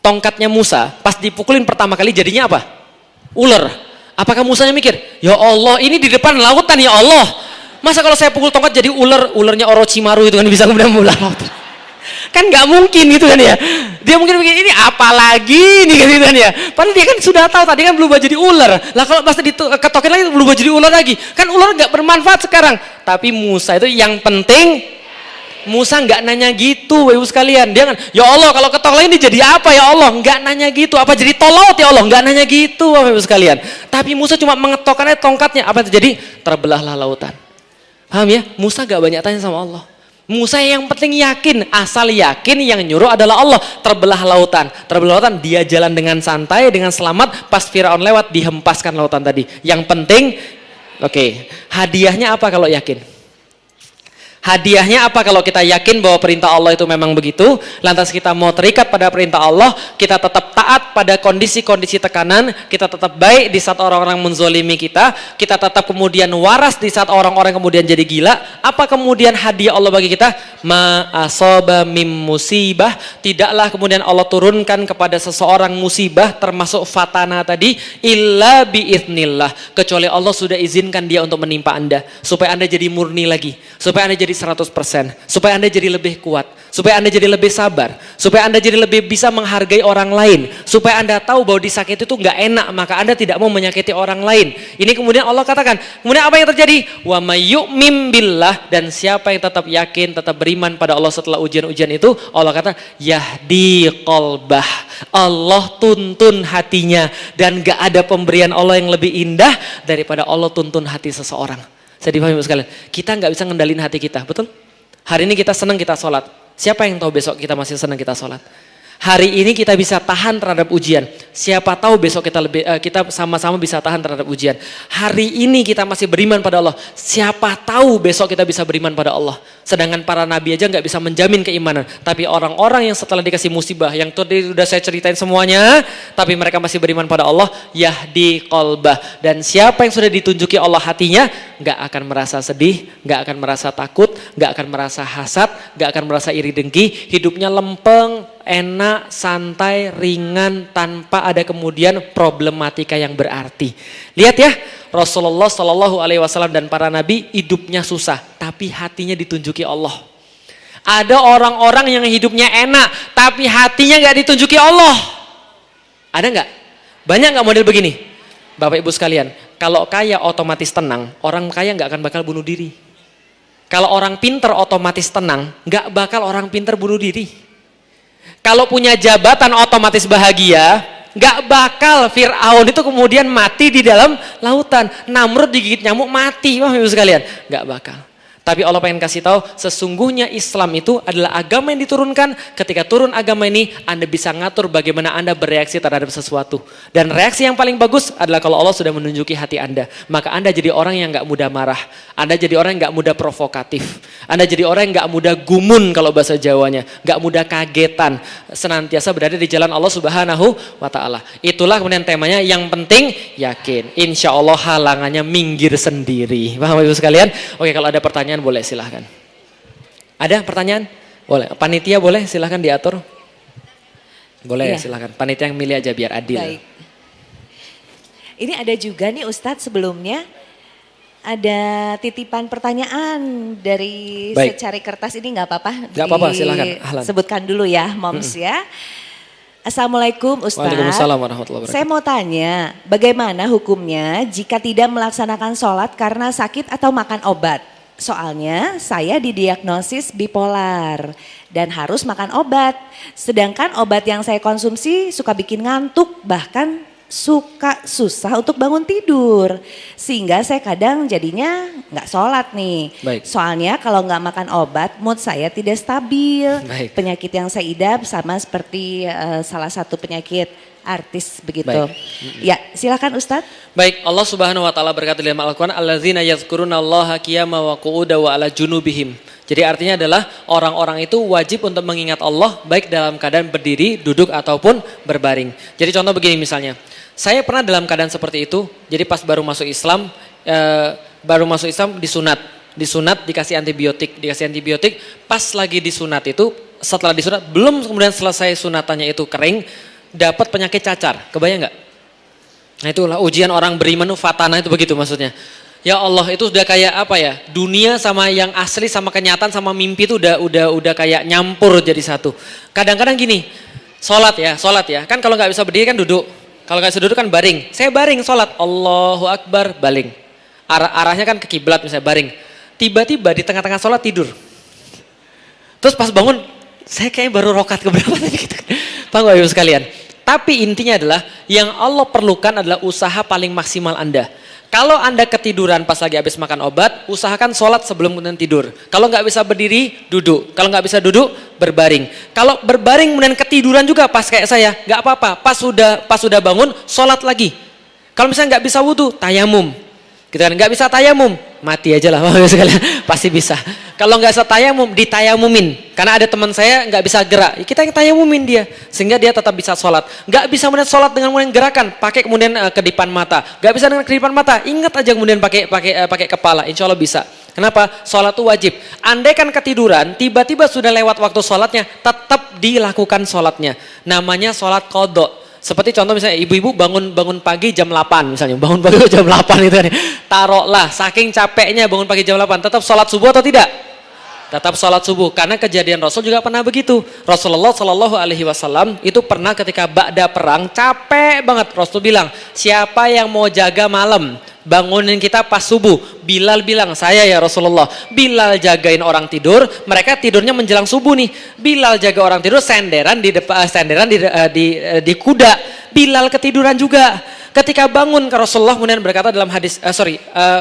Tongkatnya Musa pas dipukulin pertama kali jadinya apa? Ular. Apakah Musanya mikir, "Ya Allah, ini di depan lautan ya Allah. Masa kalau saya pukul tongkat jadi ularnya Orochimaru itu kan bisa kemudian mulai lautan." Kan nggak mungkin gitu kan ya. Dia mungkin begini, ini apalagi nih gitu kan ya. Padahal dia kan sudah tahu tadi kan berubah jadi ular. Lah kalau pas diketokin lagi berubah jadi ular lagi. Kan ular nggak bermanfaat sekarang. Tapi Musa itu yang penting, Musa nggak nanya gitu, ibu sekalian. Dia kan, ya Allah kalau ketok lagi ini jadi apa ya Allah? Nggak nanya gitu. Apa jadi tolaut ya Allah? Nggak nanya gitu, ibu sekalian. Tapi Musa cuma mengetokkannya tongkatnya. Apa yang terjadi? Terbelahlah lautan. Paham ya? Musa nggak banyak tanya sama Allah. Musa yang penting yakin, asal yakin yang nyuruh adalah Allah. Terbelah lautan, dia jalan dengan santai, dengan selamat. Pas Firaun lewat, dihempaskan lautan tadi. Yang penting, oke, hadiahnya apa kalau yakin? Hadiahnya apa kalau kita yakin bahwa perintah Allah itu memang begitu, lantas kita mau terikat pada perintah Allah, kita tetap taat pada kondisi-kondisi tekanan, kita tetap baik di saat orang-orang menzolimi kita tetap kemudian waras di saat orang-orang kemudian jadi gila. Apa kemudian hadiah Allah bagi kita? Ma asaba mim musibah, tidaklah kemudian Allah turunkan kepada seseorang musibah termasuk fatana tadi illa biiznillah, kecuali Allah sudah izinkan dia untuk menimpa Anda supaya Anda jadi murni lagi, supaya Anda jadi 100%, supaya Anda jadi lebih kuat, supaya Anda jadi lebih sabar, supaya Anda jadi lebih bisa menghargai orang lain, supaya Anda tahu bahwa disakiti itu nggak enak, maka Anda tidak mau menyakiti orang lain. Ini kemudian Allah katakan, kemudian apa yang terjadi? Wa may yu'min billah, dan siapa yang tetap yakin, tetap beriman pada Allah setelah ujian-ujian itu, Allah kata yahdi qalbah, Allah tuntun hatinya, dan gak ada pemberian Allah yang lebih indah daripada Allah tuntun hati seseorang. Saya dipahami sekalian, kita nggak bisa ngendalin hati kita, betul? Hari ini kita senang kita sholat, siapa yang tahu besok kita masih senang kita sholat? Hari ini kita bisa tahan terhadap ujian. Siapa tahu besok kita sama-sama bisa tahan terhadap ujian. Hari ini kita masih beriman pada Allah. Siapa tahu besok kita bisa beriman pada Allah. Sedangkan para nabi aja nggak bisa menjamin keimanan. Tapi orang-orang yang setelah dikasih musibah, yang tadi udah saya ceritain semuanya, tapi mereka masih beriman pada Allah, yahdi qalbah. Dan siapa yang sudah ditunjuki Allah hatinya, nggak akan merasa sedih, nggak akan merasa takut, nggak akan merasa hasad, nggak akan merasa iri dengki. Hidupnya lempeng, enak, santai, ringan, tanpa ada kemudian problematika yang berarti. Lihat ya, Rasulullah Shallallahu Alaihi Wasallam dan para nabi hidupnya susah, tapi hatinya ditunjuki Allah. Ada orang-orang yang hidupnya enak, tapi hatinya nggak ditunjuki Allah. Ada nggak? Banyak nggak model begini? Bapak Ibu sekalian, kalau kaya otomatis tenang, orang kaya nggak akan bakal bunuh diri. Kalau orang pinter otomatis tenang, nggak bakal orang pinter bunuh diri. Kalau punya jabatan otomatis bahagia, gak bakal Fir'aun itu kemudian mati di dalam lautan. Namrud digigit nyamuk mati, wah ibu sekalian, gak bakal. Tapi Allah pengen kasih tahu, sesungguhnya Islam itu adalah agama yang diturunkan. Ketika turun agama ini, Anda bisa ngatur bagaimana Anda bereaksi terhadap sesuatu. Dan reaksi yang paling bagus adalah kalau Allah sudah menunjuki hati Anda. Maka Anda jadi orang yang gak mudah marah. Anda jadi orang yang gak mudah provokatif. Anda jadi orang yang gak mudah gumun kalau bahasa Jawanya. Gak mudah kagetan. Senantiasa berada di jalan Allah Subhanahu wa Ta'ala. Itulah kemudian temanya, yang penting yakin. Insya Allah halangannya minggir sendiri. Paham ibu sekalian? Oke, kalau ada pertanyaan boleh silahkan. Ada pertanyaan? Boleh. Panitia boleh silahkan diatur. Boleh ya. Silahkan. Panitia yang milih aja biar adil. Baik. Ini ada juga nih Ustadz sebelumnya. Ada titipan pertanyaan dari Baik. secari kertas ini nggak apa-apa? Nggak apa-apa silahkan. Ahlan. Sebutkan dulu ya Moms ya. Assalamualaikum Ustaz. Waalaikumsalam warahmatullahi wabarakatuh. Saya mau tanya, bagaimana hukumnya jika tidak melaksanakan sholat karena sakit atau makan obat? Soalnya saya didiagnosis bipolar dan harus makan obat. Sedangkan obat yang saya konsumsi suka bikin ngantuk, bahkan suka susah untuk bangun tidur. Sehingga saya kadang jadinya nggak sholat nih. Baik. Soalnya kalau nggak makan obat mood saya tidak stabil. Baik. Penyakit yang saya idap sama seperti salah satu penyakit artis begitu. Baik. Ya silakan Ustadz. Baik, Allah Subhanahu wa taala berkata dalam Al-Qur'an, alladzina yadhkurunallaha qiyaman wa qu'udan wa ala junubihim. Jadi artinya adalah orang-orang itu wajib untuk mengingat Allah baik dalam keadaan berdiri, duduk ataupun berbaring. Jadi contoh begini misalnya, saya pernah dalam keadaan seperti itu. Jadi pas baru masuk Islam disunat dikasih antibiotik, pas lagi disunat itu, setelah disunat belum kemudian selesai sunatannya itu kering, dapat penyakit cacar. Kebayang nggak? Nah itulah ujian orang beriman, fatana itu begitu maksudnya. Ya Allah, itu sudah kayak apa ya? Dunia sama yang asli sama kenyataan sama mimpi itu udah kayak nyampur jadi satu. Kadang-kadang gini, sholat ya. Kan kalau nggak bisa berdiri kan duduk. Kalau nggak bisa duduk kan baring. Saya baring sholat, Allahu Akbar, baling. Arahnya kan ke kiblat misalnya baring. Tiba-tiba di tengah-tengah sholat tidur. Terus pas bangun, saya kayaknya baru rokat keberapa tadi gitu. Paham gak ibu sekalian? Tapi intinya adalah yang Allah perlukan adalah usaha paling maksimal Anda. Kalau Anda ketiduran pas lagi habis makan obat, usahakan sholat sebelum kemudian tidur. Kalau nggak bisa berdiri, duduk. Kalau nggak bisa duduk, berbaring. Kalau berbaring kemudian ketiduran juga pas kayak saya, nggak apa-apa. Pas sudah bangun, sholat lagi. Kalau misalnya nggak bisa wudhu, tayamum. Gitu kan? Nggak bisa tayamum, mati aja lah pasti bisa. Kalau nggak bisa tayamum, ditayamumin. Karena ada teman saya nggak bisa gerak, kita yang tayamumin dia sehingga dia tetap bisa sholat. Nggak bisa kemudian sholat dengan kemudian gerakan, pakai kemudian kedipan mata. Nggak bisa dengan kedipan mata, ingat aja kemudian pakai kepala, insya Allah bisa. Kenapa? Sholat itu wajib. Andai kan ketiduran, tiba-tiba sudah lewat waktu sholatnya, tetap dilakukan sholatnya. Namanya sholat qadha. Seperti contoh misalnya ibu-ibu bangun pagi jam 8 misalnya, bangun pagi jam 8 itu kan. Taruhlah saking capeknya bangun pagi jam 8, tetap sholat subuh atau tidak? Tetap sholat subuh, karena kejadian Rasul juga pernah begitu. Rasulullah Shallallahu Alaihi Wasallam itu pernah ketika ba'da perang capek banget. Rasul bilang, siapa yang mau jaga malam, bangunin kita pas subuh. Bilal bilang, saya ya Rasulullah. Bilal jagain orang tidur, mereka tidurnya menjelang subuh nih. Bilal jaga orang tidur, senderan di kuda. Bilal ketiduran juga. Ketika bangun ke Rasulullah kemudian berkata dalam hadis,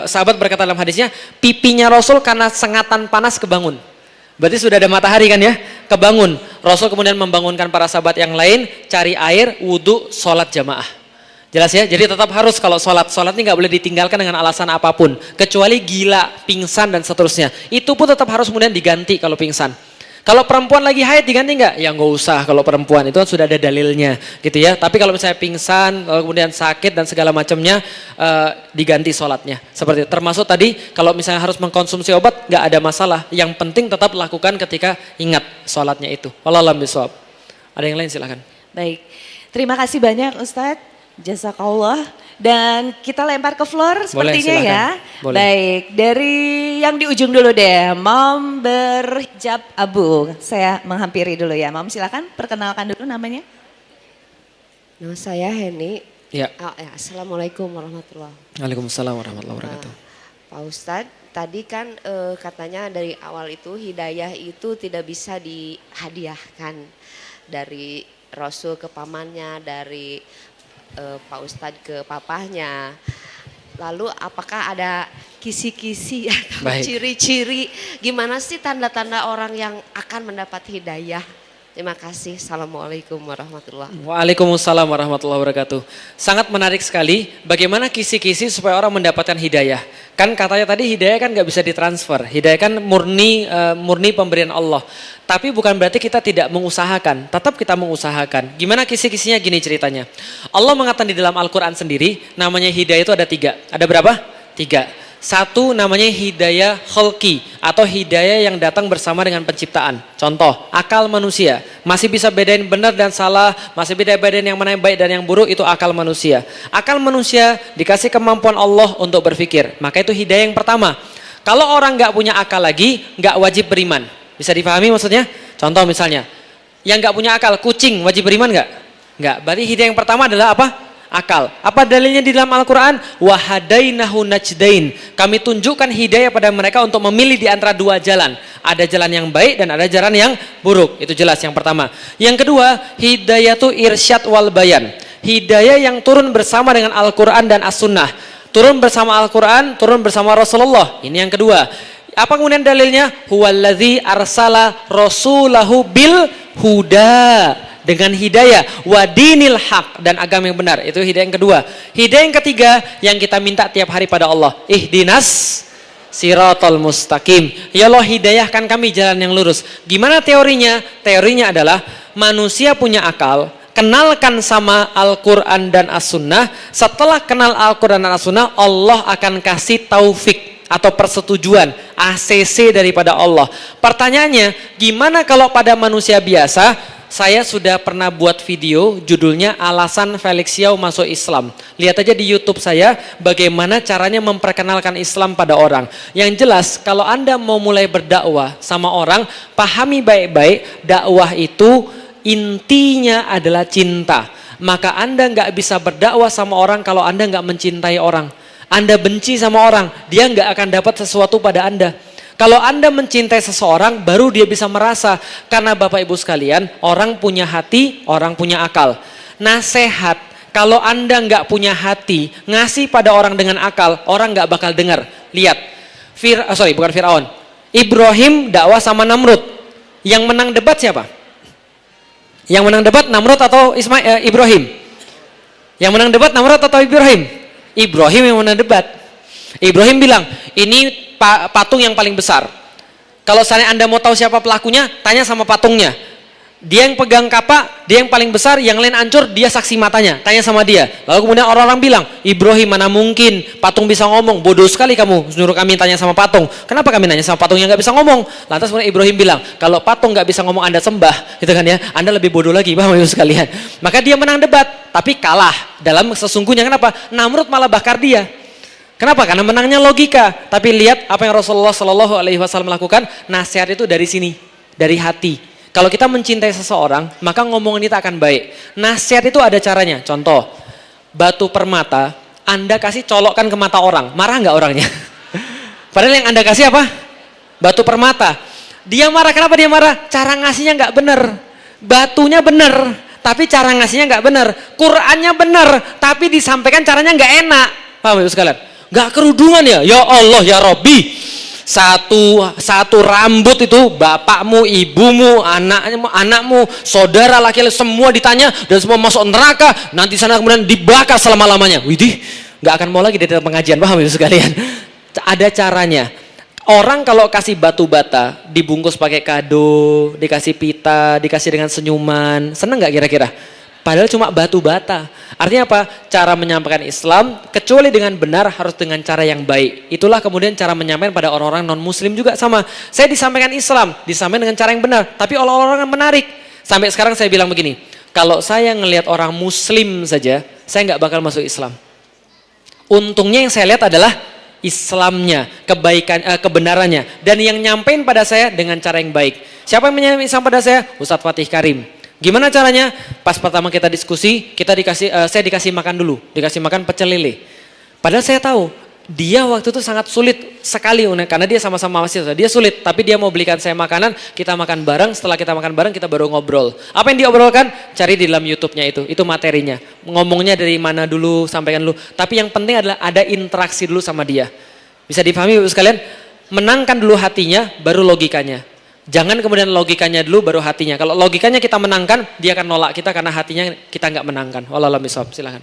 sahabat berkata dalam hadisnya, pipinya Rasul karena sengatan panas kebangun. Berarti sudah ada matahari kan ya, kebangun. Rasul kemudian membangunkan para sahabat yang lain, cari air, wudhu, sholat jamaah. Jelas ya, jadi tetap harus kalau sholat ini nggak boleh ditinggalkan dengan alasan apapun. Kecuali gila, pingsan dan seterusnya. Itu pun tetap harus kemudian diganti kalau pingsan. Kalau perempuan lagi haid diganti nggak? Ya nggak usah kalau perempuan, itu kan sudah ada dalilnya gitu ya. Tapi kalau misalnya pingsan, kemudian sakit dan segala macamnya, diganti sholatnya. Seperti itu. Termasuk tadi kalau misalnya harus mengkonsumsi obat nggak ada masalah. Yang penting tetap lakukan ketika ingat sholatnya itu. Wallahu a'lam bishawab. Ada yang lain silakan. Baik, terima kasih banyak Ustadz. Jazakallah. Dan kita lempar ke floor sepertinya ya. Boleh. Baik, dari yang di ujung dulu deh, Mom berhijab abu. Saya menghampiri dulu ya, Mom silakan perkenalkan dulu namanya. Nama saya Heni. Ya. Assalamualaikum warahmatullahi wabarakatuh. Waalaikumsalam warahmatullahi wabarakatuh. Pak Ustadz, tadi kan katanya dari awal itu hidayah itu tidak bisa dihadiahkan dari Rasul ke pamannya, dari Pak Ustadz ke papahnya. Lalu apakah ada kisi-kisi atau ciri-ciri gimana sih tanda-tanda orang yang akan mendapat hidayah? Terima kasih. Assalamualaikum warahmatullahi wabarakatuh. Waalaikumsalam warahmatullahi wabarakatuh. Sangat menarik sekali bagaimana kisi-kisi supaya orang mendapatkan hidayah. Kan katanya tadi hidayah kan nggak bisa ditransfer. Hidayah kan murni pemberian Allah. Tapi bukan berarti kita tidak mengusahakan. Tetap kita mengusahakan. Gimana kisi-kisinya gini ceritanya. Allah mengatakan di dalam Al-Quran sendiri namanya hidayah itu ada 3. Ada berapa? 3. Satu namanya hidayah khalqi atau hidayah yang datang bersama dengan penciptaan. Contoh, akal manusia. Masih bisa bedain benar dan salah, masih bisa bedain yang mana yang baik dan yang buruk, itu akal manusia. Akal manusia dikasih kemampuan Allah untuk berpikir. Maka itu hidayah yang pertama. Kalau orang nggak punya akal lagi, nggak wajib beriman. Bisa dipahami maksudnya? Contoh misalnya, yang nggak punya akal, kucing wajib beriman nggak? Enggak, berarti hidayah yang pertama adalah apa? Akal. Apa dalilnya di dalam Al-Quran? Wahadainahu najdain. Kami tunjukkan hidayah pada mereka untuk memilih di antara dua jalan. Ada jalan yang baik dan ada jalan yang buruk. Itu jelas yang pertama. Yang kedua, hidayah itu irsyad wal bayan. Hidayah yang turun bersama dengan Al-Quran dan As-Sunnah. Turun bersama Al-Quran, turun bersama Rasulullah. Ini yang kedua. Apa kemudian dalilnya? Huwallazi arsala rasulahu bil huda. Dengan hidayah wadinil haq dan agama yang benar. Itu hidayah yang kedua. Hidayah yang ketiga yang kita minta tiap hari pada Allah. Ihdinas siratal mustaqim. Ya Allah, hidayahkan kami jalan yang lurus. Gimana teorinya? Teorinya adalah manusia punya akal. Kenalkan sama Al-Quran dan As-Sunnah. Setelah kenal Al-Quran dan As-Sunnah, Allah akan kasih taufik atau persetujuan, ACC daripada Allah. Pertanyaannya, gimana kalau pada manusia biasa? Saya sudah pernah buat video judulnya Alasan Felix Yao Masuk Islam. Lihat aja di YouTube saya bagaimana caranya memperkenalkan Islam pada orang. Yang jelas kalau Anda mau mulai berdakwah sama orang, pahami baik-baik dakwah itu intinya adalah cinta. Maka Anda nggak bisa berdakwah sama orang kalau Anda nggak mencintai orang. Anda benci sama orang, dia nggak akan dapat sesuatu pada Anda. Kalau Anda mencintai seseorang, baru dia bisa merasa. Karena Bapak Ibu sekalian, orang punya hati, orang punya akal. Nasihat, kalau Anda nggak punya hati, ngasih pada orang dengan akal, orang nggak bakal dengar. Lihat, bukan Fir'aun. Ibrahim dakwah sama Namrud. Yang menang debat siapa? Yang menang debat Namrud atau Ibrahim? Yang menang debat Namrud atau Ibrahim? Ibrahim yang menang debat. Ibrahim bilang, ini patung yang paling besar. Kalau misalnya Anda mau tahu siapa pelakunya, tanya sama patungnya. Dia yang pegang kapak, dia yang paling besar, yang lain hancur, dia saksi matanya. Tanya sama dia. Lalu kemudian orang-orang bilang, Ibrahim mana mungkin patung bisa ngomong. Bodoh sekali kamu, nyuruh kami tanya sama patung. Kenapa kami nanya sama patung yang gak bisa ngomong? Lantas kemudian Ibrahim bilang, kalau patung gak bisa ngomong Anda sembah, gitu kan ya, Anda lebih bodoh lagi, paham ya sekalian. Maka dia menang debat, tapi kalah. Dalam sesungguhnya kenapa? Namrud malah bakar dia. Kenapa? Karena menangnya logika. Tapi lihat apa yang Rasulullah Shallallahu Alaihi Wasallam lakukan. Nasihat itu dari sini, dari hati. Kalau kita mencintai seseorang, maka ngomongan kita akan baik. Nasihat itu ada caranya. Contoh, batu permata, Anda kasih colokkan ke mata orang, marah nggak orangnya? Padahal yang Anda kasih apa? Batu permata. Dia marah. Kenapa dia marah? Cara ngasihnya nggak benar. Batunya benar, tapi cara ngasihnya nggak benar. Qurannya benar, tapi disampaikan caranya nggak enak. Paham ya sekalian? Gak kerudungan ya? Ya Allah ya Robbi, satu rambut itu bapakmu, ibumu, anakmu, saudara laki-laki semua ditanya dan semua masuk neraka, nanti sana kemudian dibakar selama-lamanya. Widih, gak akan mau lagi di dalam pengajian, paham ya sekalian? Ada caranya. Orang kalau kasih batu bata, dibungkus pakai kado, dikasih pita, dikasih dengan senyuman, seneng gak kira-kira? Padahal cuma batu bata. Artinya apa? Cara menyampaikan Islam, kecuali dengan benar harus dengan cara yang baik. Itulah kemudian cara menyampaikan pada orang-orang non-muslim juga sama. Saya disampaikan Islam, disampaikan dengan cara yang benar. Tapi orang-orang yang menarik. Sampai sekarang saya bilang begini, kalau saya ngelihat orang muslim saja, saya nggak bakal masuk Islam. Untungnya yang saya lihat adalah Islamnya, kebaikan, kebenarannya. Dan yang nyampein pada saya dengan cara yang baik. Siapa yang menyampaikan Islam pada saya? Ustadz Fatih Karim. Gimana caranya? Pas pertama kita diskusi, saya dikasih makan dulu, dikasih makan pecel lele. Padahal saya tahu dia waktu itu sangat sulit sekali karena dia sama-sama mahasiswa. Dia sulit, tapi dia mau belikan saya makanan, kita makan bareng. Setelah kita makan bareng, kita baru ngobrol. Apa yang diobrolkan? Cari di dalam YouTube-nya itu materinya. Ngomongnya dari mana dulu, sampaikan dulu. Tapi yang penting adalah ada interaksi dulu sama dia. Bisa dipahami Bapak sekalian? Menangkan dulu hatinya, baru logikanya. Jangan kemudian logikanya dulu baru hatinya. Kalau logikanya kita menangkan, dia akan nolak kita karena hatinya kita nggak menangkan. Wallahualam bishawab. Silakan.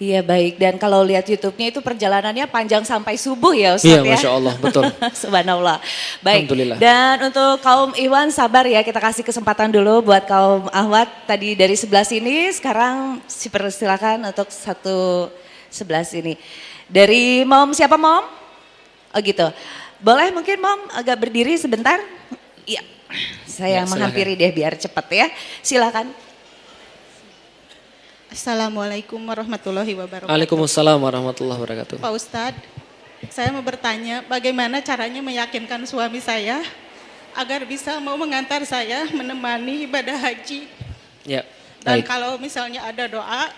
Iya baik, dan kalau lihat YouTube-nya itu perjalanannya panjang sampai subuh ya Ustaz ya? Iya ya. Masya Allah, betul. Subhanallah. Baik, Alhamdulillah. Dan untuk kaum Iwan sabar ya, kita kasih kesempatan dulu buat kaum Ahwat tadi dari sebelah sini, sekarang silakan untuk satu sebelah sini. Dari Mom, siapa Mom? Oh gitu. Boleh mungkin Mom agak berdiri sebentar? Iya, saya menghampiri deh biar cepat ya. Silakan. Assalamualaikum warahmatullahi wabarakatuh. Waalaikumsalam warahmatullahi wabarakatuh. Pak Ustadz, saya mau bertanya bagaimana caranya meyakinkan suami saya agar bisa mau mengantar saya menemani ibadah haji. Ya. Dan Baik. kalau misalnya ada doa,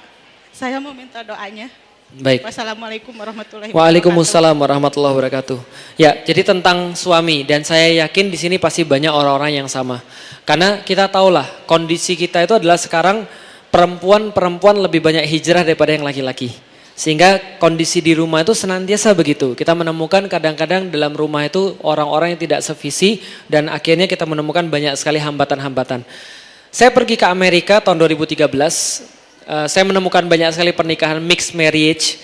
saya mau minta doanya. Baik. Wassalamualaikum warahmatullahi wabarakatuh. Waalaikumsalam warahmatullahi wabarakatuh. Ya, jadi tentang suami dan saya yakin di sini pasti banyak orang-orang yang sama. Karena kita tahulah kondisi kita itu adalah sekarang perempuan lebih banyak hijrah daripada yang laki-laki. Sehingga kondisi di rumah itu senantiasa begitu. Kita menemukan kadang-kadang dalam rumah itu orang-orang yang tidak sevisi dan akhirnya kita menemukan banyak sekali hambatan-hambatan. Saya pergi ke Amerika tahun 2013, saya menemukan banyak sekali pernikahan mixed marriage,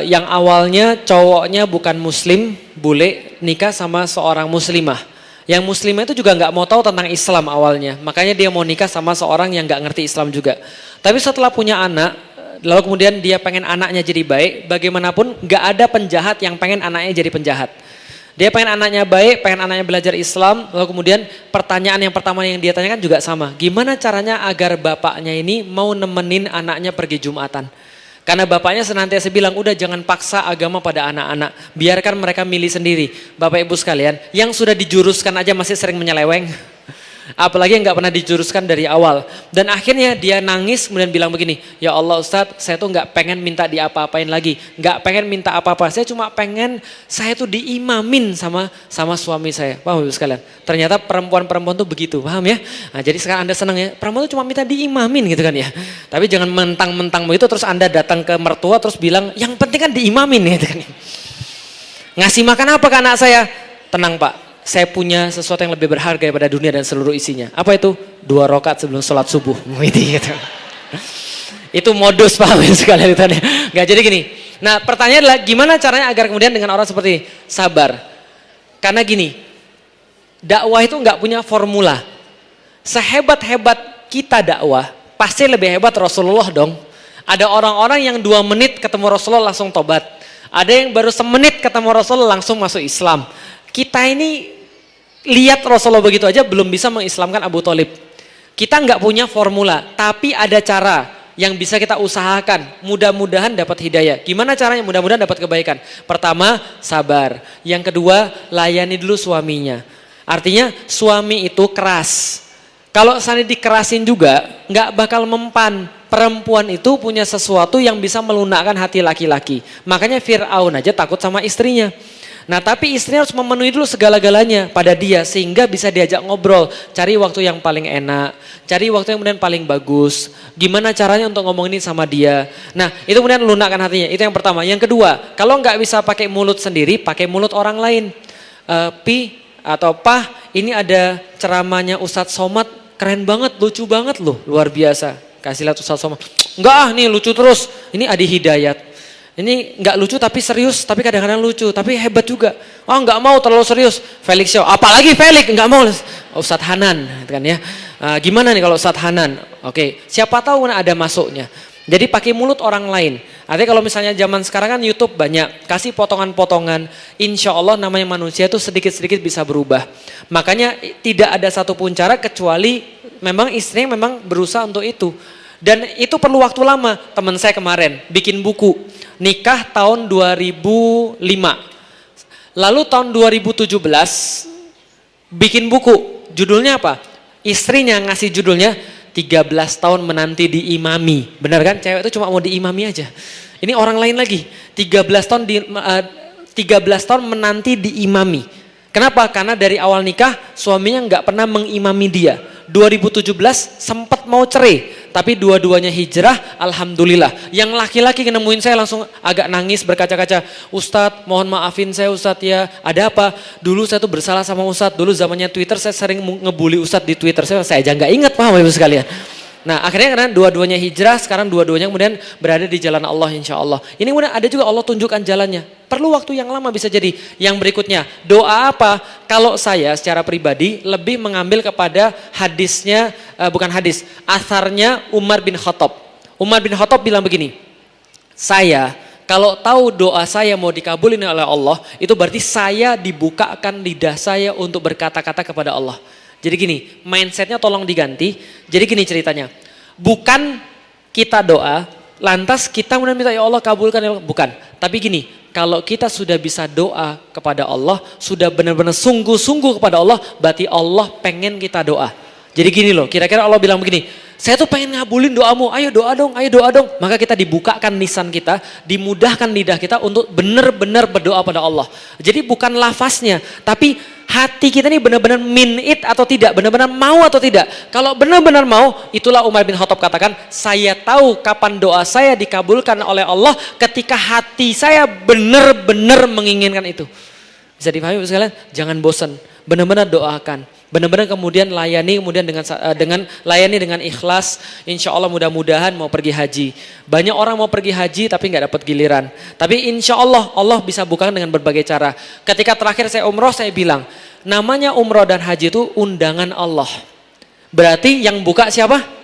yang awalnya cowoknya bukan muslim, bule nikah sama seorang muslimah. Yang muslimah itu juga nggak mau tahu tentang Islam awalnya, makanya dia mau nikah sama seorang yang nggak ngerti Islam juga. Tapi setelah punya anak, lalu kemudian dia pengen anaknya jadi baik, bagaimanapun nggak ada penjahat yang pengen anaknya jadi penjahat. Dia pengen anaknya baik, pengen anaknya belajar Islam, lalu kemudian pertanyaan yang pertama yang dia tanyakan juga sama. Gimana caranya agar bapaknya ini mau nemenin anaknya pergi Jumatan? Karena bapaknya senantiasa bilang, udah jangan paksa agama pada anak-anak, biarkan mereka milih sendiri. Bapak ibu sekalian, yang sudah dijuruskan aja masih sering menyeleweng. Apalagi yang gak pernah dijuruskan dari awal. Dan akhirnya dia nangis kemudian bilang begini, ya Allah Ustadz, saya tuh gak pengen minta diapa-apain lagi. Gak pengen minta apa-apa, saya cuma pengen saya tuh diimamin sama suami saya. Paham ibu sekalian? Ternyata perempuan-perempuan tuh begitu, paham ya? Nah, jadi sekarang Anda senang ya, perempuan tuh cuma minta diimamin gitu kan ya. Tapi jangan mentang-mentang begitu terus Anda datang ke mertua terus bilang, yang penting kan diimamin gitu kan. Ngasih makan apa ke anak saya? Tenang Pak. Saya punya sesuatu yang lebih berharga daripada dunia dan seluruh isinya. Apa itu? 2 rakaat sebelum sholat subuh. Gitu. Itu modus paham ya sekalian itu. Gak jadi gini. Nah pertanyaan adalah gimana caranya agar kemudian dengan orang seperti ini sabar. Karena gini, dakwah itu gak punya formula. Sehebat-hebat kita dakwah, pasti lebih hebat Rasulullah dong. Ada orang-orang yang 2 menit ketemu Rasulullah langsung tobat. Ada yang baru semenit ketemu Rasulullah langsung masuk Islam. Kita ini lihat Rasulullah begitu aja belum bisa mengislamkan Abu Thalib. Kita nggak punya formula, tapi ada cara yang bisa kita usahakan. Mudah-mudahan dapat hidayah. Gimana caranya? Mudah-mudahan dapat kebaikan. Pertama, sabar. Yang kedua, layani dulu suaminya. Artinya suami itu keras. Kalau seandainya dikerasin juga, nggak bakal mempan. Perempuan itu punya sesuatu yang bisa melunakkan hati laki-laki. Makanya Fir'aun aja takut sama istrinya. Nah tapi istrinya harus memenuhi dulu segala-galanya pada dia sehingga bisa diajak ngobrol, cari waktu yang paling enak, cari waktu yang kemudian paling bagus, gimana caranya untuk ngomong ini sama dia. Nah itu kemudian lunakkan hatinya, itu yang pertama. Yang kedua, kalau nggak bisa pakai mulut sendiri, pakai mulut orang lain. Pi atau Pah, ini ada ceramahnya Ustadz Somad, keren banget, lucu banget loh, luar biasa. Kasih lihat Ustadz Somad, enggak nih lucu terus, ini Adi Hidayat. Ini nggak lucu tapi serius, tapi kadang-kadang lucu, tapi hebat juga. Oh nggak mau terlalu serius, Felix Show, apalagi Felix nggak mau. Ustadz Hanan, kan ya. Gimana nih kalau Ustadz Hanan? Oke, siapa tahu ada masuknya. Jadi pakai mulut orang lain. Artinya kalau misalnya zaman sekarang kan YouTube banyak, kasih potongan-potongan. Insya Allah namanya manusia itu sedikit-sedikit bisa berubah. Makanya tidak ada satupun cara kecuali memang istrinya memang berusaha untuk itu. Dan itu perlu waktu lama. Teman saya kemarin bikin buku, nikah tahun 2005. Lalu tahun 2017 bikin buku, judulnya apa? Istrinya ngasih judulnya 13 tahun menanti diimami. Benar kan? Cewek itu cuma mau diimami aja. Ini orang lain lagi. 13 tahun menanti diimami. Kenapa? Karena dari awal nikah suaminya nggak pernah mengimami dia. 2017 sempat mau cerai, tapi dua-duanya hijrah, alhamdulillah. Yang laki-laki nemuin saya langsung agak nangis berkaca-kaca. Ustadz, mohon maafin saya Ustadz ya. Ada apa? Dulu saya tuh bersalah sama Ustadz. Dulu zamannya Twitter saya sering ngebully Ustadz di Twitter. Saya aja nggak ingat, paham ibu sekalian. Nah akhirnya karena dua-duanya hijrah, sekarang dua-duanya kemudian berada di jalan Allah insya Allah. Ini kemudian ada juga Allah tunjukkan jalannya. Perlu waktu yang lama bisa jadi. Yang berikutnya, doa apa? Kalau saya secara pribadi lebih mengambil kepada hadisnya, bukan hadis, asarnya Umar bin Khattab. Umar bin Khattab bilang begini, saya kalau tahu doa saya mau dikabulin oleh Allah, itu berarti saya dibukakan lidah saya untuk berkata-kata kepada Allah. Jadi gini, mindsetnya tolong diganti. Jadi gini ceritanya, bukan kita doa, lantas kita kemudian minta ya Allah kabulkan ya Allah. Bukan, tapi gini, kalau kita sudah bisa doa kepada Allah, sudah benar-benar sungguh-sungguh kepada Allah, berarti Allah pengen kita doa. Jadi gini loh, kira-kira Allah bilang begini, Saya tuh pengen ngabulin doamu, ayo doa dong, ayo doa dong. Maka kita dibukakan lisan kita, dimudahkan lidah kita untuk benar-benar berdoa pada Allah. Jadi bukan lafaznya, tapi hati kita ini benar-benar mean it atau tidak, benar-benar mau atau tidak. Kalau benar-benar mau, itulah Umar bin Khattab katakan, saya tahu kapan doa saya dikabulkan oleh Allah ketika hati saya benar-benar menginginkan itu. Bisa dipahami sekalian? Jangan bosan, benar-benar doakan. Benar-benar kemudian layani layani dengan ikhlas. Insya Allah mudah-mudahan mau pergi haji. Banyak orang mau pergi haji tapi nggak dapat giliran. Tapi insya Allah Allah bisa bukakan dengan berbagai cara. Ketika terakhir saya umroh saya bilang, namanya umroh dan haji itu undangan Allah. Berarti yang buka siapa?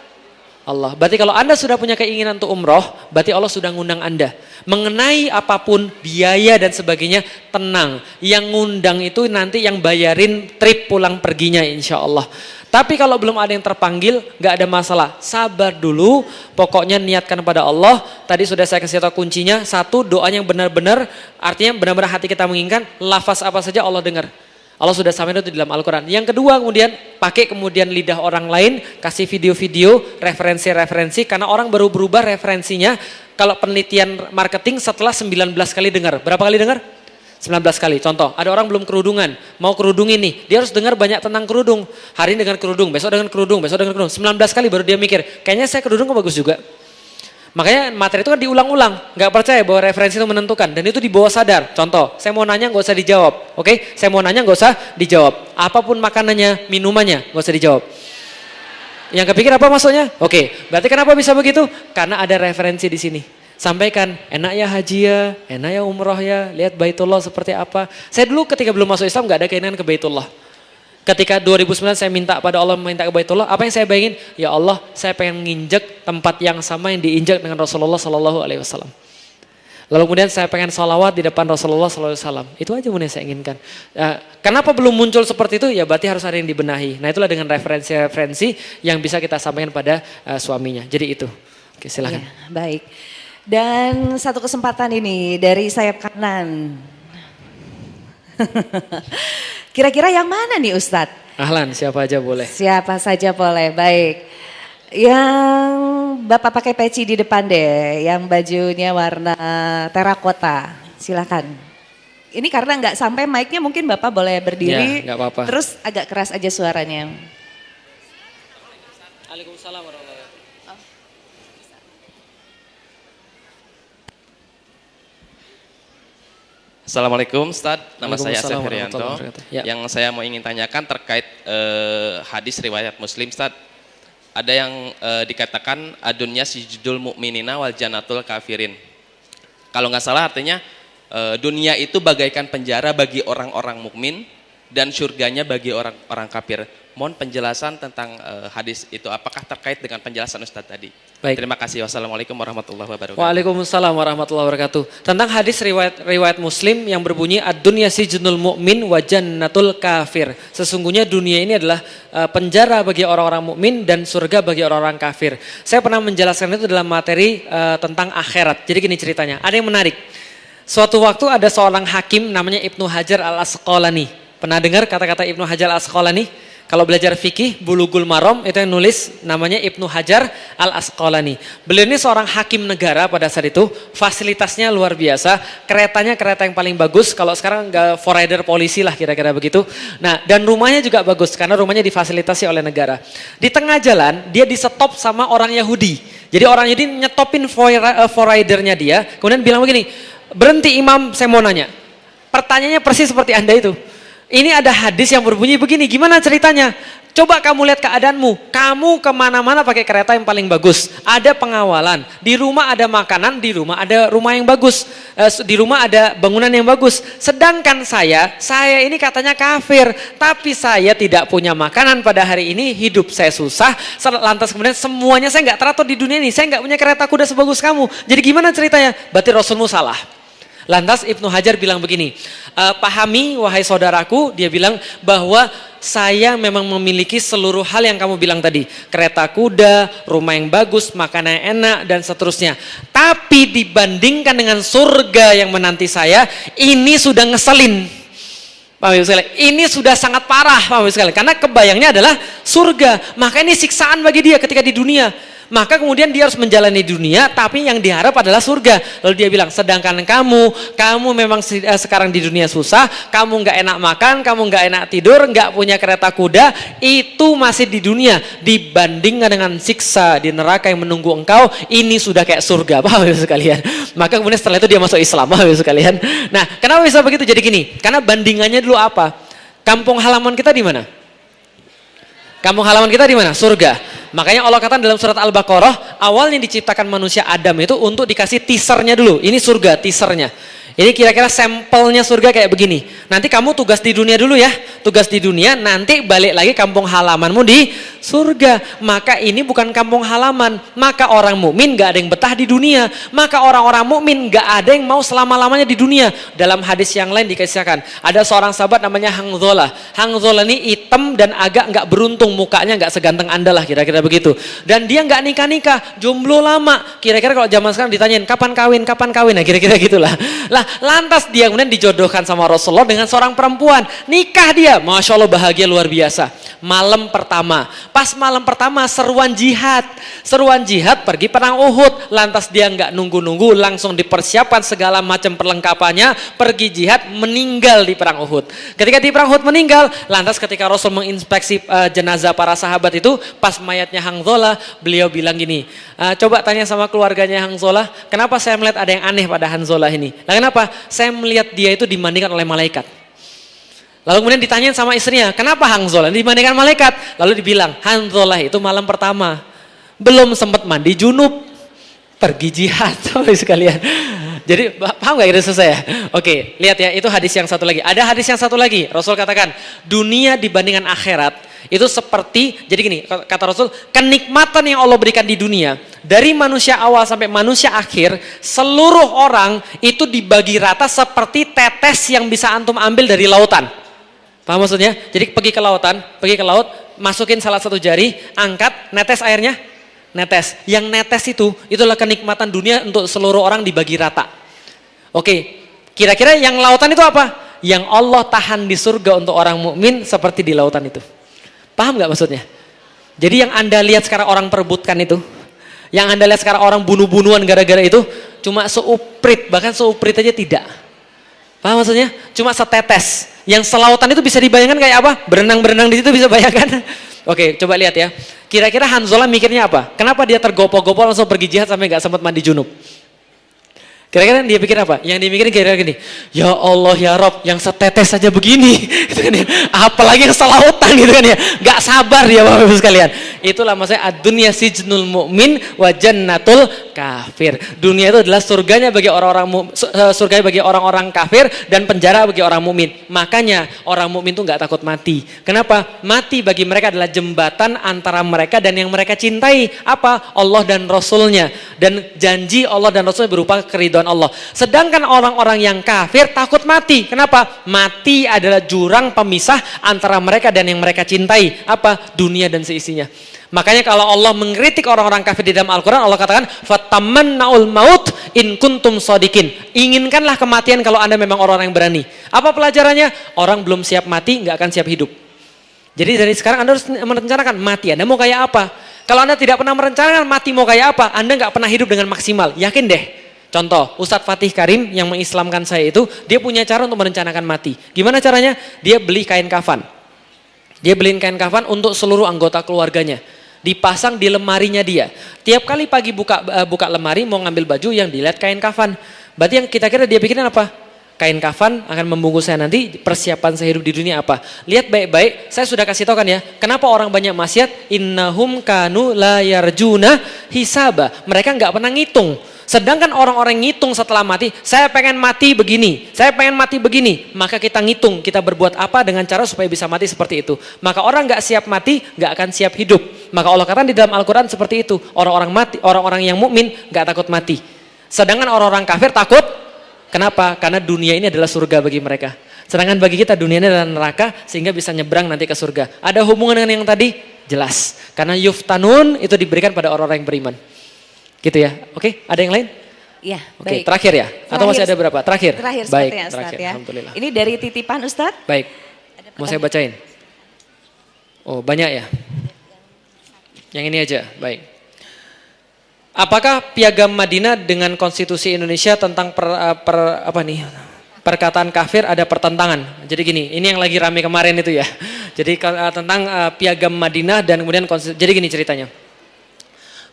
Allah. Berarti kalau Anda sudah punya keinginan untuk umroh, berarti Allah sudah ngundang Anda. Mengenai apapun biaya dan sebagainya, tenang. Yang ngundang itu nanti yang bayarin trip pulang perginya insya Allah. Tapi kalau belum ada yang terpanggil, gak ada masalah. Sabar dulu, pokoknya niatkan pada Allah. Tadi sudah saya kasih tahu kuncinya. Satu, doanya yang benar-benar, artinya benar-benar hati kita menginginkan, lafaz apa saja Allah dengar. Allah sudah sampaikan itu di dalam Al-Quran. Yang kedua kemudian pakai kemudian lidah orang lain, kasih video-video, referensi-referensi, karena orang baru berubah referensinya kalau penelitian marketing setelah 19 kali dengar. Berapa kali dengar? 19 kali. Contoh, ada orang belum kerudungan, mau kerudung ini, dia harus dengar banyak tentang kerudung. Hari ini dengan kerudung, besok dengan kerudung, besok dengan kerudung. 19 kali baru dia mikir, kayaknya saya kerudung kok bagus juga. Makanya materi itu kan diulang-ulang, nggak percaya bahwa referensi itu menentukan, dan itu di bawah sadar. Contoh, saya mau nanya nggak usah dijawab, oke? Saya mau nanya nggak usah dijawab. Apapun makanannya, minumannya, nggak usah dijawab. Yang kepikir apa maksudnya? Oke, berarti kenapa bisa begitu? Karena ada referensi di sini. Sampaikan, enak ya haji ya, enak ya umroh ya, lihat Baitullah seperti apa. Saya dulu ketika belum masuk Islam nggak ada keinginan ke Baitullah. Ketika 2009 saya minta pada Allah, minta ke Baitullah, apa yang saya bayangin? Ya Allah, saya pengen nginjek tempat yang sama yang diinjak dengan Rasulullah SAW. Lalu kemudian saya pengen sholawat di depan Rasulullah SAW. Itu aja yang saya inginkan. Kenapa belum muncul seperti itu? Ya berarti harus ada yang dibenahi. Nah itulah dengan referensi-referensi yang bisa kita sampaikan pada suaminya. Jadi itu. Oke, silakan. Ya, baik. Dan satu kesempatan ini dari sayap kanan. Kira-kira yang mana nih Ustadz? Ahlan, siapa aja boleh. Siapa saja boleh, baik. Yang Bapak pakai peci di depan deh, yang bajunya warna terakota, silakan. Ini karena nggak sampai mic-nya mungkin Bapak boleh berdiri, ya, nggak apa-apa. Terus agak keras aja suaranya. Waalaikumsalam warahmatullahi wabarakatuh. Assalamualaikum Ustaz, nama saya Asef Herianto. Ya. Yang saya mau ingin tanyakan terkait hadis riwayat Muslim Ustaz. Ada yang dikatakan adunya sijudul mu'minina wal janatul kafirin. Kalau nggak salah artinya dunia itu bagaikan penjara bagi orang-orang mukmin dan surganya bagi orang-orang kafir. Mohon penjelasan tentang hadis itu, apakah terkait dengan penjelasan Ustaz tadi? Baik. Terima kasih. Wassalamualaikum warahmatullahi wabarakatuh. Waalaikumsalam warahmatullahi wabarakatuh. Tentang hadis riwayat Muslim yang berbunyi ad-dunya sijnul mu'min wa jannatul kafir. Sesungguhnya dunia ini adalah penjara bagi orang-orang mukmin dan surga bagi orang-orang kafir. Saya pernah menjelaskan itu dalam materi tentang akhirat. Jadi gini ceritanya, ada yang menarik. Suatu waktu ada seorang hakim namanya Ibnu Hajar al-Asqalani. Pernah dengar kata-kata Ibnu Hajar al-Asqalani? Kalau belajar fikih, Bulughul Maram itu yang nulis namanya Ibnu Hajar al-Asqalani. Beliau ini seorang hakim negara pada saat itu, fasilitasnya luar biasa, keretanya kereta yang paling bagus, kalau sekarang nggak forrider polisi lah kira-kira begitu. Nah, dan rumahnya juga bagus karena rumahnya difasilitasi oleh negara. Di tengah jalan dia disetop sama orang Yahudi. Jadi orang Yahudi nyetopin forridernya dia, kemudian bilang begini, berhenti imam, saya mau nanya. Pertanyaannya persis seperti Anda itu. Ini ada hadis yang berbunyi begini, gimana ceritanya? Coba kamu lihat keadaanmu, kamu kemana-mana pakai kereta yang paling bagus, ada pengawalan, di rumah ada makanan, di rumah ada rumah yang bagus, di rumah ada bangunan yang bagus. Sedangkan saya ini katanya kafir, tapi saya tidak punya makanan pada hari ini, hidup saya susah, lantas kemudian semuanya saya nggak teratur di dunia ini, saya nggak punya kereta kuda sebagus kamu. Jadi gimana ceritanya? Berarti Rasulmu salah. Lantas Ibnu Hajar bilang begini, pahami wahai saudaraku, dia bilang bahwa saya memang memiliki seluruh hal yang kamu bilang tadi. Kereta kuda, rumah yang bagus, makanan yang enak, dan seterusnya. Tapi dibandingkan dengan surga yang menanti saya, ini sudah ngeselin. Paham Ibu sekalian? Ini sudah sangat parah, paham Ibu sekalian? Karena kebayangnya adalah surga. Maka ini siksaan bagi dia ketika di dunia. Maka kemudian dia harus menjalani dunia, tapi yang diharap adalah surga. Lalu dia bilang, sedangkan kamu memang sekarang di dunia susah, kamu nggak enak makan, kamu nggak enak tidur, nggak punya kereta kuda, itu masih di dunia. Dibandingkan dengan siksa di neraka yang menunggu engkau, ini sudah kayak surga, paham Ibu sekalian? Maka kemudian setelah itu dia masuk Islam, paham Ibu sekalian? Nah, kenapa bisa begitu? Jadi gini, karena bandingannya dulu apa? Kampung halaman kita di mana? Kampung halaman kita di mana? Surga. Makanya Allah katakan dalam surat Al-Baqarah, awalnya diciptakan manusia Adam itu untuk dikasih teasernya dulu. Ini surga, teasernya. Ini kira-kira sampelnya surga kayak begini. Nanti kamu tugas di dunia dulu ya. Tugas di dunia, nanti balik lagi kampung halamanmu di surga. Maka ini bukan kampung halaman. Maka orang mukmin gak ada yang betah di dunia. Maka orang-orang mukmin gak ada yang mau selama-lamanya di dunia. Dalam hadis yang lain dikisahkan, ada seorang sahabat namanya Hanzalah. Hanzalah ini hitam dan agak gak beruntung, mukanya gak seganteng Anda lah, kira-kira begitu. Dan dia gak nikah-nikah, jomblo lama. Kira-kira kalau zaman sekarang ditanyain kapan kawin, nah kira-kira gitulah. Lah, lantas dia kemudian dijodohkan sama Rasulullah dengan seorang perempuan. Nikah dia, Masya Allah bahagia luar biasa. Malam pertama, pas malam pertama seruan jihad pergi perang Uhud. Lantas dia nggak nunggu-nunggu, langsung dipersiapkan segala macam perlengkapannya, pergi jihad, meninggal di perang Uhud. Ketika di perang Uhud meninggal, lantas ketika Rasul menginspeksi jenazah para sahabat itu, pas mayatnya Hanzalah, beliau bilang gini, coba tanya sama keluarganya Hanzalah, kenapa saya melihat ada yang aneh pada Hanzalah ini? Nah, kenapa? Saya melihat dia itu dimandikan oleh malaikat. Lalu kemudian ditanyain sama istrinya, kenapa Hanzalah dimandikan malaikat? Lalu dibilang, Hanzalah itu malam pertama belum sempat mandi junub, pergi jihad, sekalian. Jadi paham gak itu selesai ya? Oke, lihat ya, itu hadis yang satu lagi. Ada hadis yang satu lagi, Rasul katakan, dunia dibandingkan akhirat itu seperti, jadi gini, kata Rasul, kenikmatan yang Allah berikan di dunia, dari manusia awal sampai manusia akhir, seluruh orang itu dibagi rata seperti tetes yang bisa antum ambil dari lautan. Paham maksudnya? Jadi pergi ke laut, masukin salah satu jari, angkat, netes airnya, netes. Yang netes itulah kenikmatan dunia untuk seluruh orang dibagi rata. Oke, kira-kira yang lautan itu apa? Yang Allah tahan di surga untuk orang mukmin seperti di lautan itu. Paham gak maksudnya? Jadi yang Anda lihat sekarang orang perebutkan itu, yang Anda lihat sekarang orang bunuh-bunuhan gara-gara itu, cuma seuprit, bahkan seuprit aja tidak. Paham maksudnya? Cuma setetes. Yang selautan itu bisa dibayangkan kayak apa? Berenang-berenang di situ bisa bayangkan. Oke, coba lihat ya. Kira-kira Hanzalah mikirnya apa? Kenapa dia tergopoh-gopoh langsung pergi jihad sampai gak sempat mandi junub? Kira-kira dia pikir apa? Yang dimikirin kira-kira gini, ya Allah ya Rob, yang setetes saja begini, gitu kan ya. Apalagi yang selautan gitu kan ya, gak sabar dia Bapak Ibu sekalian. Itulah maksudnya ad-dunya sijnul mu'min wa jannatul kafir. Dunia itu adalah surganya bagi orang-orang kafir dan penjara bagi orang mukmin. Makanya orang mukmin itu gak takut mati. Kenapa? Mati bagi mereka adalah jembatan antara mereka dan yang mereka cintai. Apa? Allah dan Rasulnya. Dan janji Allah dan Rasulnya berupa keridhaan Allah. Sedangkan orang-orang yang kafir takut mati. Kenapa? Mati adalah jurang pemisah antara mereka dan yang mereka cintai. Apa? Dunia dan seisinya. Makanya kalau Allah mengkritik orang-orang kafir di dalam Al-Quran, Allah katakan, fatamanna'ul maut in kuntum shodikin. Inginkanlah kematian kalau Anda memang orang-orang yang berani. Apa pelajarannya? Orang belum siap mati, nggak akan siap hidup. Jadi dari sekarang Anda harus merencanakan mati Anda mau kayak apa. Kalau Anda tidak pernah merencanakan mati mau kayak apa, Anda nggak pernah hidup dengan maksimal. Yakin deh. Contoh, Ustadz Fatih Karim yang mengislamkan saya itu, dia punya cara untuk merencanakan mati. Gimana caranya? Dia beli kain kafan. Dia beliin kain kafan untuk seluruh anggota keluarganya. Dipasang di lemarinya dia. Tiap kali pagi buka lemari mau ngambil baju yang dilihat kain kafan. Berarti yang kita kira dia pikirin apa? Kain kafan akan membungkus saya nanti, persiapan saya hidup di dunia apa? Lihat baik-baik, saya sudah kasih tahu kan ya. Kenapa orang banyak maksiat? Innahum kanu la yarjuna hisaba. Mereka nggak pernah ngitung. Sedangkan orang-orang ngitung setelah mati, saya pengen mati begini, saya pengen mati begini. Maka kita ngitung, kita berbuat apa dengan cara supaya bisa mati seperti itu. Maka orang nggak siap mati, nggak akan siap hidup. Maka Allah katakan di dalam Al-Quran seperti itu. Orang-orang yang mukmin nggak takut mati. Sedangkan orang-orang kafir takut. Kenapa? Karena dunia ini adalah surga bagi mereka. Sedangkan bagi kita dunia ini adalah neraka, sehingga bisa nyebrang nanti ke surga. Ada hubungan dengan yang tadi? Jelas. Karena yuftanun itu diberikan pada orang-orang yang beriman. Gitu ya. Oke, ada yang lain? Ya, Oke, baik. terakhir ya? Atau masih ada berapa? Terakhir? Terakhir Baik, sepertinya, Ustadz, terakhir. ya. Alhamdulillah. Ini dari titipan Ustadz. Baik. Mau saya bacain? Oh, banyak ya? Yang ini aja, baik. Apakah Piagam Madinah dengan Konstitusi Indonesia tentang perkataan kafir ada pertentangan? Jadi gini, ini yang lagi rame kemarin itu ya. Jadi tentang Piagam Madinah dan kemudian Konstitusi. Jadi gini ceritanya.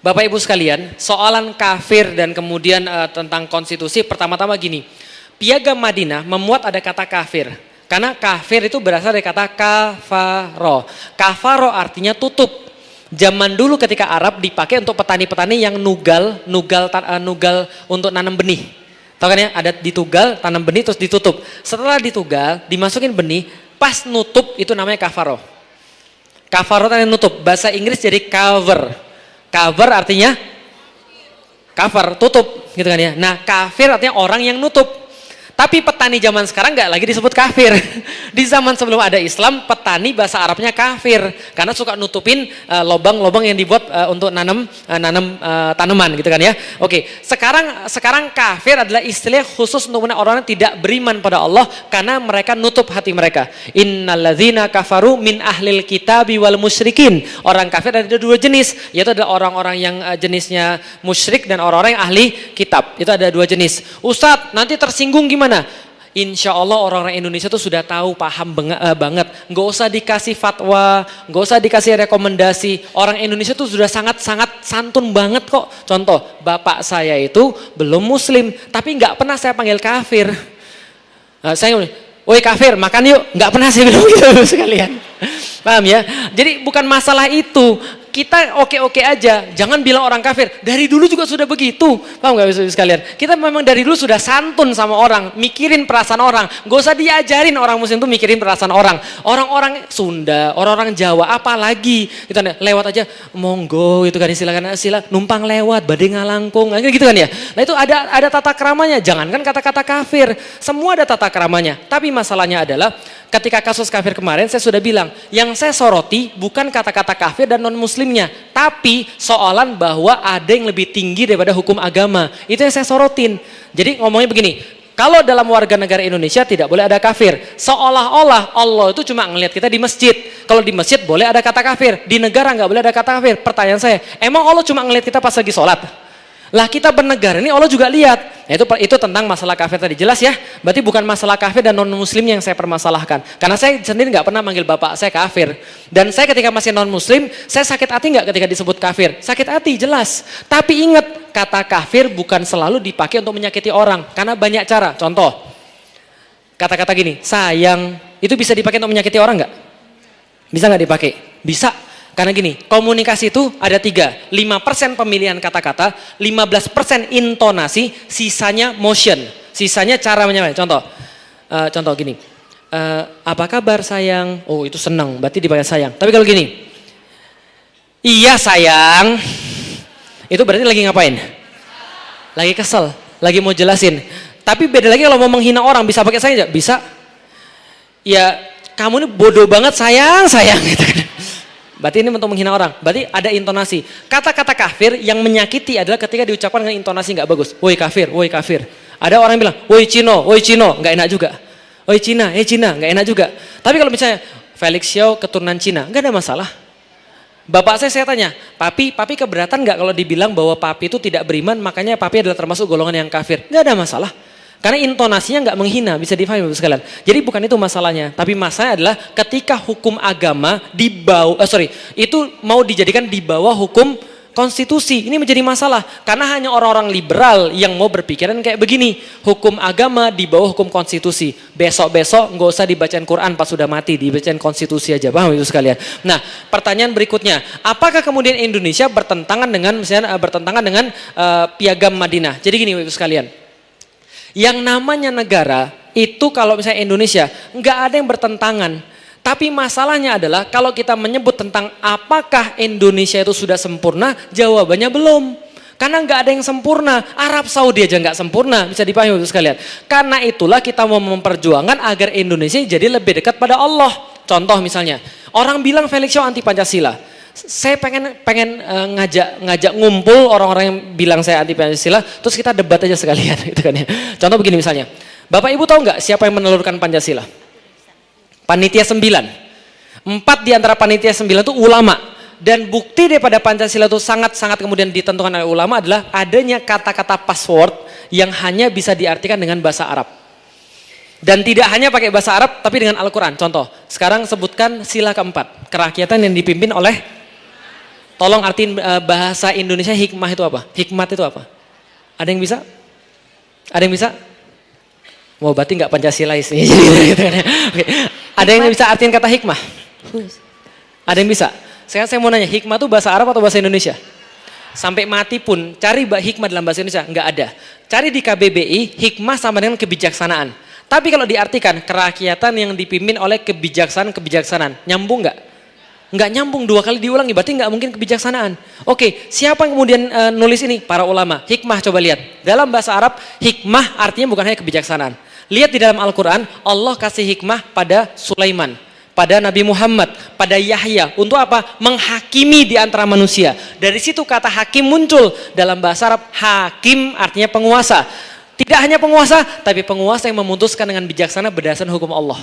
Bapak Ibu sekalian, soalan kafir dan kemudian tentang konstitusi, pertama-tama gini. Piagam Madinah memuat ada kata kafir. Karena kafir itu berasal dari kata kafaro. Kafaro artinya tutup. Zaman dulu ketika Arab dipakai untuk petani-petani yang nugal untuk nanam benih. Tahu kan ya, ada ditugal, tanam benih terus ditutup. Setelah ditugal, dimasukin benih, pas nutup itu namanya kafaro. Kafaro artinya nutup. Bahasa Inggris jadi cover. Cover artinya cover, tutup gitu kan ya. Nah, kafir artinya orang yang nutup. Tapi petani zaman sekarang nggak lagi disebut kafir. Di zaman sebelum ada Islam, petani bahasa Arabnya kafir karena suka nutupin lobang-lobang yang dibuat untuk nanam tanaman gitu kan ya. Oke, sekarang kafir adalah istilah khusus untuk orang yang tidak beriman pada Allah karena mereka nutup hati mereka. Innalladzina kafaru min ahlil kitabi wal musyrikin. Orang kafir ada dua jenis, yaitu adalah orang-orang yang jenisnya musyrik dan orang-orang yang ahli kitab. Itu ada dua jenis. Ustadz, nanti tersinggung gimana? Insya Allah orang-orang Indonesia tuh sudah tahu, paham banget. Nggak usah dikasih fatwa, nggak usah dikasih rekomendasi. Orang Indonesia tuh sudah sangat-sangat santun banget kok. Contoh, bapak saya itu belum muslim, tapi nggak pernah saya panggil kafir. Saya woi kafir, makan yuk. Nggak pernah saya bilang gitu sekalian. Paham ya? Jadi bukan masalah itu. Kita oke-oke aja, jangan bilang orang kafir. Dari dulu juga sudah begitu, paham nggak sekalian? Kita memang dari dulu sudah santun sama orang, mikirin perasaan orang. Gak usah diajarin orang muslim tuh mikirin perasaan orang. Orang-orang Sunda, orang-orang Jawa, apalagi kita lewat aja, monggo gitu kan, silakan numpang lewat, badai ngalangkung, gitu kan ya. Nah itu ada tata keramanya. Jangankan kata-kata kafir, semua ada tata keramanya. Tapi masalahnya adalah ketika kasus kafir kemarin saya sudah bilang, yang saya soroti bukan kata-kata kafir dan non muslimnya, tapi soalan bahwa ada yang lebih tinggi daripada hukum agama. Itu yang saya sorotin. Jadi ngomongnya begini, kalau dalam warga negara Indonesia tidak boleh ada kafir. Seolah-olah Allah itu cuma ngelihat kita di masjid. Kalau di masjid boleh ada kata kafir, di negara nggak boleh ada kata kafir. Pertanyaan saya, emang Allah cuma ngelihat kita pas lagi sholat? Lah kita bernegara ini Allah juga lihat. Nah, itu tentang masalah kafir tadi, jelas ya. Berarti bukan masalah kafir dan non muslim yang saya permasalahkan. Karena saya sendiri nggak pernah manggil bapak saya kafir. Dan saya ketika masih non muslim, saya sakit hati nggak ketika disebut kafir? Sakit hati jelas. Tapi ingat, kata kafir bukan selalu dipakai untuk menyakiti orang. Karena banyak cara. Contoh, kata-kata gini, sayang, itu bisa dipakai untuk menyakiti orang nggak? Bisa nggak dipakai? Bisa. Karena gini, komunikasi itu ada 3, 5% pemilihan kata-kata, 15% intonasi, sisanya motion, sisanya cara menyampaikan. Contoh gini, apa kabar sayang? Oh itu senang, berarti dipakai sayang. Tapi kalau gini, iya sayang, itu berarti lagi ngapain? Lagi kesel, lagi mau jelasin. Tapi beda lagi kalau mau menghina orang, bisa pakai sayang nggak? Bisa. Ya kamu ini bodoh banget sayang gitu kan. Berarti ini untuk menghina orang. Berarti ada intonasi. Kata-kata kafir yang menyakiti adalah ketika diucapkan dengan intonasi nggak bagus. Woi kafir, woi kafir. Ada orang yang bilang, woi Cino, nggak enak juga. Woi Cina, nggak enak juga. Tapi kalau misalnya Felix Xiao keturunan Cina, nggak ada masalah. Bapak saya tanya, papi keberatan nggak kalau dibilang bahwa papi itu tidak beriman, makanya papi adalah termasuk golongan yang kafir? Nggak ada masalah. Karena intonasinya nggak menghina, bisa difahami Bapak sekalian. Jadi bukan itu masalahnya, tapi masalahnya adalah ketika hukum agama itu mau dijadikan di bawah hukum konstitusi. Ini menjadi masalah karena hanya orang-orang liberal yang mau berpikiran kayak begini. Hukum agama di bawah hukum konstitusi. Besok-besok nggak usah dibacain Quran pas sudah mati, dibacain konstitusi aja, paham itu sekalian. Nah, pertanyaan berikutnya, apakah kemudian Indonesia bertentangan dengan Piagam Madinah? Jadi gini Bapak sekalian. Yang namanya negara itu kalau misalnya Indonesia nggak ada yang bertentangan. Tapi masalahnya adalah kalau kita menyebut tentang apakah Indonesia itu sudah sempurna, jawabannya belum. Karena nggak ada yang sempurna. Arab Saudi aja nggak sempurna, bisa dipahami sekalian. Karena itulah kita mau memperjuangkan agar Indonesia jadi lebih dekat pada Allah. Contoh misalnya, orang bilang Felix Xiao anti Pancasila. Saya pengen ngajak ngumpul orang-orang yang bilang saya anti Pancasila, terus kita debat aja sekalian gitu kan ya. Contoh begini misalnya, Bapak Ibu tahu nggak siapa yang menelurkan Pancasila? Panitia 9. 4 di antara panitia 9 itu ulama. Dan bukti daripada Pancasila itu sangat-sangat kemudian ditentukan oleh ulama adalah adanya kata-kata password yang hanya bisa diartikan dengan bahasa Arab. Dan tidak hanya pakai bahasa Arab tapi dengan Al-Quran. Contoh, sekarang sebutkan sila keempat. Kerakyatan yang dipimpin oleh, tolong artiin bahasa Indonesia hikmah itu apa? Hikmat itu apa? Ada yang bisa? Ada yang bisa? Mau berarti nggak Pancasilais nih. Oke. Ada yang bisa artiin kata hikmah? Ada yang bisa? Saya mau nanya, hikmah itu bahasa Arab atau bahasa Indonesia? Sampai mati pun cari hikmah dalam bahasa Indonesia, nggak ada. Cari di KBBI, hikmah sama dengan kebijaksanaan. Tapi kalau diartikan kerakyatan yang dipimpin oleh kebijaksanaan, nyambung nggak? Nggak nyambung, 2 kali diulangi, berarti nggak mungkin kebijaksanaan. Oke, siapa yang kemudian nulis ini? Para ulama. Hikmah, coba lihat. Dalam bahasa Arab, hikmah artinya bukan hanya kebijaksanaan. Lihat di dalam Al-Quran, Allah kasih hikmah pada Sulaiman, pada Nabi Muhammad, pada Yahya. Untuk apa? Menghakimi di antara manusia. Dari situ kata hakim muncul. Dalam bahasa Arab, hakim artinya penguasa. Tidak hanya penguasa, tapi penguasa yang memutuskan dengan bijaksana berdasarkan hukum Allah.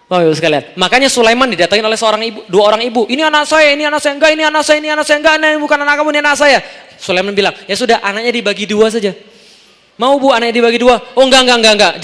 Bapak-Ibu sekalian. Makanya Sulaiman didatangin oleh 2 orang ibu. Ini anak saya, enggak, ini anak saya, enggak, ini bukan anak kamu, ini anak saya. Sulaiman bilang, ya sudah anaknya dibagi 2 saja. Mau Bu anaknya dibagi 2? Oh enggak,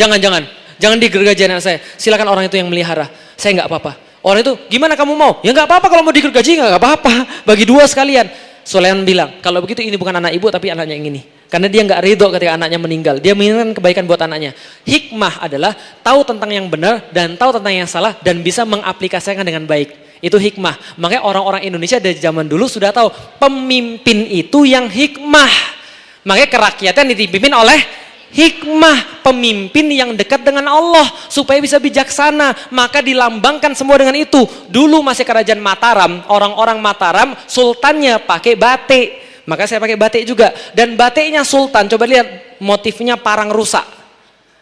jangan digergaji anak saya. Silakan orang itu yang melihara. Saya enggak apa-apa. Orang itu, gimana kamu mau? Ya enggak apa-apa kalau mau digergaji, enggak apa-apa. Bagi 2 sekalian. Sulaiman bilang, kalau begitu ini bukan anak ibu tapi anaknya yang ini. Karena dia enggak ridho ketika anaknya meninggal. Dia menginginkan kebaikan buat anaknya. Hikmah adalah tahu tentang yang benar dan tahu tentang yang salah dan bisa mengaplikasikan dengan baik. Itu hikmah. Makanya orang-orang Indonesia dari zaman dulu sudah tahu pemimpin itu yang hikmah. Makanya kerakyatan dipimpin oleh hikmah, pemimpin yang dekat dengan Allah supaya bisa bijaksana. Maka dilambangkan semua dengan itu. Dulu masih kerajaan Mataram, orang-orang Mataram sultannya pakai batik. Maka saya pakai batik juga. Dan batiknya sultan, coba lihat motifnya parang rusak.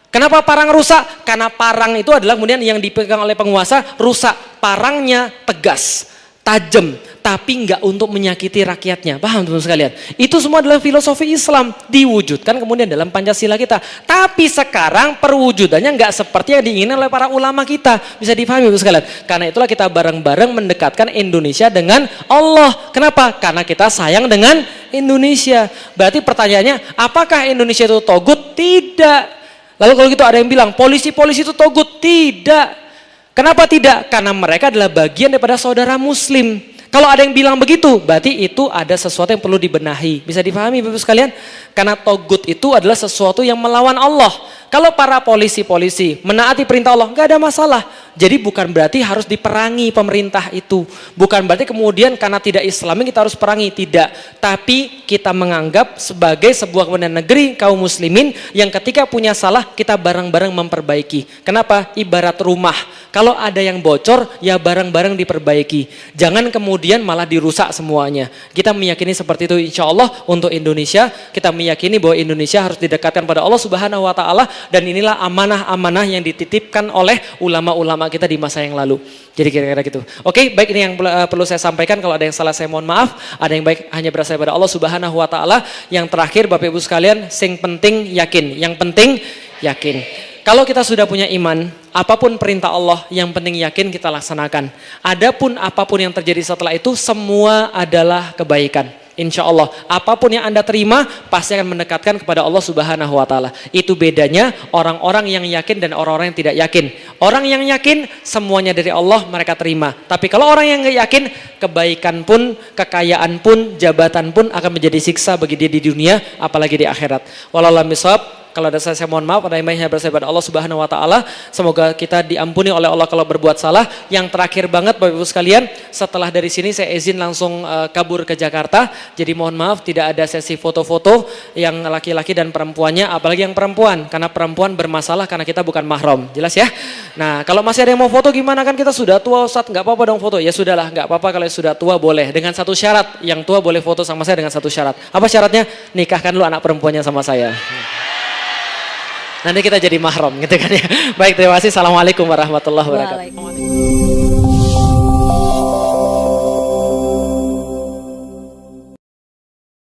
Kenapa parang rusak? Karena parang itu adalah kemudian yang dipegang oleh penguasa, rusak. Parangnya tegas, tajam, tapi enggak untuk menyakiti rakyatnya. Paham teman-teman sekalian? Itu semua adalah filosofi Islam diwujudkan kemudian dalam Pancasila kita. Tapi sekarang perwujudannya enggak seperti yang diinginkan oleh para ulama kita. Bisa dipahami Bapak sekalian? Karena itulah kita bareng-bareng mendekatkan Indonesia dengan Allah. Kenapa? Karena kita sayang dengan Indonesia. Berarti pertanyaannya, apakah Indonesia itu togut? Tidak. Lalu kalau gitu ada yang bilang polisi-polisi itu togut? Tidak. Kenapa tidak? Karena mereka adalah bagian daripada saudara muslim. Kalau ada yang bilang begitu, berarti itu ada sesuatu yang perlu dibenahi. Bisa dipahami Bapak sekalian? Karena togut itu adalah sesuatu yang melawan Allah. Kalau para polisi-polisi menaati perintah Allah, nggak ada masalah. Jadi bukan berarti harus diperangi pemerintah itu. Bukan berarti kemudian karena tidak Islami kita harus perangi. Tidak. Tapi kita menganggap sebagai sebuah kemudian negeri kaum muslimin yang ketika punya salah kita bareng-bareng memperbaiki. Kenapa? Ibarat rumah. Kalau ada yang bocor, ya bareng-bareng diperbaiki. Jangan kemudian malah dirusak semuanya. Kita meyakini seperti itu insya Allah untuk Indonesia. Kita meyakini bahwa Indonesia harus didekatkan pada Allah Subhanahu Wa Taala. Dan inilah amanah-amanah yang dititipkan oleh ulama-ulama kita di masa yang lalu. Jadi kira-kira gitu. Oke, baik, ini yang perlu saya sampaikan. Kalau ada yang salah saya mohon maaf. Ada yang baik hanya berasal pada Allah Subhanahu Wa Taala. Yang terakhir Bapak Ibu sekalian, sing penting yakin. Yang penting yakin. Kalau kita sudah punya iman, apapun perintah Allah, yang penting yakin kita laksanakan. Adapun apapun yang terjadi setelah itu, semua adalah kebaikan. Insya Allah, apapun yang Anda terima, pasti akan mendekatkan kepada Allah Subhanahu Wa Taala. Itu bedanya orang-orang yang yakin dan orang-orang yang tidak yakin. Orang yang yakin, semuanya dari Allah mereka terima. Tapi kalau orang yang nggak yakin, kebaikan pun, kekayaan pun, jabatan pun akan menjadi siksa bagi dia di dunia, apalagi di akhirat. Wallahu a'lam bishawab. Kalau ada saya mohon maaf, ada yang banyak berasal dari Allah Subhanahu Wa Taala. Semoga kita diampuni oleh Allah kalau berbuat salah. Yang terakhir banget Bapak Ibu sekalian, setelah dari sini saya izin langsung kabur ke Jakarta. Jadi mohon maaf tidak ada sesi foto-foto yang laki-laki dan perempuannya, apalagi yang perempuan. Karena perempuan bermasalah karena kita bukan mahram. Jelas ya? Nah, kalau masih ada yang mau foto gimana, kan kita sudah tua Ustaz, nggak apa-apa dong foto. Ya sudahlah, nggak apa-apa kalau sudah tua boleh. Dengan satu syarat, yang tua boleh foto sama saya dengan satu syarat. Apa syaratnya? Nikahkan dulu anak perempuannya sama saya. Nanti kita jadi mahram gitu kan ya. Baik, terima kasih. Assalamualaikum warahmatullahi wabarakatuh.